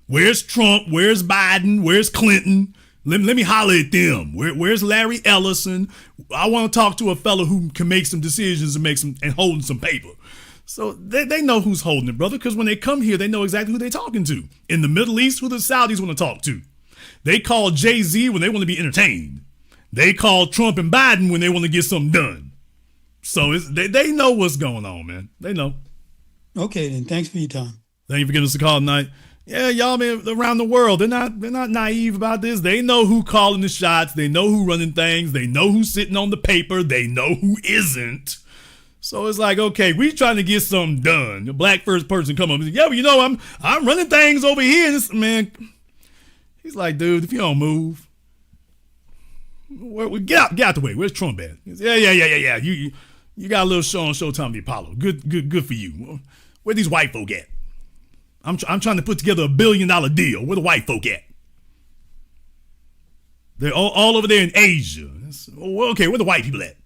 Where's Trump? Where's Biden? Where's Clinton? Let me holler at them. Where's Larry Ellison? I want to talk to a fellow who can make some decisions and holding some paper. So they know who's holding it, brother, because when they come here, they know exactly who they're talking to. In the Middle East, who the Saudis want to talk to. They call Jay-Z when they want to be entertained. They call Trump and Biden when they want to get something done. So they know what's going on, man. They know. Okay, then. Thanks for your time. Thank you for giving us a call tonight. Yeah, y'all, man, around the world, they're not naive about this. They know who calling the shots. They know who running things. They know who's sitting on the paper. They know who isn't. So it's like, okay, we trying to get something done. The black first person come up and say, yeah, well, you know, I'm running things over here. This man, he's like, dude, if you don't move. Get out the way. Where's Trump at? Yeah. You got a little show on Showtime the Apollo. Good for you. Where these white folk at? I'm trying to put together $1 billion deal. Where the white folk at? They're all over there in Asia. Okay, where the white people at?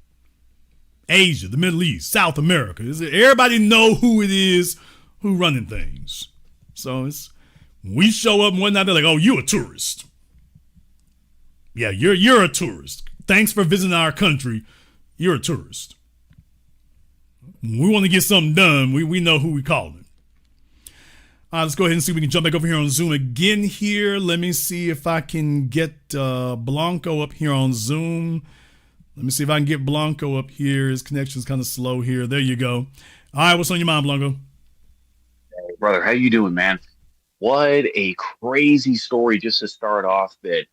Asia, the Middle East, South America. Everybody know who it is who running things. So we show up and whatnot. They're like, oh, you a tourist. Yeah, you're a tourist. Thanks for visiting our country. You're a tourist. When we want to get something done, we know who we calling. All right, let's go ahead and see if we can jump back over here on Zoom again here. Let me see if I can get Blanco up here on Zoom. Let me see if I can get Blanco up here. His connection's kind of slow here. There you go. All right, what's on your mind, Blanco? Hey, brother, how you doing, man? What a crazy story just to start off that.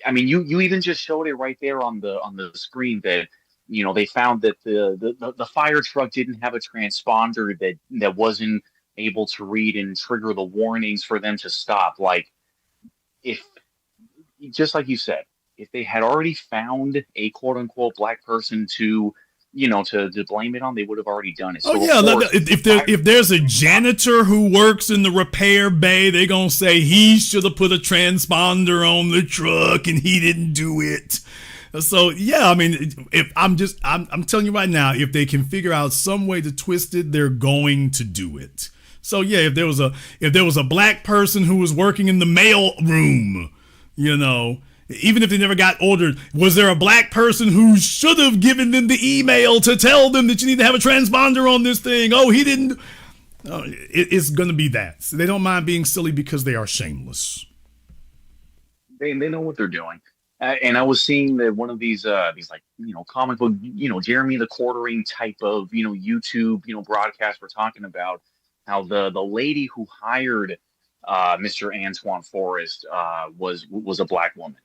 I mean, you even just showed it right there on the screen that, you know, they found that the fire truck didn't have a transponder that wasn't able to read and trigger the warnings for them to stop. Like, if, just like you said, if they had already found a quote unquote black person to blame it on, they would have already done it. So if there's a janitor who works in the repair bay, they're gonna say he should have put a transponder on the truck and he didn't do it. So yeah, I mean, if I'm telling you right now, if they can figure out some way to twist it, they're going to do it. So yeah, if there was a black person who was working in the mail room, you know. Even if they never got ordered, was there a black person who should have given them the email to tell them that you need to have a transponder on this thing? Oh, he didn't. It's going to be that. So they don't mind being silly because they are shameless. They know what they're doing. And I was seeing that one of these like, you know, comic book, you know, Jeremy the Quartering type of, you know, YouTube, you know, broadcast we're talking about how the lady who hired Mr. Antoine Forrest was a black woman.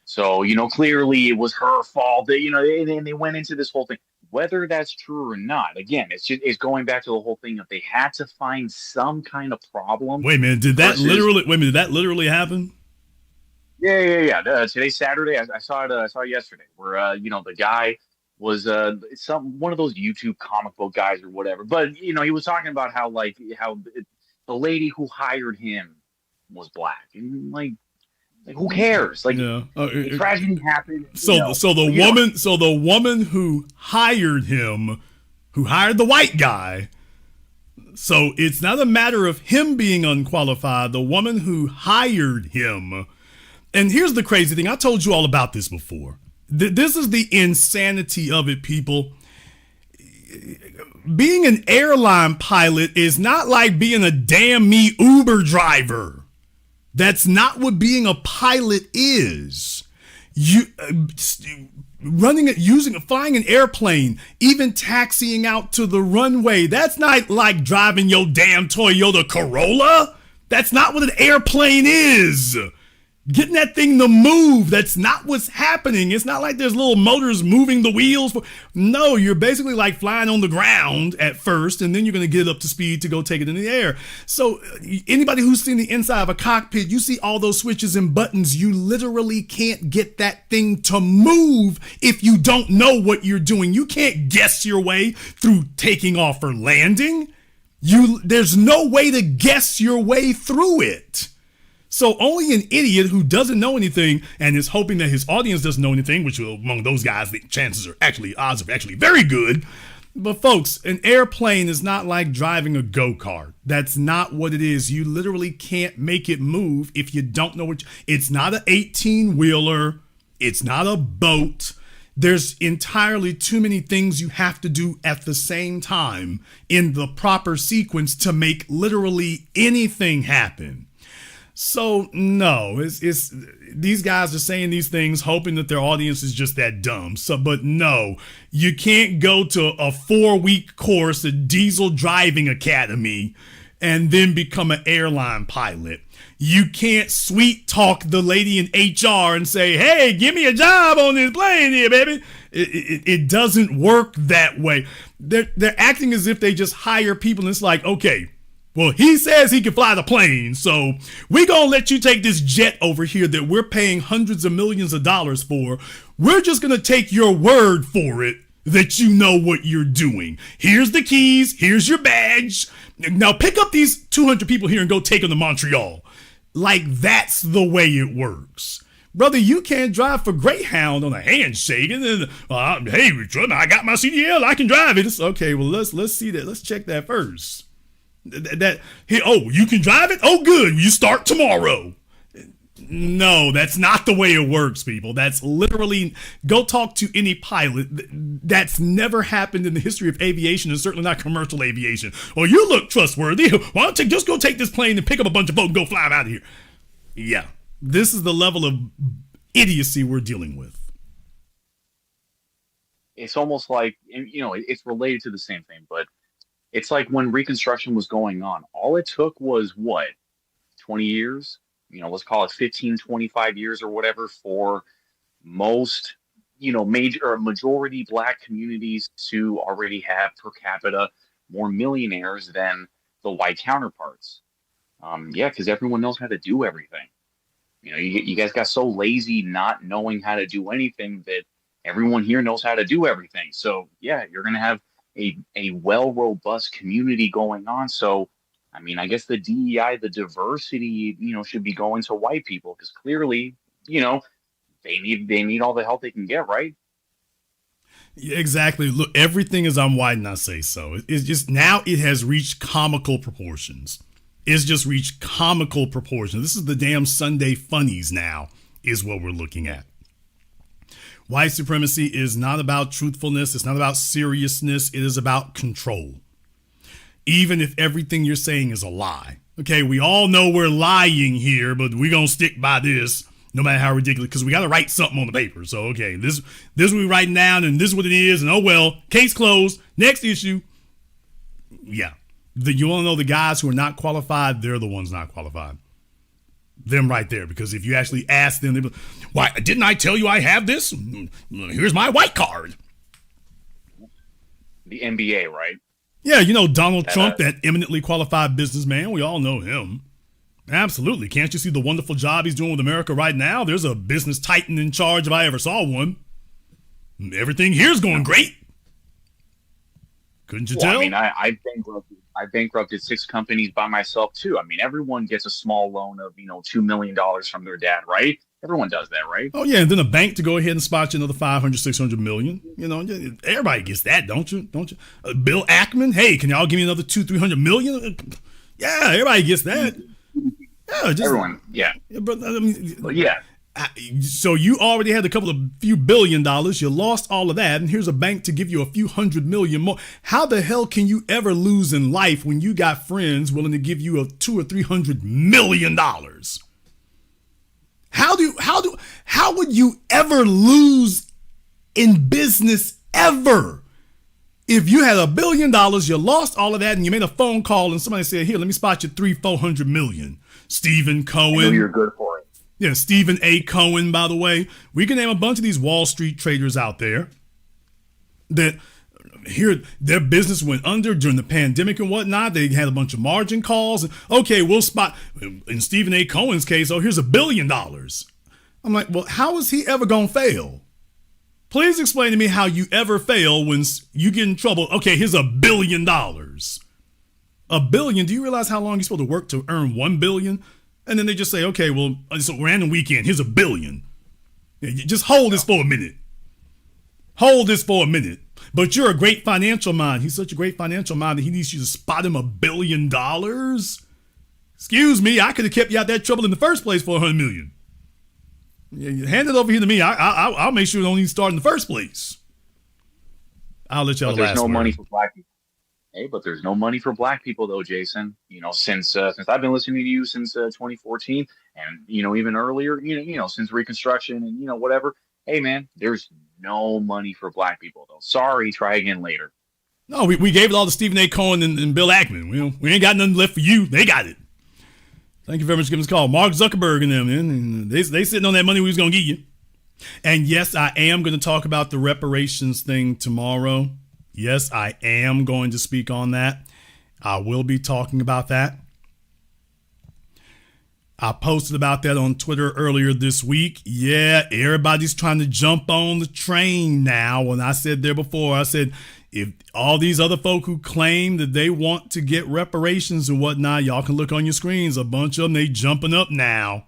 So, you know, clearly it was her fault that, you know, and they went into this whole thing. Whether that's true or not, again, it's going back to the whole thing of they had to find some kind of problem. Wait a minute, did that literally happen? Yeah. Today's Saturday. I saw it yesterday. Where you know, the guy was one of those YouTube comic book guys or whatever. But you know, he was talking about how the lady who hired him was black, and like who cares? Like, yeah. Tragedy happened. So the woman who hired him, who hired the white guy. So it's not a matter of him being unqualified, the woman who hired him. And here's the crazy thing. I told you all about this before. This is the insanity of it, people. Being an airline pilot is not like being a damn me Uber driver. That's not what being a pilot is. Flying an airplane, even taxiing out to the runway, that's not like driving your damn Toyota Corolla. That's not what an airplane is. Getting that thing to move, that's not what's happening. It's not like there's little motors moving the wheels. No, you're basically like flying on the ground at first, and then you're going to get it up to speed to go take it in the air. So anybody who's seen the inside of a cockpit, you see all those switches and buttons. You literally can't get that thing to move if you don't know what you're doing. You can't guess your way through taking off or landing. There's no way to guess your way through it. So only an idiot who doesn't know anything and is hoping that his audience doesn't know anything, which among those guys, the odds are actually very good. But folks, an airplane is not like driving a go-kart. That's not what it is. You literally can't make it move if you don't know it's not an 18-wheeler. It's not a boat. There's entirely too many things you have to do at the same time in the proper sequence to make literally anything happen. So no, it's these guys are saying these things hoping that their audience is just that dumb. But no, you can't go to a 4-week course at Diesel Driving Academy and then become an airline pilot. You can't sweet talk the lady in HR and say, "Hey, give me a job on this plane here, baby." It doesn't work that way. They're acting as if they just hire people and it's like, okay, well, he says he can fly the plane, so we're going to let you take this jet over here that we're paying hundreds of millions of dollars for. We're just going to take your word for it that you know what you're doing. Here's the keys. Here's your badge. Now pick up these 200 people here and go take them to Montreal. Like, that's the way it works. Brother, you can't drive for Greyhound on a handshake. And then, hey, I got my CDL. I can drive it. It's okay, well, let's see that. Let's check that first. You can drive it? Oh, good. You start tomorrow. No, that's not the way it works, people. That's literally, go talk to any pilot. That's never happened in the history of aviation, and certainly not commercial aviation. Oh, you look trustworthy. Why don't you just go take this plane and pick up a bunch of boats and go fly them out of here? Yeah, this is the level of idiocy we're dealing with. It's almost like, it's related to the same thing, but it's like when Reconstruction was going on, all it took was 20 years, let's call it 15, 25 years or whatever for most, major or majority Black communities to already have per capita more millionaires than the white counterparts. Because everyone knows how to do everything. You guys got so lazy not knowing how to do anything that everyone here knows how to do everything. So yeah, you're going to have a robust community going on. So, I guess the DEI, the diversity, should be going to white people because clearly, they need all the help they can get, right? Yeah, exactly. Look, everything is I'm white and I say so. It's just now it has reached comical proportions. It's just reached comical proportions. This is the damn Sunday funnies now is what we're looking at. White supremacy is not about truthfulness. It's not about seriousness. It is about control. Even if everything you're saying is a lie. Okay, we all know we're lying here, but we're going to stick by this no matter how ridiculous, because we got to write something on the paper. So, okay, this is what we're writing down, and this is what it is, and oh well, case closed, next issue. Yeah, you want to know the guys who are not qualified, they're the ones not qualified. Them right there, because if you actually ask them, they'll be like, why didn't I tell you I have this? Here's my white card. The NBA, right? Yeah, Donald Trump, that eminently qualified businessman. We all know him. Absolutely. Can't you see the wonderful job he's doing with America right now? There's a business titan in charge if I ever saw one. Everything here's going great. Couldn't you tell? I bankrupted 6 companies by myself too. Everyone gets a small loan of, $2 million from their dad, right? Everyone does that, right? Oh, yeah, and then a bank to go ahead and spot you another 500, 600 million. You know, everybody gets that, don't you? Bill Ackman, hey, can y'all give me another 200-300 million? Yeah, everybody gets that. Yeah, everyone, yeah. But I mean, yeah. So you already had few $1 billion. You lost all of that, and here's a bank to give you a few $100 million more. How the hell can you ever lose in life when you got friends willing to give you a $200 or $300 million? How would you ever lose in business ever? If you had $1 billion, you lost all of that, and you made a phone call, and somebody said, "Here, let me spot you $300-400 million." Stephen Cohen. I know you're good for it. Yeah, Stephen A. Cohen, by the way. We can name a bunch of these Wall Street traders out there that here their business went under during the pandemic and whatnot. They had a bunch of margin calls. And, okay, we'll spot, in Stephen A. Cohen's case, oh, here's $1 billion. I'm like, well, how is he ever going to fail? Please explain to me how you ever fail when you get in trouble. Okay, here's $1 billion. $1 billion? Do you realize how long you're supposed to work to earn $1 billion? And then they just say, okay, well, it's a random weekend. Here's $1 billion. Yeah, just hold this for a minute. Hold this for a minute. But you're a great financial mind. He's such a great financial mind that he needs you to spot him $1 billion. Excuse me, I could have kept you out that trouble in the first place for $100 million. Yeah, you hand it over here to me. I'll make sure it don't even start in the first place. I'll let y'all. But there's no money for black people. Hey, but there's no money for black people though, Jason. You know, since I've been listening to you since 2014, and you know even earlier, you know since Reconstruction and you know whatever. Hey man, there's no money for black people though. Sorry, try again later. No, we gave it all to Stephen A. Cohen and Bill Ackman. We ain't got nothing left for you. They got it. Thank you very much for giving us a call. Mark Zuckerberg and them, man. They sitting on that money we was going to give you. And yes, I am going to talk about the reparations thing tomorrow. Yes, I am going to speak on that. I will be talking about that. I posted about that on Twitter earlier this week. Yeah, everybody's trying to jump on the train now. When I said there before, I said, if all these other folk who claim that they want to get reparations and whatnot, y'all can look on your screens. A bunch of them, they jumping up now.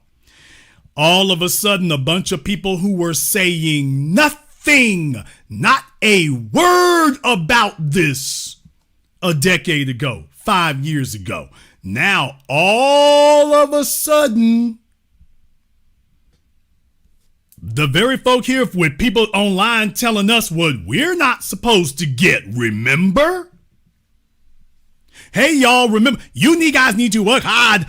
All of a sudden, a bunch of people who were saying nothing, not a word about this a decade ago, 5 years ago. Now, all of a sudden, the very folk here with people online telling us what we're not supposed to get, remember? Hey, y'all, remember, you guys need to work hard.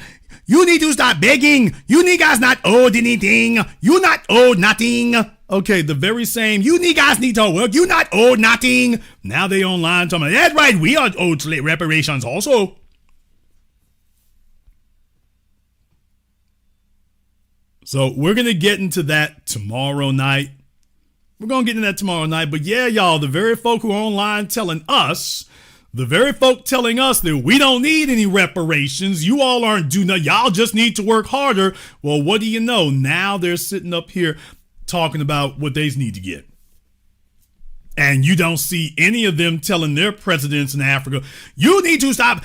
You need to stop begging. You guys not owed anything. You not owed nothing. Okay, the very same, you guys need to work. You not owed nothing. Now they online telling me, that's right, we are owed reparations also. So we're going to get into that tomorrow night. But yeah, y'all, the very folk who are online telling us, the very folk telling us that we don't need any reparations, you all aren't doing nothing, y'all just need to work harder. Well, what do you know? Now they're sitting up here talking about what they need to get. And you don't see any of them telling their presidents in Africa, you need to stop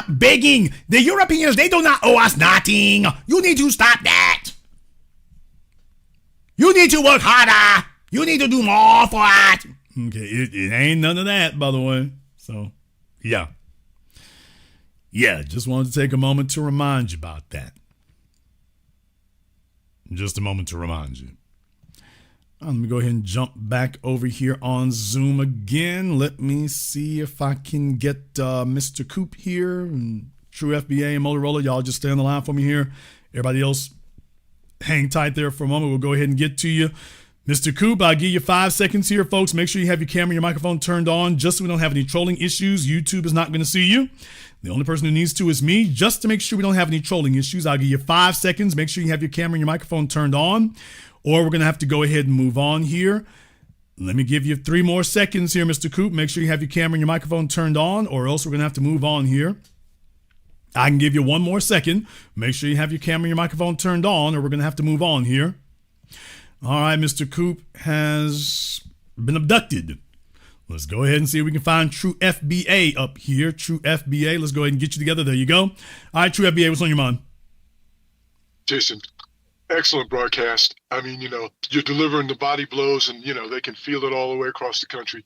begging. The Europeans, they do not owe us nothing. You need to stop that. You need to work harder. You need to do more for it. Okay, it ain't none of that, by the way. So, yeah. Yeah, just wanted to take a moment to remind you about that. Just a moment to remind you. Let me go ahead and jump back over here on Zoom again. Let me see if I can get Mr. Coop here and True FBA and Motorola. Y'all just stay on the line for me here. Everybody else, hang tight there for a moment. We'll go ahead and get to you. Mr. Coop, I'll give you 5 seconds here, folks. Make sure you have your camera and your microphone turned on just so we don't have any trolling issues. YouTube is not going to see you. The only person who needs to is me. Just to make sure we don't have any trolling issues, I'll give you 5 seconds. Make sure you have your camera and your microphone turned on, or we're going to have to go ahead and move on here. Let me give you 3 more seconds here, Mr. Coop. Make sure you have your camera and your microphone turned on, or else we're going to have to move on here. I can give you 1 more second. Make sure you have your camera and your microphone turned on, or we're going to have to move on here. All right, Mr. Coop has been abducted. Let's go ahead and see if we can find True FBA up here. True FBA, let's go ahead and get you together. There you go. All right, True FBA, what's on your mind? Jason, excellent broadcast. I mean, you're delivering the body blows, and they can feel it all the way across the country.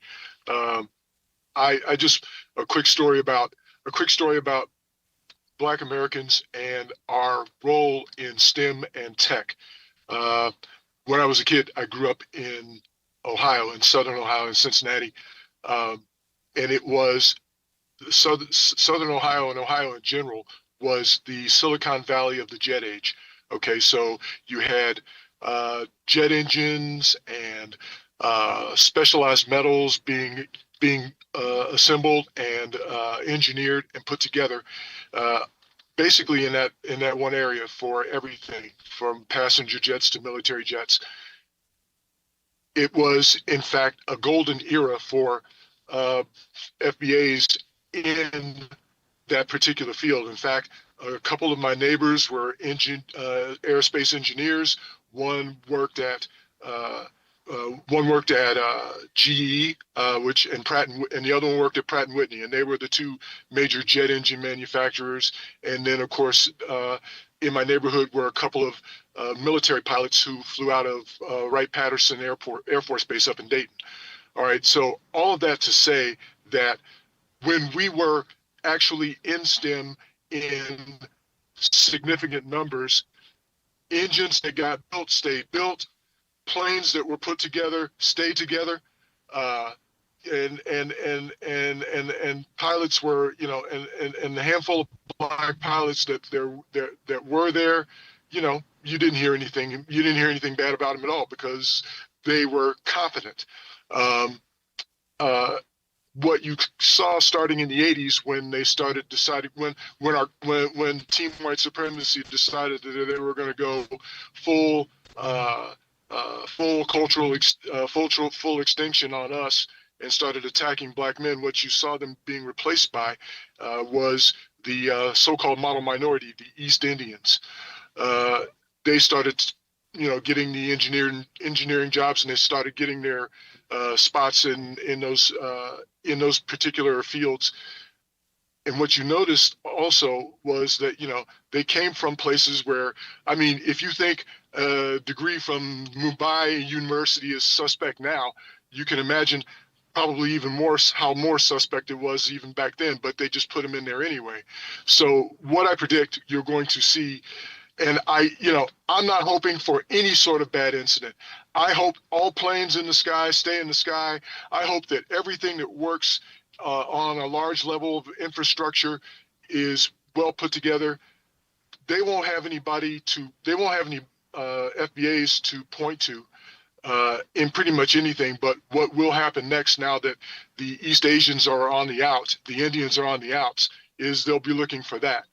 I just a quick story about Black Americans and our role in STEM and tech. When I was a kid, I grew up in Ohio, in Southern Ohio, in Cincinnati, and it was Southern Ohio and Ohio in general was the Silicon Valley of the jet age. Okay, so you had jet engines and specialized metals being assembled and engineered and put together, basically in that one area for everything from passenger jets to military jets. It was, in fact, a golden era for FBAs in that particular field. In fact, a couple of my neighbors were aerospace engineers. One worked at GE, and Pratt and the other one worked at Pratt and Whitney, and they were the two major jet engine manufacturers. And then, of course, in my neighborhood were a couple of military pilots who flew out of Wright-Patterson Air Force Base up in Dayton. All right, so all of that to say that when we were actually in STEM in significant numbers, engines that got built stayed built, planes that were put together stayed together, and pilots were, and the handful of Black pilots that were there, you didn't hear anything bad about them at all because they were competent. What you saw starting in the 80s when they started deciding when Team White Supremacy decided that they were going to go full full extinction on us and started attacking Black men, what you saw them being replaced by was the so-called model minority, the East Indians. They started, getting the engineering jobs, and they started getting their spots in those particular fields. And what you noticed also was that, they came from places where, if you think a degree from Mumbai University is suspect now, you can imagine probably even more how more suspect it was even back then, but they just put them in there anyway. So what I predict you're going to see, and I'm not hoping for any sort of bad incident. I hope all planes in the sky stay in the sky. I hope that everything that works on a large level of infrastructure is well put together. They won't have any FBAs to point to in pretty much anything. But what will happen next, now that the East Asians are on the out, the Indians are on the outs, is they'll be looking for that.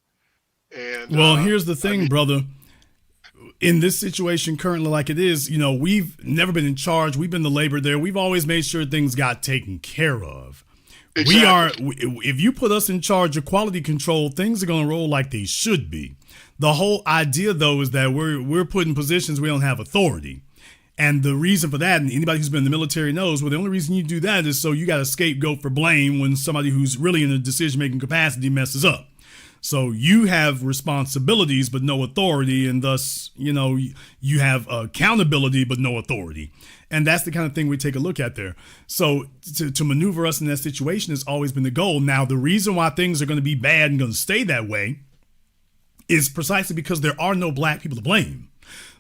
And well, here's the thing, brother. In this situation currently like it is, we've never been in charge. We've been the labor there. We've always made sure things got taken care of. Exactly. If you put us in charge of quality control, things are going to roll like they should be. The whole idea, though, is that we're put in positions we don't have authority. And the reason for that, and anybody who's been in the military knows, the only reason you do that is so you got a scapegoat for blame when somebody who's really in a decision-making capacity messes up. So you have responsibilities but no authority, and thus, you have accountability but no authority. And that's the kind of thing we take a look at there. So to maneuver us in that situation has always been the goal. Now, the reason why things are going to be bad and going to stay that way is precisely because there are no Black people to blame.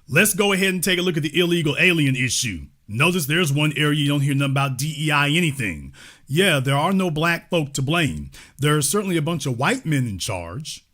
Let's go ahead and take a look at the illegal alien issue. Notice there's one area you don't hear nothing about DEI anything. Yeah, there are no Black folk to blame. There are certainly a bunch of white men in charge.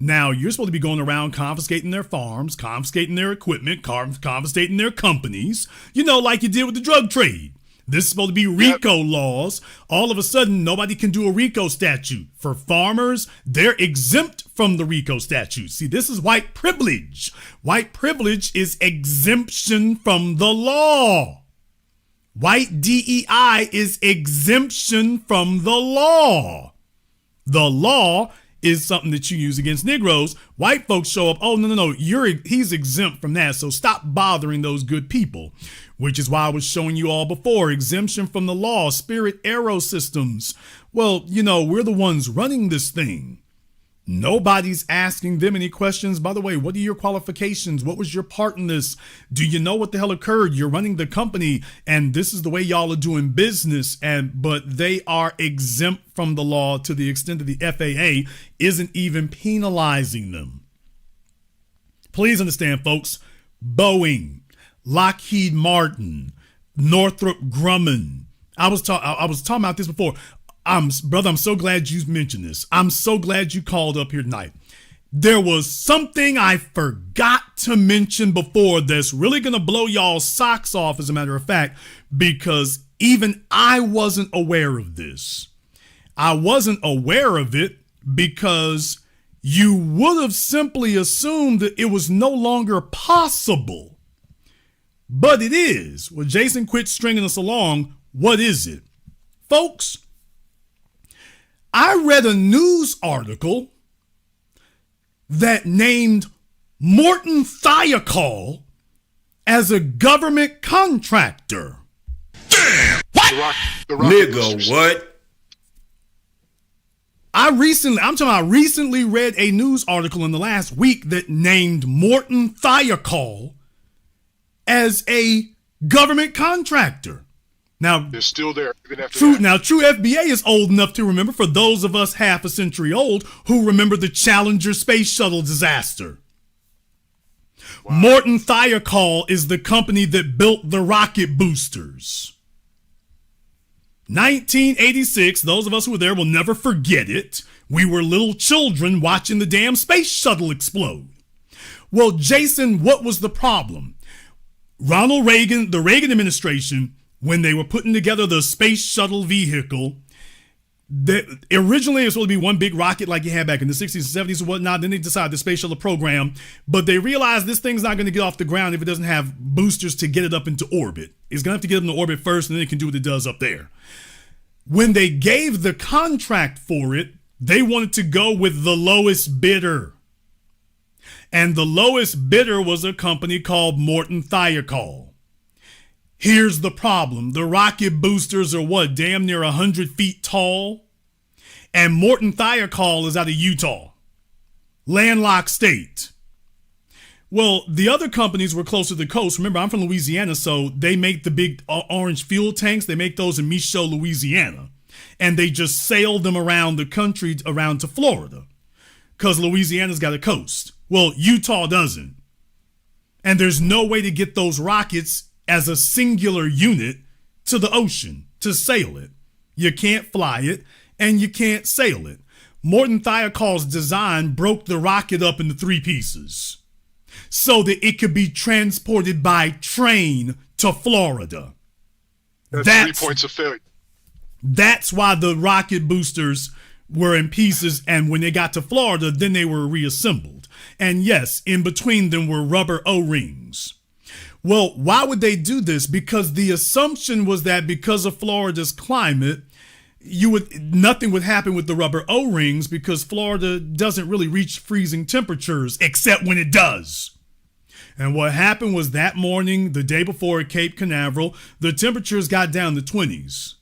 Now, you're supposed to be going around confiscating their farms, confiscating their equipment, confiscating their companies, like you did with the drug trade. This is supposed to be RICO laws. All of a sudden, nobody can do a RICO statute. For farmers, they're exempt from the RICO statute. See, this is white privilege. White privilege is exemption from the law. White DEI is exemption from the law. The law is something that you use against Negroes. White folks show up, oh, no, he's exempt from that, so stop bothering those good people. Which is why I was showing you all before, exemption from the law, Spirit Aero Systems. Well, we're the ones running this thing. Nobody's asking them any questions. By the way, what are your qualifications? What was your part in this? Do you know what the hell occurred? You're running the company and this is the way y'all are doing business. But they are exempt from the law to the extent that the FAA isn't even penalizing them. Please understand, folks, Boeing, Lockheed Martin, Northrop Grumman. I was talking about this before. Brother, I'm so glad you mentioned this. I'm so glad you called up here tonight. There was something I forgot to mention before that's really going to blow y'all's socks off, as a matter of fact, because even I wasn't aware of this. I wasn't aware of it because you would have simply assumed that it was no longer possible. But it is. Well, Jason, quit stringing us along. What is it? Folks, I read a news article that named Morton Thiokol as a government contractor. Damn! What? Nigga, what? I recently read a news article in the last week that named Morton Thiokol as a government contractor. Now, they're still there even after true. that. Now, true FBA is old enough to remember, for those of us half a century old who remember the Challenger space shuttle disaster. Wow. Morton Thiokol is the company that built the rocket boosters. 1986, those of us who were there will never forget it. We were little children watching the damn space shuttle explode. Well, Jason, what was the problem? Ronald Reagan, the Reagan administration, when they were putting together the space shuttle vehicle, originally it was supposed to be one big rocket like you had back in the 60s and 70s and whatnot. Then they decided the space shuttle program, but they realized this thing's not going to get off the ground if it doesn't have boosters to get it up into orbit. It's going to have to get it into orbit first, and then it can do what it does up there. When they gave the contract for it, they wanted to go with the lowest bidder. And the lowest bidder was a company called Morton Thiokol. Here's the problem. The rocket boosters are what, damn near 100 feet tall? And Morton Thiokol is out of Utah, landlocked state. Well, the other companies were closer to the coast. Remember, I'm from Louisiana, so they make the big orange fuel tanks. They make those in Michaud, Louisiana. And they just sail them around the country, around to Florida, because Louisiana's got a coast. Well, Utah doesn't. And there's no way to get those rockets as a singular unit to the ocean to sail it. You can't fly it and you can't sail it. Morton Thiokol's design broke the rocket up into 3 pieces so that it could be transported by train to Florida. That's 3 points of failure. That's why the rocket boosters were in pieces, and when they got to Florida, then they were reassembled. And yes, in between them were rubber O-rings. Well, why would they do this? Because the assumption was that because of Florida's climate, nothing would happen with the rubber O-rings, because Florida doesn't really reach freezing temperatures except when it does. And what happened was that morning, the day before at Cape Canaveral, the temperatures got down to 20s.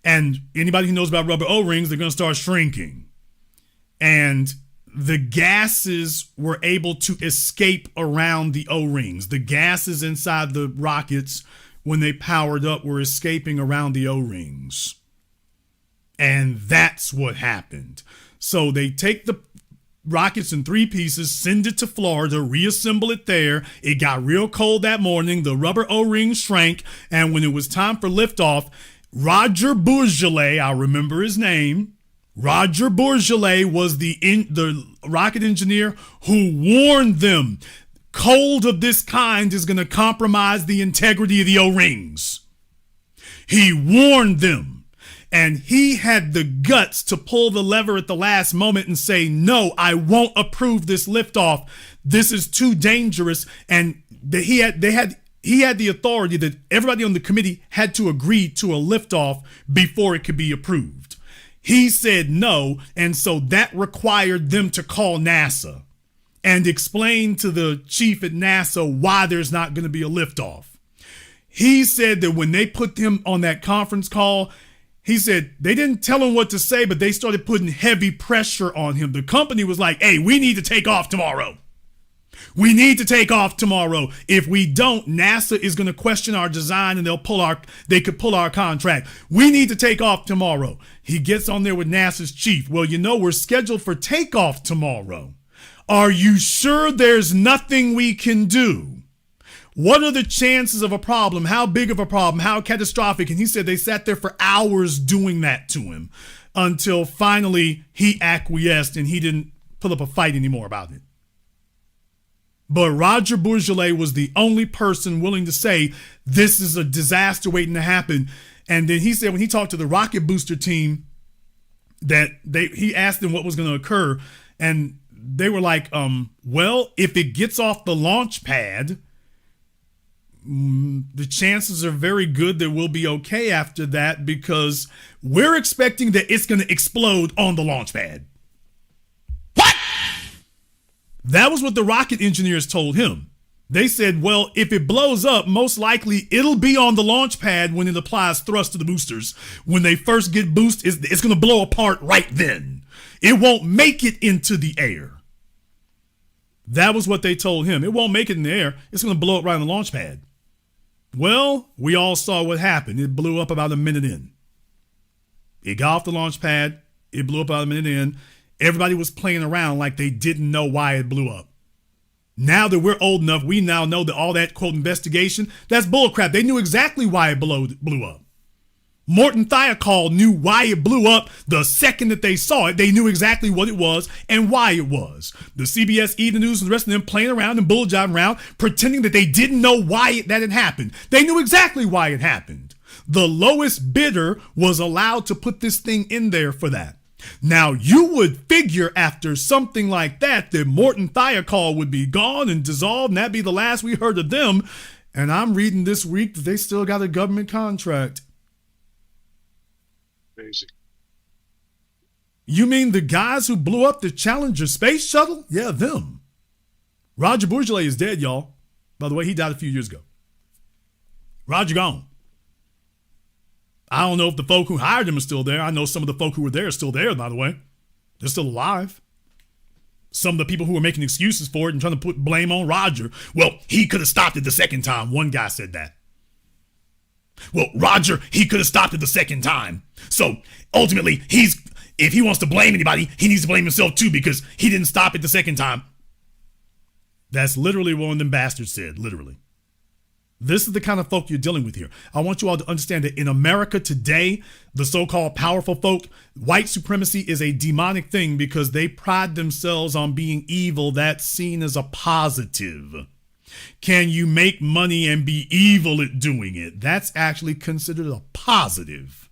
And anybody who knows about rubber O-rings, they're going to start shrinking. And the gases were able to escape around the O-rings. The gases inside the rockets, when they powered up, were escaping around the O-rings. And that's what happened. So they take the rockets in 3 pieces, send it to Florida, reassemble it there. It got real cold that morning. The rubber O-rings shrank. And when it was time for liftoff, Roger Bourgelat, I remember his name, Roger Bourgelat was the rocket engineer who warned them cold of this kind is going to compromise the integrity of the O-rings. He warned them, and he had the guts to pull the lever at the last moment and say, no, I won't approve this liftoff. This is too dangerous. And he had the authority that everybody on the committee had to agree to a liftoff before it could be approved. He said no, and so that required them to call NASA and explain to the chief at NASA why there's not going to be a liftoff. He said that when they put him on that conference call, He said they didn't tell him what to say, but they started putting heavy pressure on him. The company was like, hey, we need to take off tomorrow. We need to take off tomorrow. If we don't, NASA is going to question our design and they could pull our contract. We need to take off tomorrow. He gets on there with NASA's chief. Well, we're scheduled for takeoff tomorrow. Are you sure there's nothing we can do? What are the chances of a problem? How big of a problem? How catastrophic? And he said they sat there for hours doing that to him until finally he acquiesced and he didn't put up a fight anymore about it. But Roger Bourgeois was the only person willing to say this is a disaster waiting to happen. And then he said when he talked to the rocket booster team that he asked them what was going to occur. And they were like, well, if it gets off the launch pad, the chances are very good that we'll be okay after that because we're expecting that it's going to explode on the launch pad. What? That was what the rocket engineers told him. They said, well, if it blows up, most likely it'll be on the launch pad when it applies thrust to the boosters. When they first get boost, it's going to blow apart right then. It won't make it into the air. That was what they told him. It won't make it in the air. It's going to blow up right on the launch pad. Well, we all saw what happened. It blew up about a minute in. It got off the launch pad. It blew up about a minute in. Everybody was playing around like they didn't know why it blew up. Now that we're old enough, we now know that all that, quote, investigation, that's bullcrap. They knew exactly why it blew up. Morton Thiokol knew why it blew up the second that they saw it. They knew exactly what it was and why it was. The CBS, E! The News, and the rest of them playing around and bull-jiving around, pretending that they didn't know why that had happened. They knew exactly why it happened. The lowest bidder was allowed to put this thing in there for that. Now, you would figure after something like that Morton Thiokol would be gone and dissolved, and that'd be the last we heard of them. And I'm reading this week that they still got a government contract. Amazing. You mean the guys who blew up the Challenger space shuttle? Yeah, them. Roger Bourgeois is dead, y'all. By the way, he died a few years ago. Roger gone. I don't know if the folk who hired him are still there. I know some of the folk who were there are still there, by the way. They're still alive. Some of the people who were making excuses for it and trying to put blame on Roger. Well, he could have stopped it the second time. One guy said that. Well, Roger, he could have stopped it the second time. So ultimately, if he wants to blame anybody, he needs to blame himself too because he didn't stop it the second time. That's literally what one of them bastards said, literally. This is the kind of folk you're dealing with here. I want you all to understand that in America today, the so-called powerful folk, white supremacy is a demonic thing because they pride themselves on being evil. That's seen as a positive. Can you make money and be evil at doing it? That's actually considered a positive.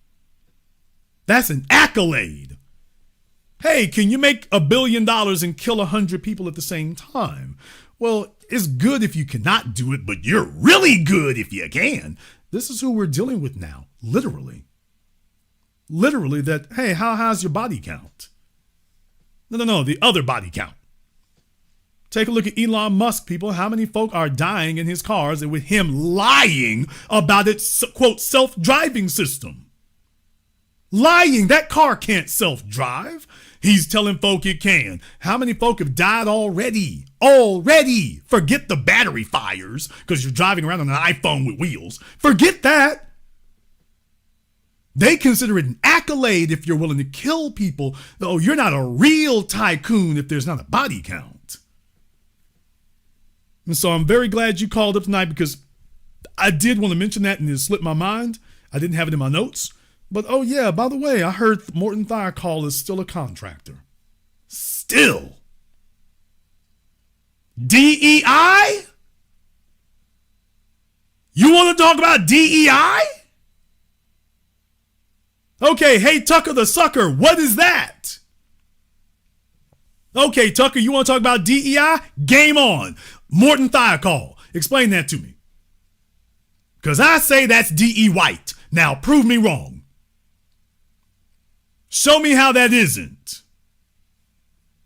That's an accolade. Hey, can you make $1 billion and kill 100 people at the same time? Well, it's good if you cannot do it, but you're really good if you can. This is who we're dealing with now, literally. Literally that, hey, how high is your body count? No, the other body count. Take a look at Elon Musk, people. How many folk are dying in his cars and with him lying about its, quote, self-driving system? Lying. That car can't self-drive. He's telling folk it can. How many folk have died already? Already. Forget the battery fires because you're driving around on an iPhone with wheels. Forget that. They consider it an accolade if you're willing to kill people. Oh, you're not a real tycoon if there's not a body count. And so I'm very glad you called up tonight because I did want to mention that and it slipped my mind. I didn't have it in my notes. But, oh yeah, by the way, I heard Morton Thiokol is still a contractor. Still. DEI? You want to talk about DEI? Okay, hey, Tucker the Sucker, what is that? Okay, Tucker, you want to talk about DEI? Game on. Morton Thiokol, explain that to me. Because I say that's DE White. Now, prove me wrong. Show me how that isn't.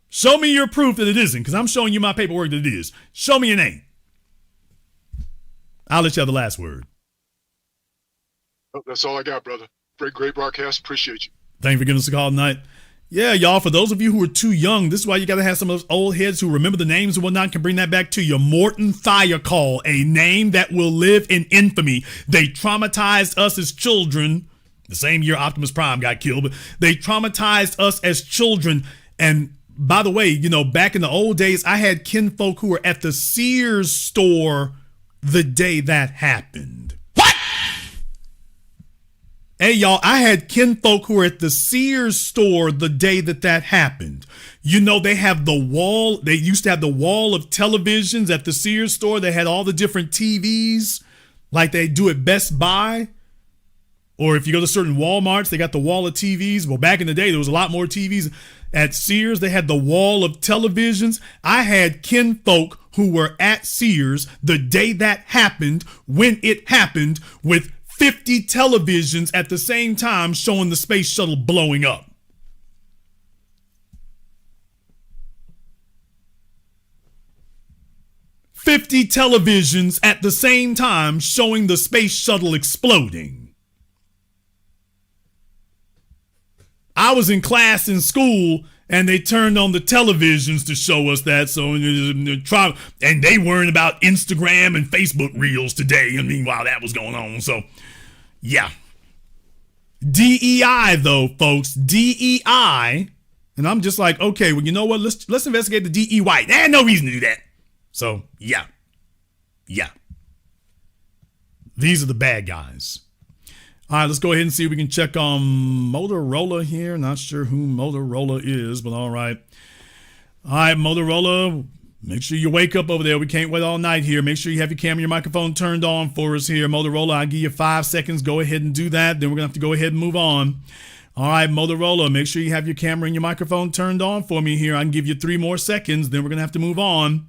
Show me your proof that it isn't, because I'm showing you my paperwork that it is. Show me your name. I'll let you have the last word. Oh, that's all I got, brother. Great broadcast. Appreciate you. Thank you for giving us a call tonight. Yeah, y'all, for those of you who are too young, this is why you got to have some of those old heads who remember the names and whatnot can bring that back to you. Morton Thiokol, a name that will live in infamy. They traumatized us as children. The same year Optimus Prime got killed, but they traumatized us as children. And by the way, you know, back in the old days, I had kinfolk who were at the Sears store the day that happened. Hey, y'all, I had kinfolk who were at the Sears store the day that happened. You know, they have the wall. They used to have the wall of televisions at the Sears store. They had all the different TVs like they do at Best Buy. Or if you go to certain Walmarts, they got the wall of TVs. Well, back in the day, there was a lot more TVs. At Sears, they had the wall of televisions. I had kinfolk who were at Sears the day that happened, when it happened, with 50 televisions at the same time showing the space shuttle blowing up. "50 televisions at the same time showing the space shuttle exploding." I was in class in school and they turned on the televisions to show us that. So, and they weren't about Instagram and Facebook reels today. I mean, while that was going on. So, yeah. DEI, though, folks. DEI. And I'm just like, okay, well, you know what? Let's investigate the DEI. There's no reason to do that. So, yeah. Yeah. These are the bad guys. All right, let's go ahead and see if we can check on Motorola here. Not sure who Motorola is, but all right. All right, Motorola, make sure you wake up over there. We can't wait all night here. Make sure you have your camera and your microphone turned on for us here. Motorola, I'll give you 5 seconds. Go ahead and do that. Then we're going to have to go ahead and move on. All right, Motorola, make sure you have your camera and your microphone turned on for me here. I can give you 3 more seconds. Then we're going to have to move on.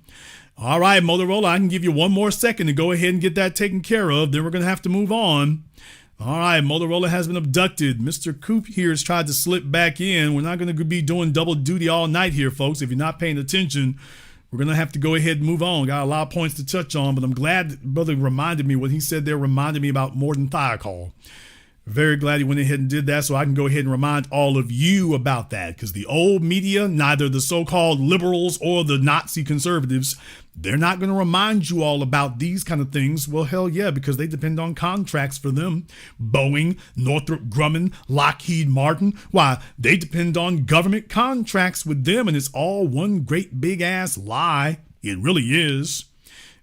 All right, Motorola, I can give you 1 more second to go ahead and get that taken care of. Then we're going to have to move on. All right, Motorola has been abducted. Mr. Coop here has tried to slip back in. We're not going to be doing double duty all night here, folks. If you're not paying attention, we're going to have to go ahead and move on. Got a lot of points to touch on, but I'm glad that brother reminded me. What he said there reminded me about Morton Thiokol. Very glad he went ahead and did that so I can go ahead and remind all of you about that, because the old media, neither the so-called liberals or the Nazi conservatives, they're not going to remind you all about these kind of things. Well, hell yeah, because they depend on contracts for them. Boeing, Northrop Grumman, Lockheed Martin. Why, they depend on government contracts with them, and it's all one great big ass lie. It really is.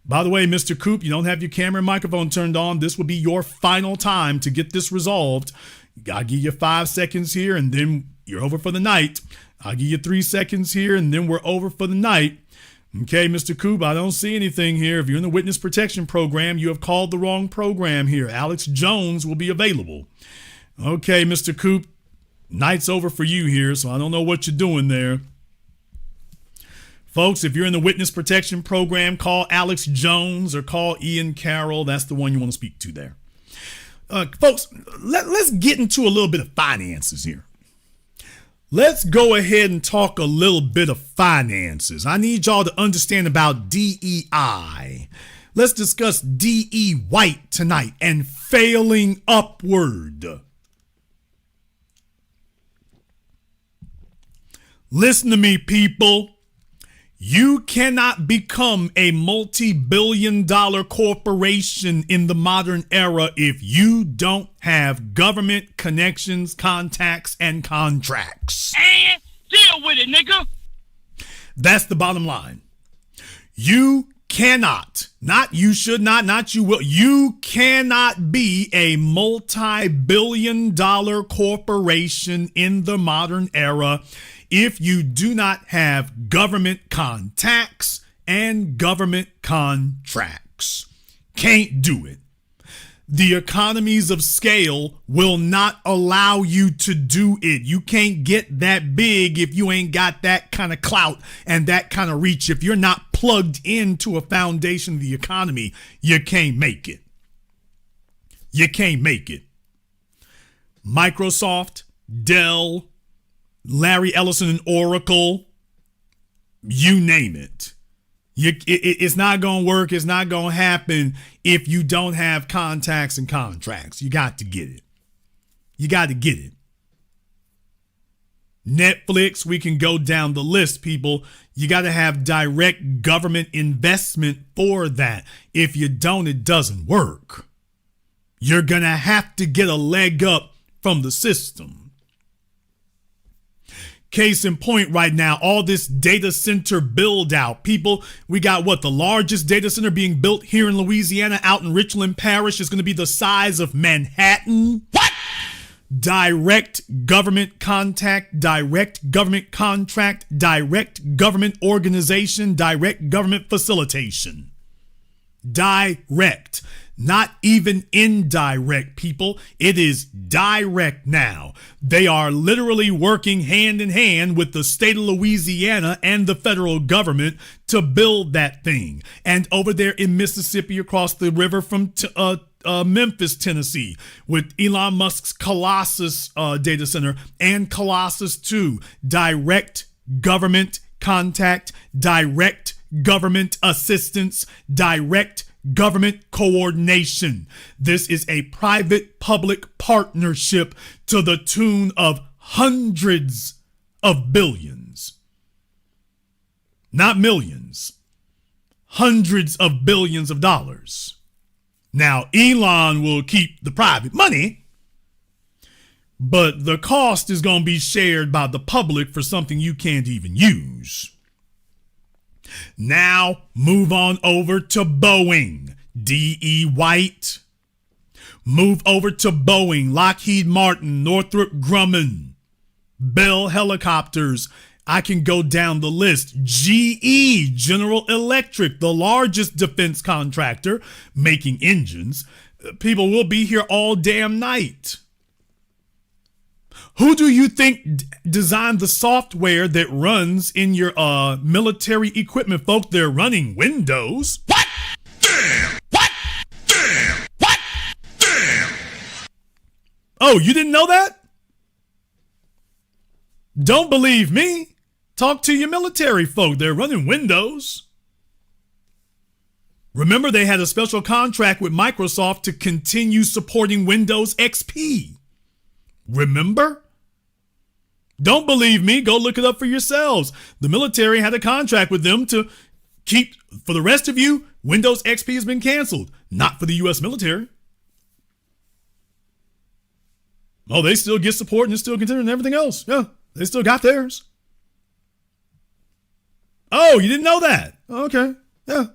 By the way, Mr. Coop, you don't have your camera and microphone turned on. This will be your final time to get this resolved. I'll give you 5 seconds here, and then you're over for the night. I'll give you 3 seconds here, and then we're over for the night. Okay, Mr. Coop, I don't see anything here. If you're in the witness protection program, you have called the wrong program here. Alex Jones will be available. Okay, Mr. Coop, night's over for you here, so I don't know what you're doing there. Folks, if you're in the witness protection program, call Alex Jones or call Ian Carroll. That's the one you want to speak to there. Folks, let's get into a little bit of finances here. Let's go ahead and talk a little bit of finances. I need y'all to understand about DEI. Let's discuss DE White tonight and failing upward. Listen to me, people. You cannot become a multi-billion-dollar corporation in the modern era if you don't have government connections, contacts, and contracts. And deal with it, nigga. That's the bottom line. You cannot, not you should not, not you will, you cannot be a multi-billion-dollar corporation in the modern era if you do not have government contacts and government contracts. Can't do it. The economies of scale will not allow you to do it. You can't get that big if you ain't got that kind of clout and that kind of reach. If you're not plugged into a foundation of the economy, you can't make it. You can't make it. Microsoft, Dell, Larry Ellison and Oracle, you name it. It's not going to work. It's not going to happen if you don't have contacts and contracts. You got to get it. You got to get it. Netflix, we can go down the list, people. You got to have direct government investment for that. If you don't, it doesn't work. You're going to have to get a leg up from the system. Case in point right now, all this data center build out. People, we got the largest data center being built here in Louisiana out in Richland Parish is going to be the size of Manhattan. What? Direct government contact, direct government contract, direct government organization, direct government facilitation. Direct. Not even indirect, people. It is direct now. They are literally working hand in hand with the state of Louisiana and the federal government to build that thing. And over there in Mississippi, across the river from Memphis, Tennessee, with Elon Musk's Colossus data center and Colossus 2, direct government contact, direct government assistance, direct government coordination. This is a private-public partnership to the tune of hundreds of billions. Not millions. Hundreds of billions of dollars. Now, Elon will keep the private money, but the cost is going to be shared by the public for something you can't even use. Now, move on over to Boeing. D.E. White. Move over to Boeing, Lockheed Martin, Northrop Grumman, Bell Helicopters. I can go down the list. GE, General Electric, the largest defense contractor making engines. People will be here all damn night. Who do you think designed the software that runs in your military equipment, folks? They're running Windows. What? Damn! What? Damn! What? Damn! Oh, you didn't know that? Don't believe me? Talk to your military folk. They're running Windows. Remember, they had a special contract with Microsoft to continue supporting Windows XP. Remember? Don't believe me? Go look it up for yourselves. The military had a contract with them to keep, for the rest of you, Windows XP has been canceled. Not for the U.S. military. Oh, they still get support and it's still continuing and everything else. Yeah, they still got theirs. Oh, you didn't know that? Okay, yeah.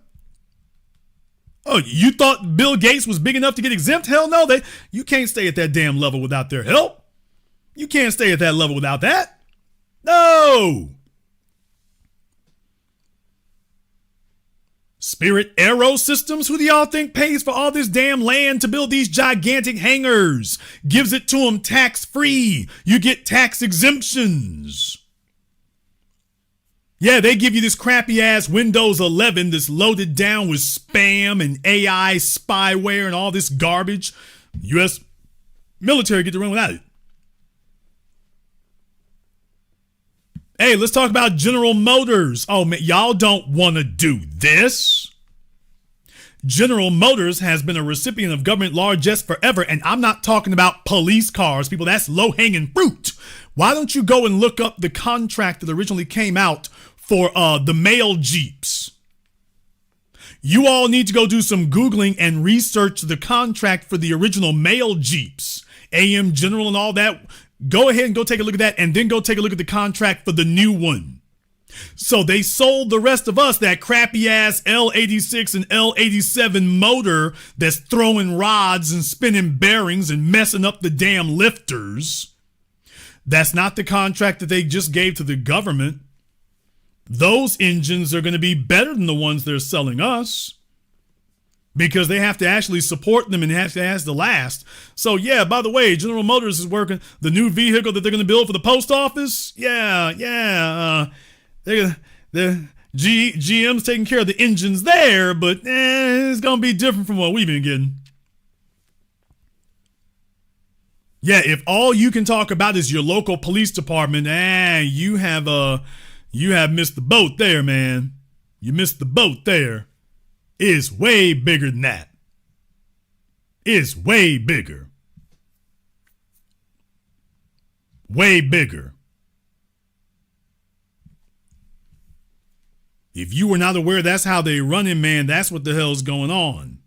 Oh, you thought Bill Gates was big enough to get exempt? Hell no, you can't stay at that damn level without their help. You can't stay at that level without that. No. Spirit Aero Systems, who do y'all think pays for all this damn land to build these gigantic hangars? Gives it to them tax-free. You get tax exemptions. Yeah, they give you this crappy-ass Windows 11 that's loaded down with spam and AI spyware and all this garbage. U.S. military get to run without it. Hey, let's talk about General Motors. Oh, man, y'all don't want to do this. General Motors has been a recipient of government largesse forever, and I'm not talking about police cars, people. That's low-hanging fruit. Why don't you go and look up the contract that originally came out for the mail Jeeps? You all need to go do some Googling and research the contract for the original mail Jeeps, AM General and all that. Go ahead and go take a look at that, and then go take a look at the contract for the new one. So they sold the rest of us that crappy ass L86 and L87 motor that's throwing rods and spinning bearings and messing up the damn lifters. That's not the contract that they just gave to the government. Those engines are going to be better than the ones they're selling us, because they have to actually support them and it has to last. So, yeah, by the way, General Motors is working the new vehicle that they're going to build for the post office. GM's taking care of the engines there, but it's going to be different from what we've been getting. Yeah, if all you can talk about is your local police department, you have missed the boat there, man. You missed the boat there. Is way bigger than that. Is way bigger. Way bigger. If you were not aware that's how they run it, man, that's what the hell's going on.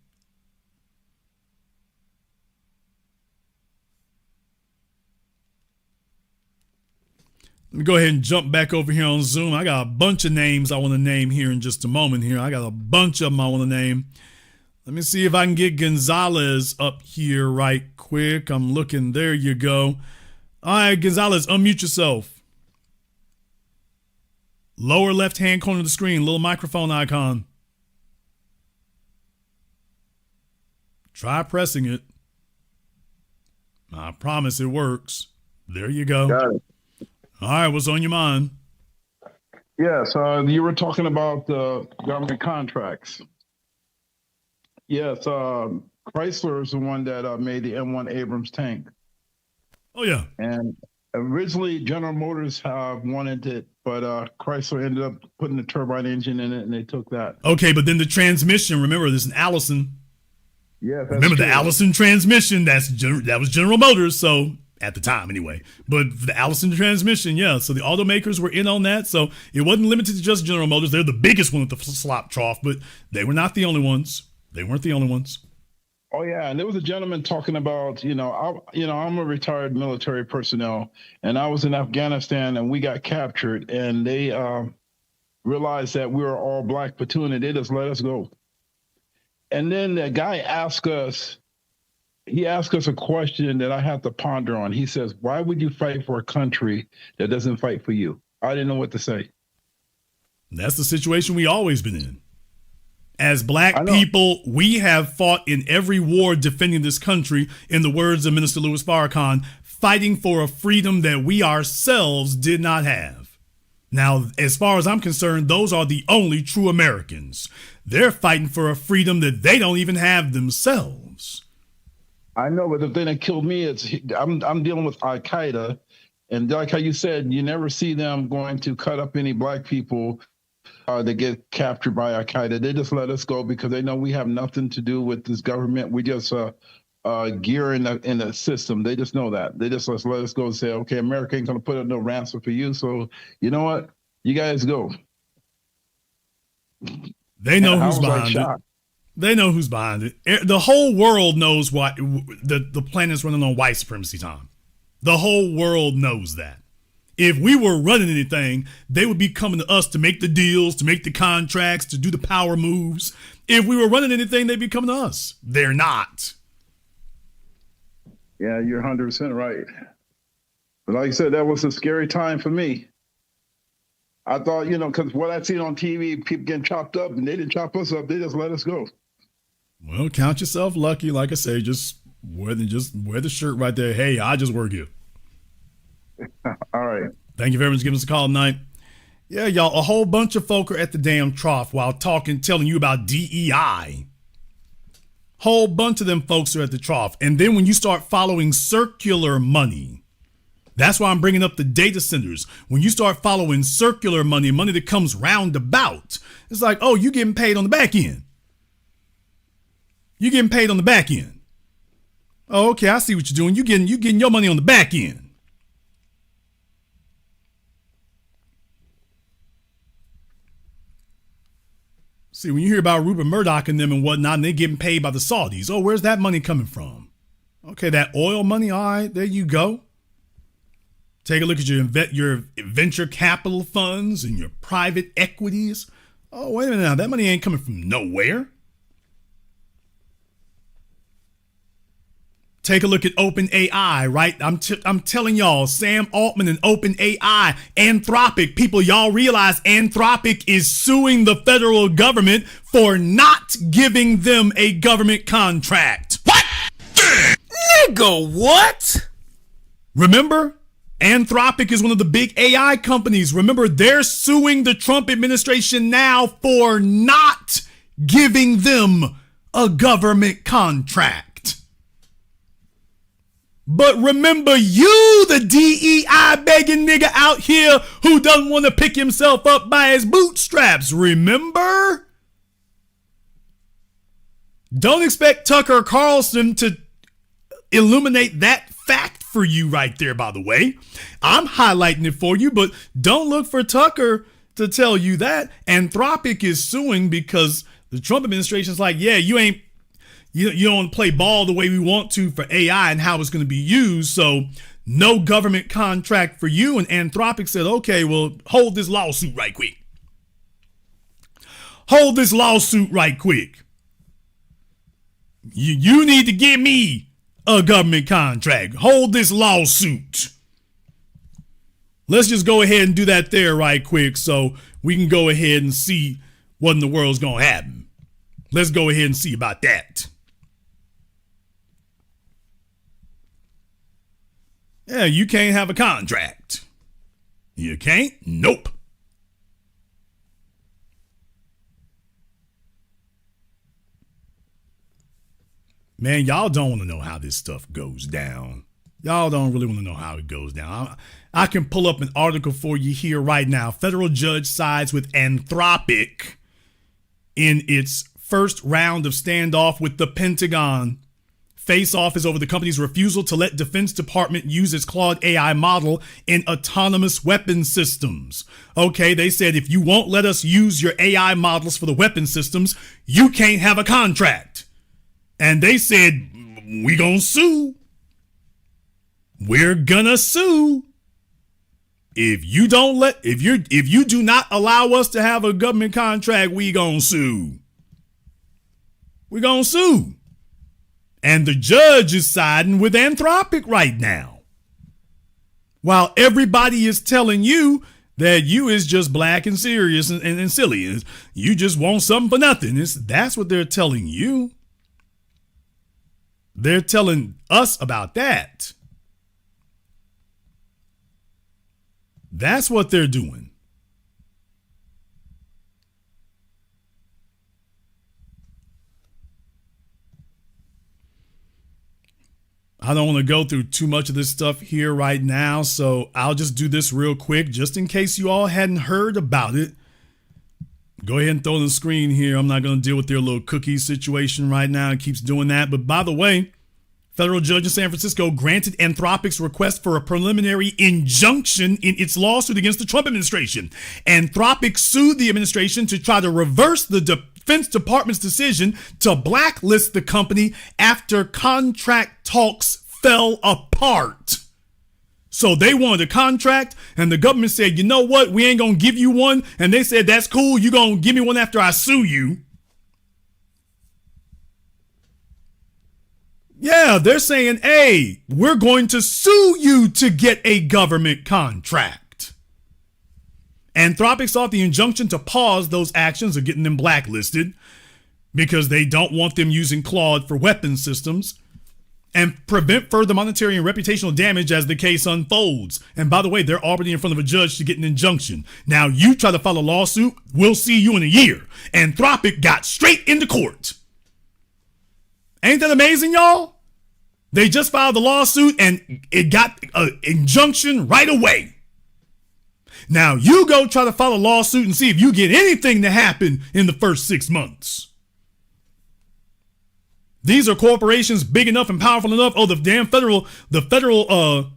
Let me go ahead and jump back over here on Zoom. I got a bunch of names I want to name here in just a moment here. I got a bunch of them I want to name. Let me see if I can get Gonzalez up here right quick. I'm looking. There you go. All right, Gonzalez, unmute yourself. Lower left-hand corner of the screen, little microphone icon. Try pressing it. I promise it works. There you go. Got it. All right, what's on your mind? Yes, you were talking about government contracts. Yes, Chrysler is the one that made the M1 Abrams tank. Oh, yeah. And originally General Motors wanted it, but Chrysler ended up putting the turbine engine in it, and they took that. Okay, but then the transmission, remember, there's an Allison. Yeah, that's remember true. the Allison transmission, that was General Motors, so at the time anyway. But the Allison transmission, yeah, so the automakers were in on that, so it wasn't limited to just General Motors. They're the biggest one with the slop trough, but they were not the only ones. They weren't the only ones. Oh yeah, and there was a gentleman talking about, I'm a retired military personnel, and I was in Afghanistan, and we got captured, and they realized that we were all black platoon, and they just let us go. And then the guy asked us a question that I have to ponder on. He says, "Why would you fight for a country that doesn't fight for you?" I didn't know what to say. That's the situation we always been in. As black people, we have fought in every war defending this country, in the words of Minister Louis Farrakhan, fighting for a freedom that we ourselves did not have. Now, as far as I'm concerned, those are the only true Americans. They're fighting for a freedom that they don't even have themselves. I know, but the thing that killed me is I'm dealing with Al-Qaeda, and like how you said, you never see them going to cut up any black people that get captured by Al-Qaeda. They just let us go because they know we have nothing to do with this government. We just gear in the system. They just know that. They just let us go and say, okay, America ain't going to put up no ransom for you. So you know what? You guys go. They know who's behind it. They know who's behind it. The whole world knows why the planet's running on white supremacy time. The whole world knows that. If we were running anything, they would be coming to us to make the deals, to make the contracts, to do the power moves. If we were running anything, they'd be coming to us. They're not. Yeah, you're 100% right. But like I said, that was a scary time for me. I thought, because what I'd seen on TV, people getting chopped up, and they didn't chop us up. They just let us go. Well, count yourself lucky. Like I say, just wear the shirt right there. Hey, I just work here. All right. Thank you very much for giving us a call tonight. Yeah, y'all, a whole bunch of folk are at the damn trough while telling you about DEI. Whole bunch of them folks are at the trough. And then when you start following circular money, that's why I'm bringing up the data centers. When you start following circular money, money that comes roundabout, it's like, oh, you getting paid on the back end. You getting paid on the back end. Oh, okay, I see what you're doing. You getting your money on the back end. See, when you hear about Rupert Murdoch and them and whatnot, and they getting paid by the Saudis, oh, where's that money coming from? Okay, that oil money, all right, there you go. Take a look at your venture capital funds and your private equities. Oh, wait a minute now, that money ain't coming from nowhere. Take a look at OpenAI, right? I'm telling y'all, Sam Altman and OpenAI, Anthropic, people, y'all realize Anthropic is suing the federal government for not giving them a government contract. What? Nigga, what? Remember? Anthropic is one of the big AI companies. Remember, they're suing the Trump administration now for not giving them a government contract. But remember, you, the DEI begging nigga out here who doesn't want to pick himself up by his bootstraps, remember? Don't expect Tucker Carlson to illuminate that fact for for you right there, by the way. I'm highlighting it for you, but don't look for Tucker to tell you that. Anthropic is suing because the Trump administration is like, yeah, you don't play ball the way we want to for AI and how it's going to be used. So no government contract for you. And Anthropic said, okay, well, hold this lawsuit right quick. Hold this lawsuit right quick. You need to give me a government contract. Hold this lawsuit. Let's just go ahead and do that there right quick so we can go ahead and see what in the world's going to happen. Let's go ahead and see about that. Yeah, you can't have a contract. You can't? Nope. Man, y'all don't want to know how this stuff goes down. Y'all don't really want to know how it goes down. I can pull up an article for you here right now. Federal judge sides with Anthropic in its first round of standoff with the Pentagon. Face-off is over the company's refusal to let Defense Department use its Claude AI model in autonomous weapon systems. Okay, they said if you won't let us use your AI models for the weapon systems, you can't have a contract. And they said, we gonna sue. We're gonna sue. If you do not allow us to have a government contract, we gonna sue. We're gonna sue. And the judge is siding with Anthropic right now. While everybody is telling you that you is just black and serious and silly. You just want something for nothing. That's what they're telling you. They're telling us about that. That's what they're doing. I don't want to go through too much of this stuff here right now, so I'll just do this real quick, just in case you all hadn't heard about it. Go ahead and throw on the screen here. I'm not going to deal with their little cookie situation right now. It keeps doing that. But by the way, federal judge in San Francisco granted Anthropic's request for a preliminary injunction in its lawsuit against the Trump administration. Anthropic sued the administration to try to reverse the Defense Department's decision to blacklist the company after contract talks fell apart. So they wanted a contract, and the government said, you know what, we ain't going to give you one. And they said, that's cool, you're going to give me one after I sue you. Yeah, they're saying, hey, we're going to sue you to get a government contract. Anthropic sought the injunction to pause those actions of getting them blacklisted because they don't want them using Claude for weapon systems and prevent further monetary and reputational damage as the case unfolds. And by the way, they're already in front of a judge to get an injunction. Now you try to file a lawsuit, we'll see you in a year. Anthropic got straight into court. Ain't that amazing, y'all? They just filed the lawsuit and it got an injunction right away. Now you go try to file a lawsuit and see if you get anything to happen in the first 6 months. These are corporations big enough and powerful enough. Oh, the federal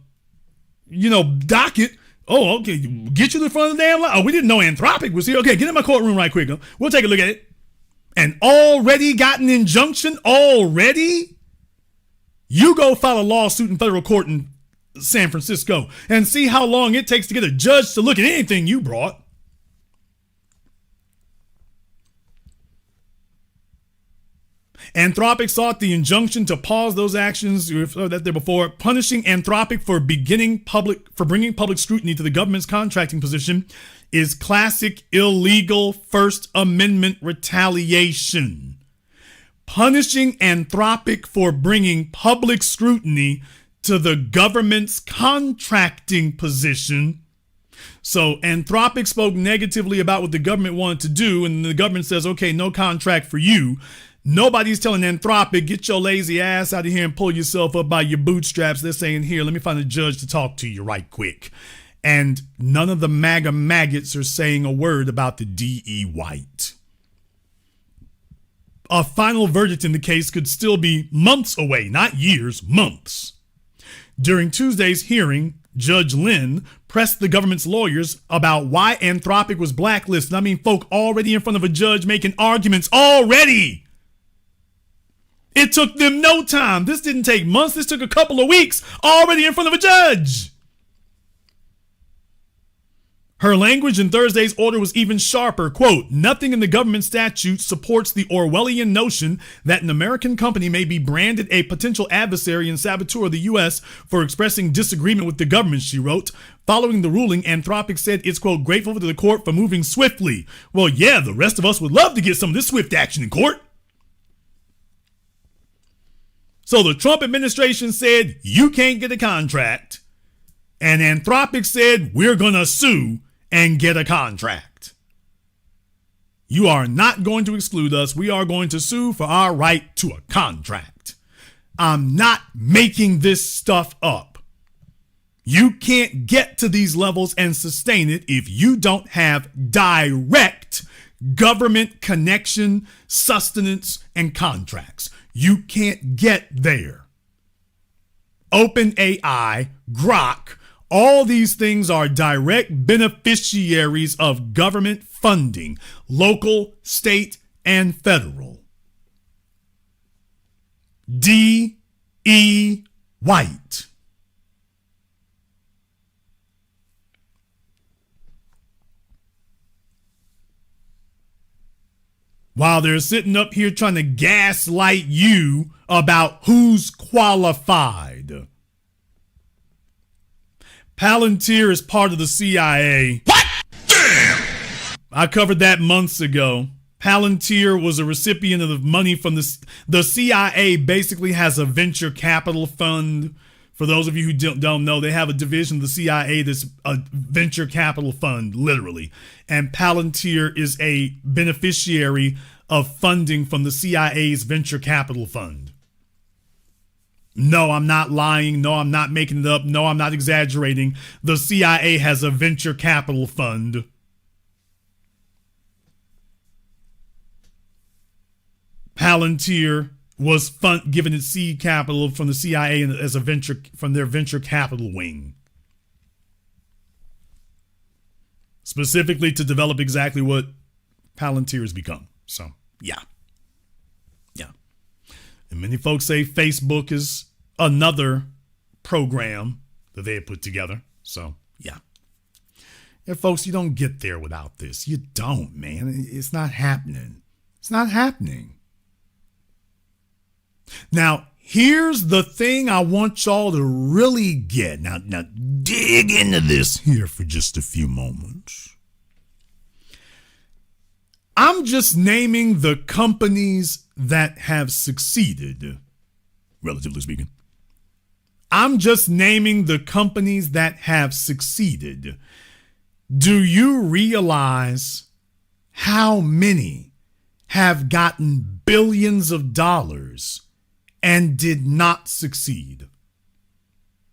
docket. Oh, okay. Get you to the front of the damn line. Oh, we didn't know Anthropic was here. Okay, get in my courtroom right quick. We'll take a look at it. And already got an injunction? Already? You go file a lawsuit in federal court in San Francisco and see how long it takes to get a judge to look at anything you brought. Anthropic sought the injunction to pause those actions that there before, punishing Anthropic for bringing public scrutiny to the government's contracting position is classic illegal First Amendment retaliation. Punishing Anthropic for bringing public scrutiny to the government's contracting position. So Anthropic spoke negatively about what the government wanted to do, and the government says, okay, no contract for you. Nobody's telling Anthropic, get your lazy ass out of here and pull yourself up by your bootstraps. They're saying, here, let me find a judge to talk to you right quick. And none of the MAGA maggots are saying a word about the DE White. A final verdict in the case could still be months away, not years, months. During Tuesday's hearing, Judge Lynn pressed the government's lawyers about why Anthropic was blacklisted. I mean, folk already in front of a judge making arguments already. It took them no time. This didn't take months. This took a couple of weeks already in front of a judge. Her language in Thursday's order was even sharper. Quote, nothing in the government statute supports the Orwellian notion that an American company may be branded a potential adversary and saboteur of the U.S. for expressing disagreement with the government, she wrote. Following the ruling, Anthropic said it's, quote, grateful to the court for moving swiftly. Well, yeah, the rest of us would love to get some of this swift action in court. So the Trump administration said, you can't get a contract. And Anthropic said, we're going to sue and get a contract. You are not going to exclude us. We are going to sue for our right to a contract. I'm not making this stuff up. You can't get to these levels and sustain it if you don't have direct government connection, sustenance, and contracts. You can't get there. OpenAI, Grok, all these things are direct beneficiaries of government funding, local, state, and federal. D.E. White. While they're sitting up here trying to gaslight you about who's qualified. Palantir is part of the CIA. What? Damn! I covered that months ago. Palantir was a recipient of the money from the CIA. Basically has a venture capital fund. For those of you who don't know, they have a division of the CIA that's a venture capital fund, literally. And Palantir is a beneficiary of funding from the CIA's venture capital fund. No, I'm not lying. No, I'm not making it up. No, I'm not exaggerating. The CIA has a venture capital fund. Palantir was given its seed capital from the CIA as a from their venture capital wing. Specifically to develop exactly what Palantir has become. So, yeah. And many folks say Facebook is another program that they have put together. So, yeah. Yeah, folks, you don't get there without this. You don't, man. It's not happening. It's not happening. Now, here's the thing I want y'all to really get. Now dig into this here for just a few moments. I'm just naming the companies that have succeeded, relatively speaking. I'm just naming the companies that have succeeded. Do you realize how many have gotten billions of dollars and did not succeed?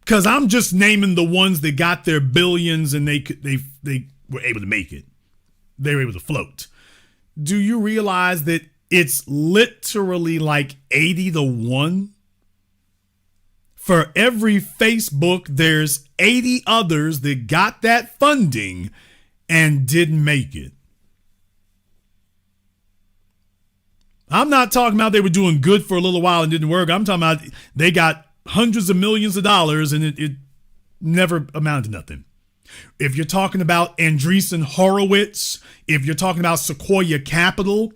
Because I'm just naming the ones that got their billions and they were able to make it. They were able to float. Do you realize that it's literally like 80 to 1? For every Facebook, there's 80 others that got that funding and didn't make it. I'm not talking about they were doing good for a little while and didn't work. I'm talking about they got hundreds of millions of dollars and it never amounted to nothing. If you're talking about Andreessen Horowitz, if you're talking about Sequoia Capital,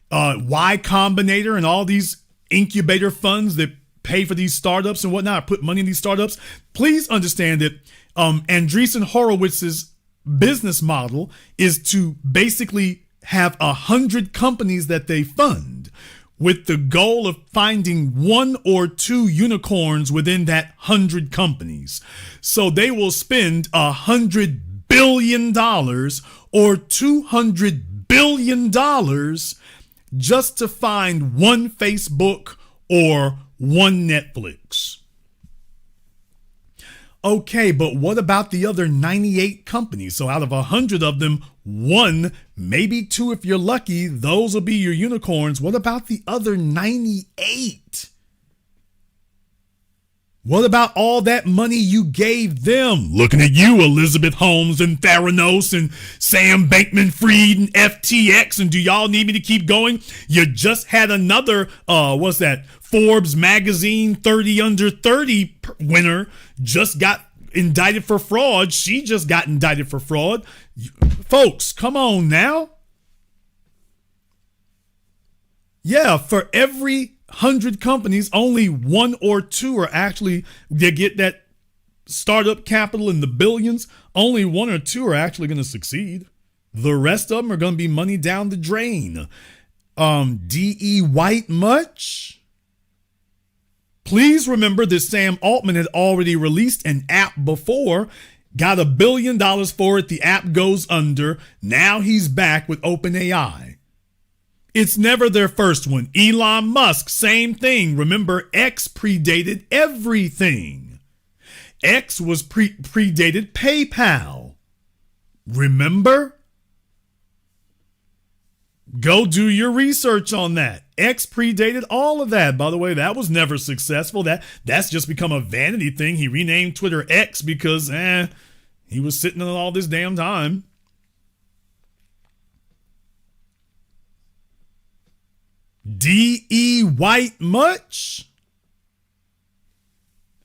Y Combinator, and all these incubator funds that pay for these startups and whatnot, put money in these startups, please understand that Andreessen Horowitz's business model is to basically have 100 companies that they fund with the goal of finding 1 or 2 unicorns within that 100 companies. So they will spend $100 billion or $200 billion just to find one Facebook or one Netflix. Okay, but what about the other 98 companies? So out of 100 of them, 1, maybe 2 if you're lucky, those will be your unicorns. What about the other 98? What about all that money you gave them? Looking at you, Elizabeth Holmes and Theranos and Sam Bankman-Fried and FTX. And do y'all need me to keep going? You just had another, what's that? Forbes magazine 30 under 30 winner just got indicted for fraud. She just got indicted for fraud. Folks, come on now. Yeah, for every 100 companies, only 1 or 2 are actually, they get that startup capital in the billions. Only 1 or 2 are actually going to succeed. The rest of them are going to be money down the drain. D.E. White much? Please remember that Sam Altman had already released an app before, got $1 billion for it. The app goes under. Now he's back with OpenAI. It's never their first one. Elon Musk, same thing. Remember, X predated everything. X was predated PayPal. Remember? Go do your research on that. X predated all of that. By the way, that was never successful. That's just become a vanity thing. He renamed Twitter X because he was sitting on all this damn time. D.E. White much?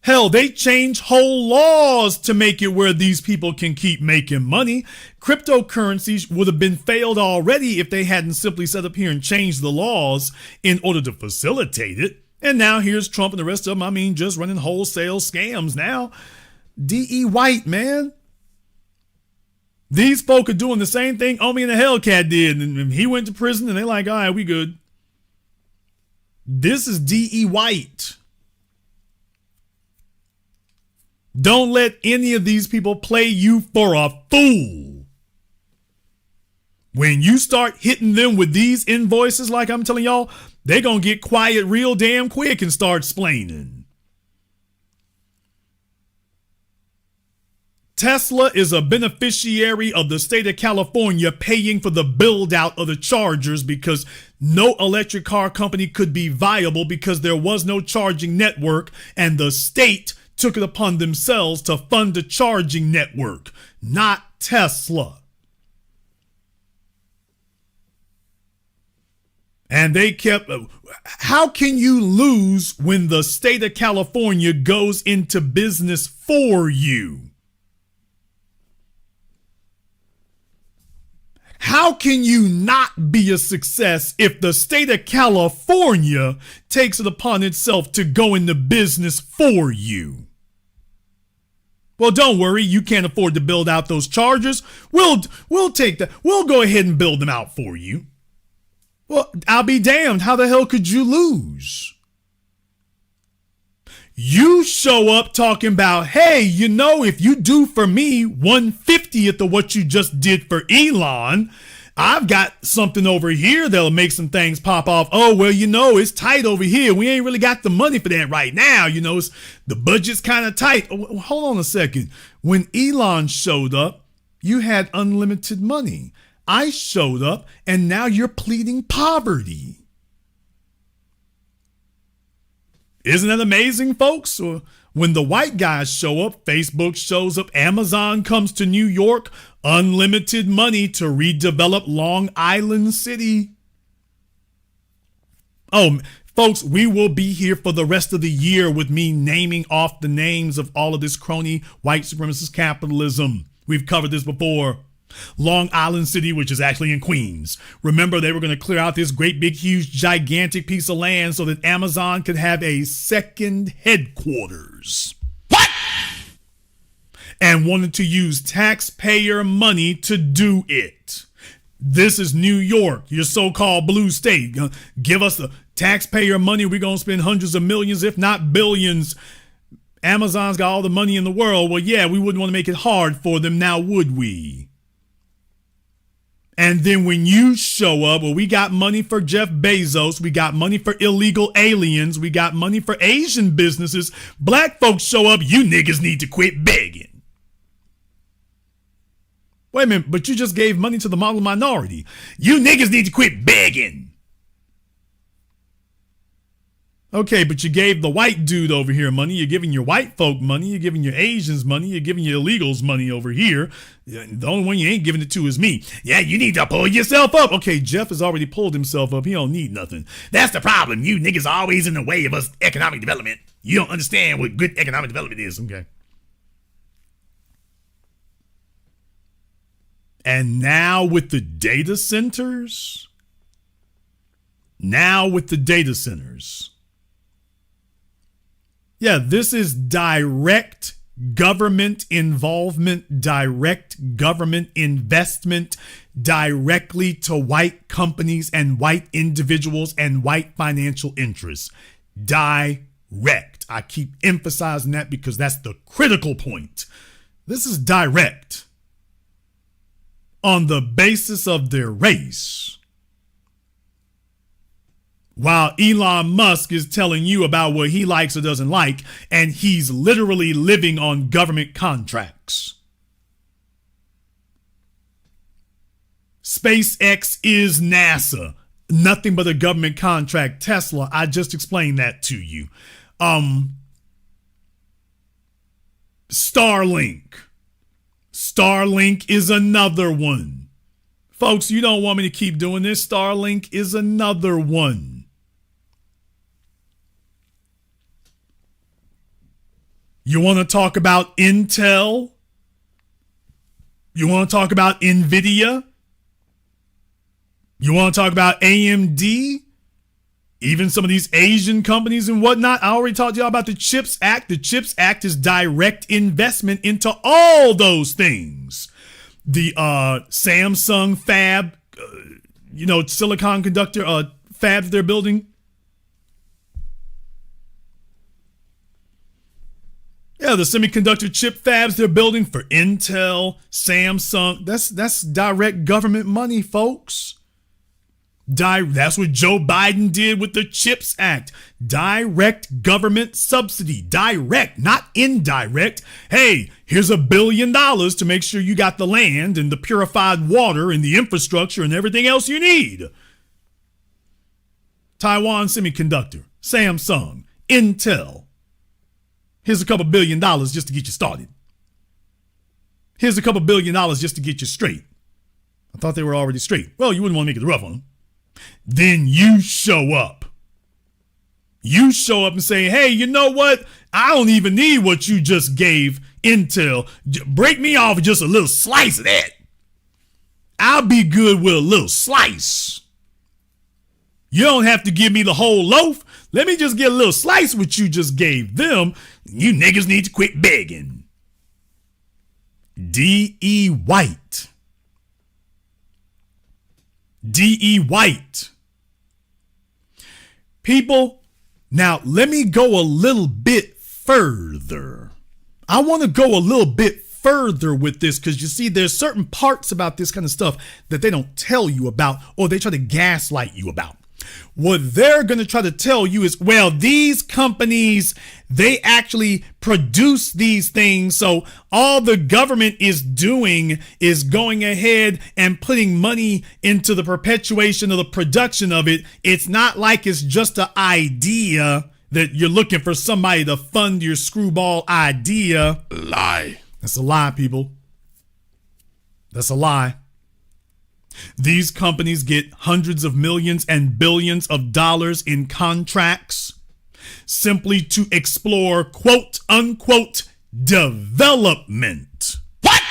Hell, they changed whole laws to make it where these people can keep making money. Cryptocurrencies would have been failed already if they hadn't simply set up here and changed the laws in order to facilitate it. And now here's Trump and the rest of them, just running wholesale scams now. D.E. White, man. These folk are doing the same thing Omi and the Hellcat did. And he went to prison and they're like, all right, we good. This is D.E. White. Don't let any of these people play you for a fool. When you start hitting them with these invoices, like I'm telling y'all, they're going to get quiet real damn quick and start splaining. Tesla is a beneficiary of the state of California paying for the build out of the chargers because no electric car company could be viable because there was no charging network and the state took it upon themselves to fund a charging network, not Tesla. And they kept, how can you lose when the state of California goes into business for you? How can you not be a success if the state of California takes it upon itself to go into business for you? Well, don't worry. You can't afford to build out those chargers. We'll take that. We'll go ahead and build them out for you. Well, I'll be damned. How the hell could you lose? You show up talking about, hey, if you do for me 1/50th of what you just did for Elon, I've got something over here that'll make some things pop off. Oh, well, it's tight over here. We ain't really got the money for that right now. The budget's kind of tight. Oh, hold on a second. When Elon showed up, you had unlimited money. I showed up, and now you're pleading poverty. Isn't that amazing, folks? When the white guys show up, Facebook shows up, Amazon comes to New York, unlimited money to redevelop Long Island City. Oh, folks, we will be here for the rest of the year with me naming off the names of all of this crony white supremacist capitalism. We've covered this before. Long Island City, which is actually in Queens. Remember, they were going to clear out this great big huge gigantic piece of land so that Amazon could have a second headquarters. What? And wanted to use taxpayer money to do it. This is New York, your so-called blue state. Give us the taxpayer money. We're going to spend hundreds of millions, if not billions. Amazon's got all the money in the world. Well, yeah, we wouldn't want to make it hard for them now, would we? And then when you show up, well, we got money for Jeff Bezos. We got money for illegal aliens. We got money for Asian businesses. Black folks show up. You niggas need to quit begging. Wait a minute, but you just gave money to the model minority. You niggas need to quit begging. Okay, but you gave the white dude over here money. You're giving your white folk money. You're giving your Asians money. You're giving your illegals money over here. The only one you ain't giving it to is me. Yeah, you need to pull yourself up. Okay, Jeff has already pulled himself up. He don't need nothing. That's the problem. You niggas are always in the way of us economic development. You don't understand what good economic development is. Okay. And now with the data centers. Yeah, this is direct government involvement, direct government investment directly to white companies and white individuals and white financial interests. Direct. I keep emphasizing that because that's the critical point. This is direct on the basis of their race. While Elon Musk is telling you about what he likes or doesn't like, and he's literally living on government contracts. SpaceX is NASA. Nothing but a government contract. Tesla, I just explained that to you. Starlink. Starlink is another one. Folks, you don't want me to keep doing this. Starlink is another one. You want to talk about Intel? You want to talk about NVIDIA? You want to talk about AMD? Even some of these Asian companies and whatnot. I already talked to y'all about the CHIPS Act. The CHIPS Act is direct investment into all those things. The Samsung fab, silicon conductor fab that they're building. Yeah, the semiconductor chip fabs they're building for Intel, Samsung. That's direct government money, folks. That's what Joe Biden did with the CHIPS Act. Direct government subsidy. Direct, not indirect. Hey, here's $1 billion to make sure you got the land and the purified water and the infrastructure and everything else you need. Taiwan Semiconductor, Samsung, Intel. Here's a couple $1 billion just to get you started. Here's a couple $1 billion just to get you straight. I thought they were already straight. Well, you wouldn't want to make it rough on them. Then you show up. You show up and say, hey, you know what? I don't even need what you just gave Intel. Break me off just a little slice of that. I'll be good with a little slice. You don't have to give me the whole loaf. Let me just get a little slice what you just gave them. You niggas need to quit begging. D.E. White. D.E. White. People, now let me go a little bit further. I want to go a little bit further with this because you see there's certain parts about this kind of stuff that they don't tell you about or they try to gaslight you about. What they're going to try to tell you is, well, these companies, they actually produce these things. So all the government is doing is going ahead and putting money into the perpetuation of the production of it. It's not like it's just an idea that you're looking for somebody to fund your screwball idea. Lie. That's a lie, people. That's a lie. These companies get hundreds of millions and billions of dollars in contracts simply to explore quote unquote development. What?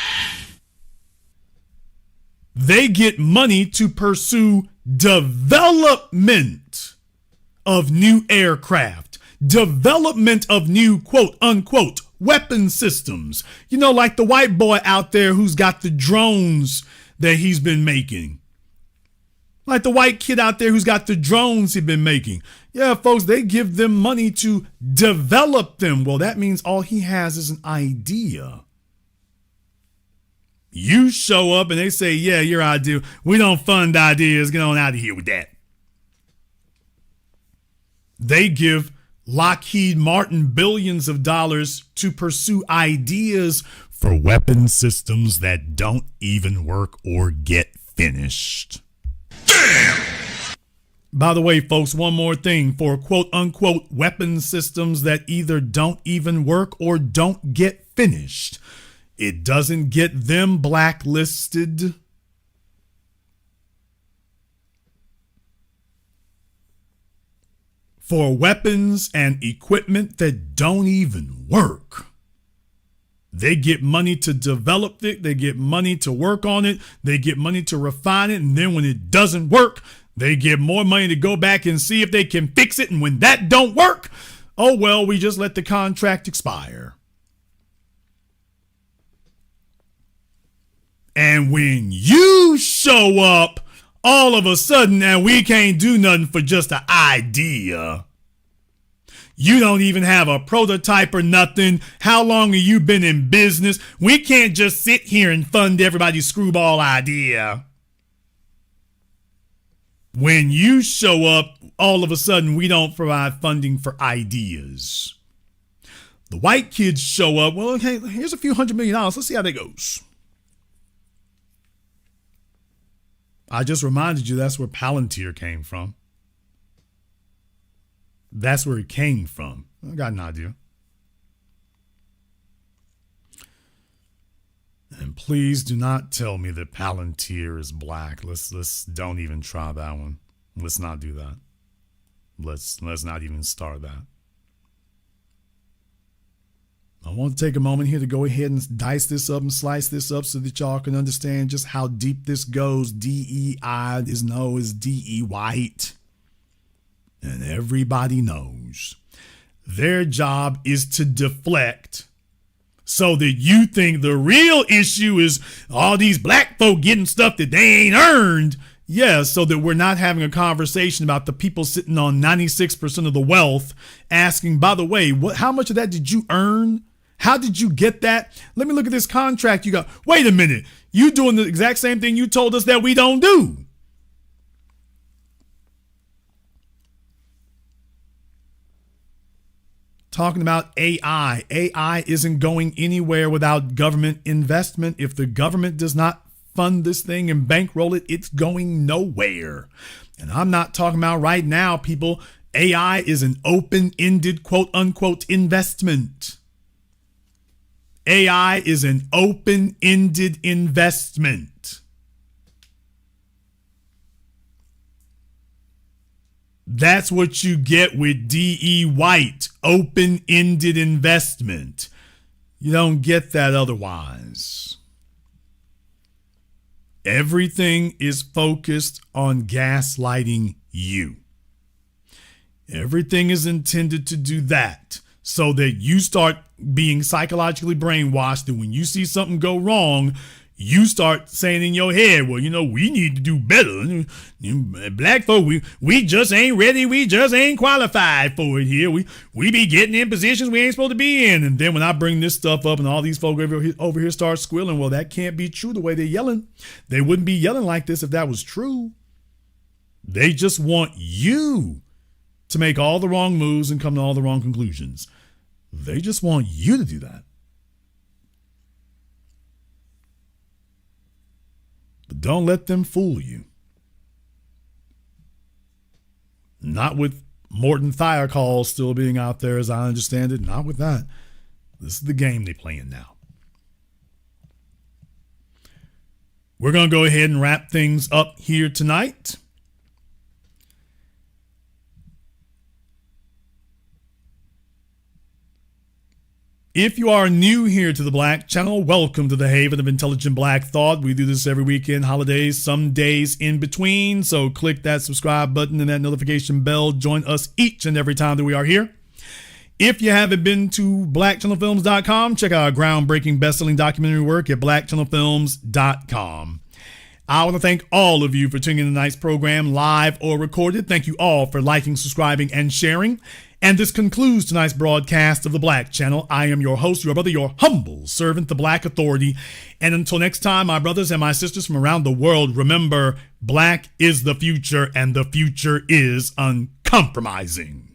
They get money to pursue development of new aircraft, development of new quote unquote weapon systems. You know, like the white boy out there who's got the drones that he's been making. Like the white kid out there who's got the drones he's been making. Yeah, folks, they give them money to develop them. Well, that means all he has is an idea. You show up and they say, yeah, your idea. We don't fund ideas. Get on out of here with that. They give Lockheed Martin billions of dollars to pursue ideas for weapon systems that don't even work or get finished. Damn! By the way, folks, one more thing. For quote unquote weapon systems that either don't even work or don't get finished, it doesn't get them blacklisted. For weapons and equipment that don't even work, they get money to develop it, they get money to work on it, they get money to refine it, and then when it doesn't work, they get more money to go back and see if they can fix it, and when that don't work, oh well, we just let the contract expire. And when you show up, all of a sudden, now we can't do nothing for just an idea. You don't even have a prototype or nothing. How long have you been in business? We can't just sit here and fund everybody's screwball idea. When you show up, all of a sudden, we don't provide funding for ideas. The white kids show up. Well, okay, here's a few $100 million. Let's see how that goes. I just reminded you that's where Palantir came from. That's where it came from. I got an idea. And please do not tell me that Palantir is black. Let's don't even try that one. Let's not do that. Let's not even start that. I want to take a moment here to go ahead and dice this up and slice this up so that y'all can understand just how deep this goes. DEI is known as DE white. And everybody knows their job is to deflect so that you think the real issue is all these black folk getting stuff that they ain't earned. Yeah, so that we're not having a conversation about the people sitting on 96% of the wealth asking, by the way, how much of that did you earn? How did you get that? Let me look at this contract you got. Wait a minute. You doing the exact same thing you told us that we don't do. Talking about AI. AI isn't going anywhere without government investment. If the government does not fund this thing and bankroll it, it's going nowhere. And I'm not talking about right now, people. AI is an open-ended, quote unquote, investment. AI is an open-ended investment. That's what you get with DE White, open-ended investment. You don't get that otherwise. Everything is focused on gaslighting you. Everything is intended to do that so that you start being psychologically brainwashed, and when you see something go wrong, you start saying in your head, well, we need to do better. Black folk, we just ain't ready. We just ain't qualified for it here. We be getting in positions we ain't supposed to be in. And then when I bring this stuff up and all these folk over here start squealing, well, that can't be true the way they're yelling. They wouldn't be yelling like this if that was true. They just want you to make all the wrong moves and come to all the wrong conclusions. They just want you to do that. But don't let them fool you. Not with Morton Thiokol still being out there, as I understand it. Not with that. This is the game they're playing now. We're going to go ahead and wrap things up here tonight. If you are new here to the Black Channel, welcome to the Haven of Intelligent Black Thought. We do this every weekend, holidays, some days in between. So click that subscribe button and that notification bell. Join us each and every time that we are here. If you haven't been to blackchannelfilms.com, check out our groundbreaking best-selling documentary work at blackchannelfilms.com. I want to thank all of you for tuning in to tonight's program, live or recorded. Thank you all for liking, subscribing, and sharing. And this concludes tonight's broadcast of the Black Channel. I am your host, your brother, your humble servant, the Black Authority. And until next time, my brothers and my sisters from around the world, remember, black is the future, and the future is uncompromising.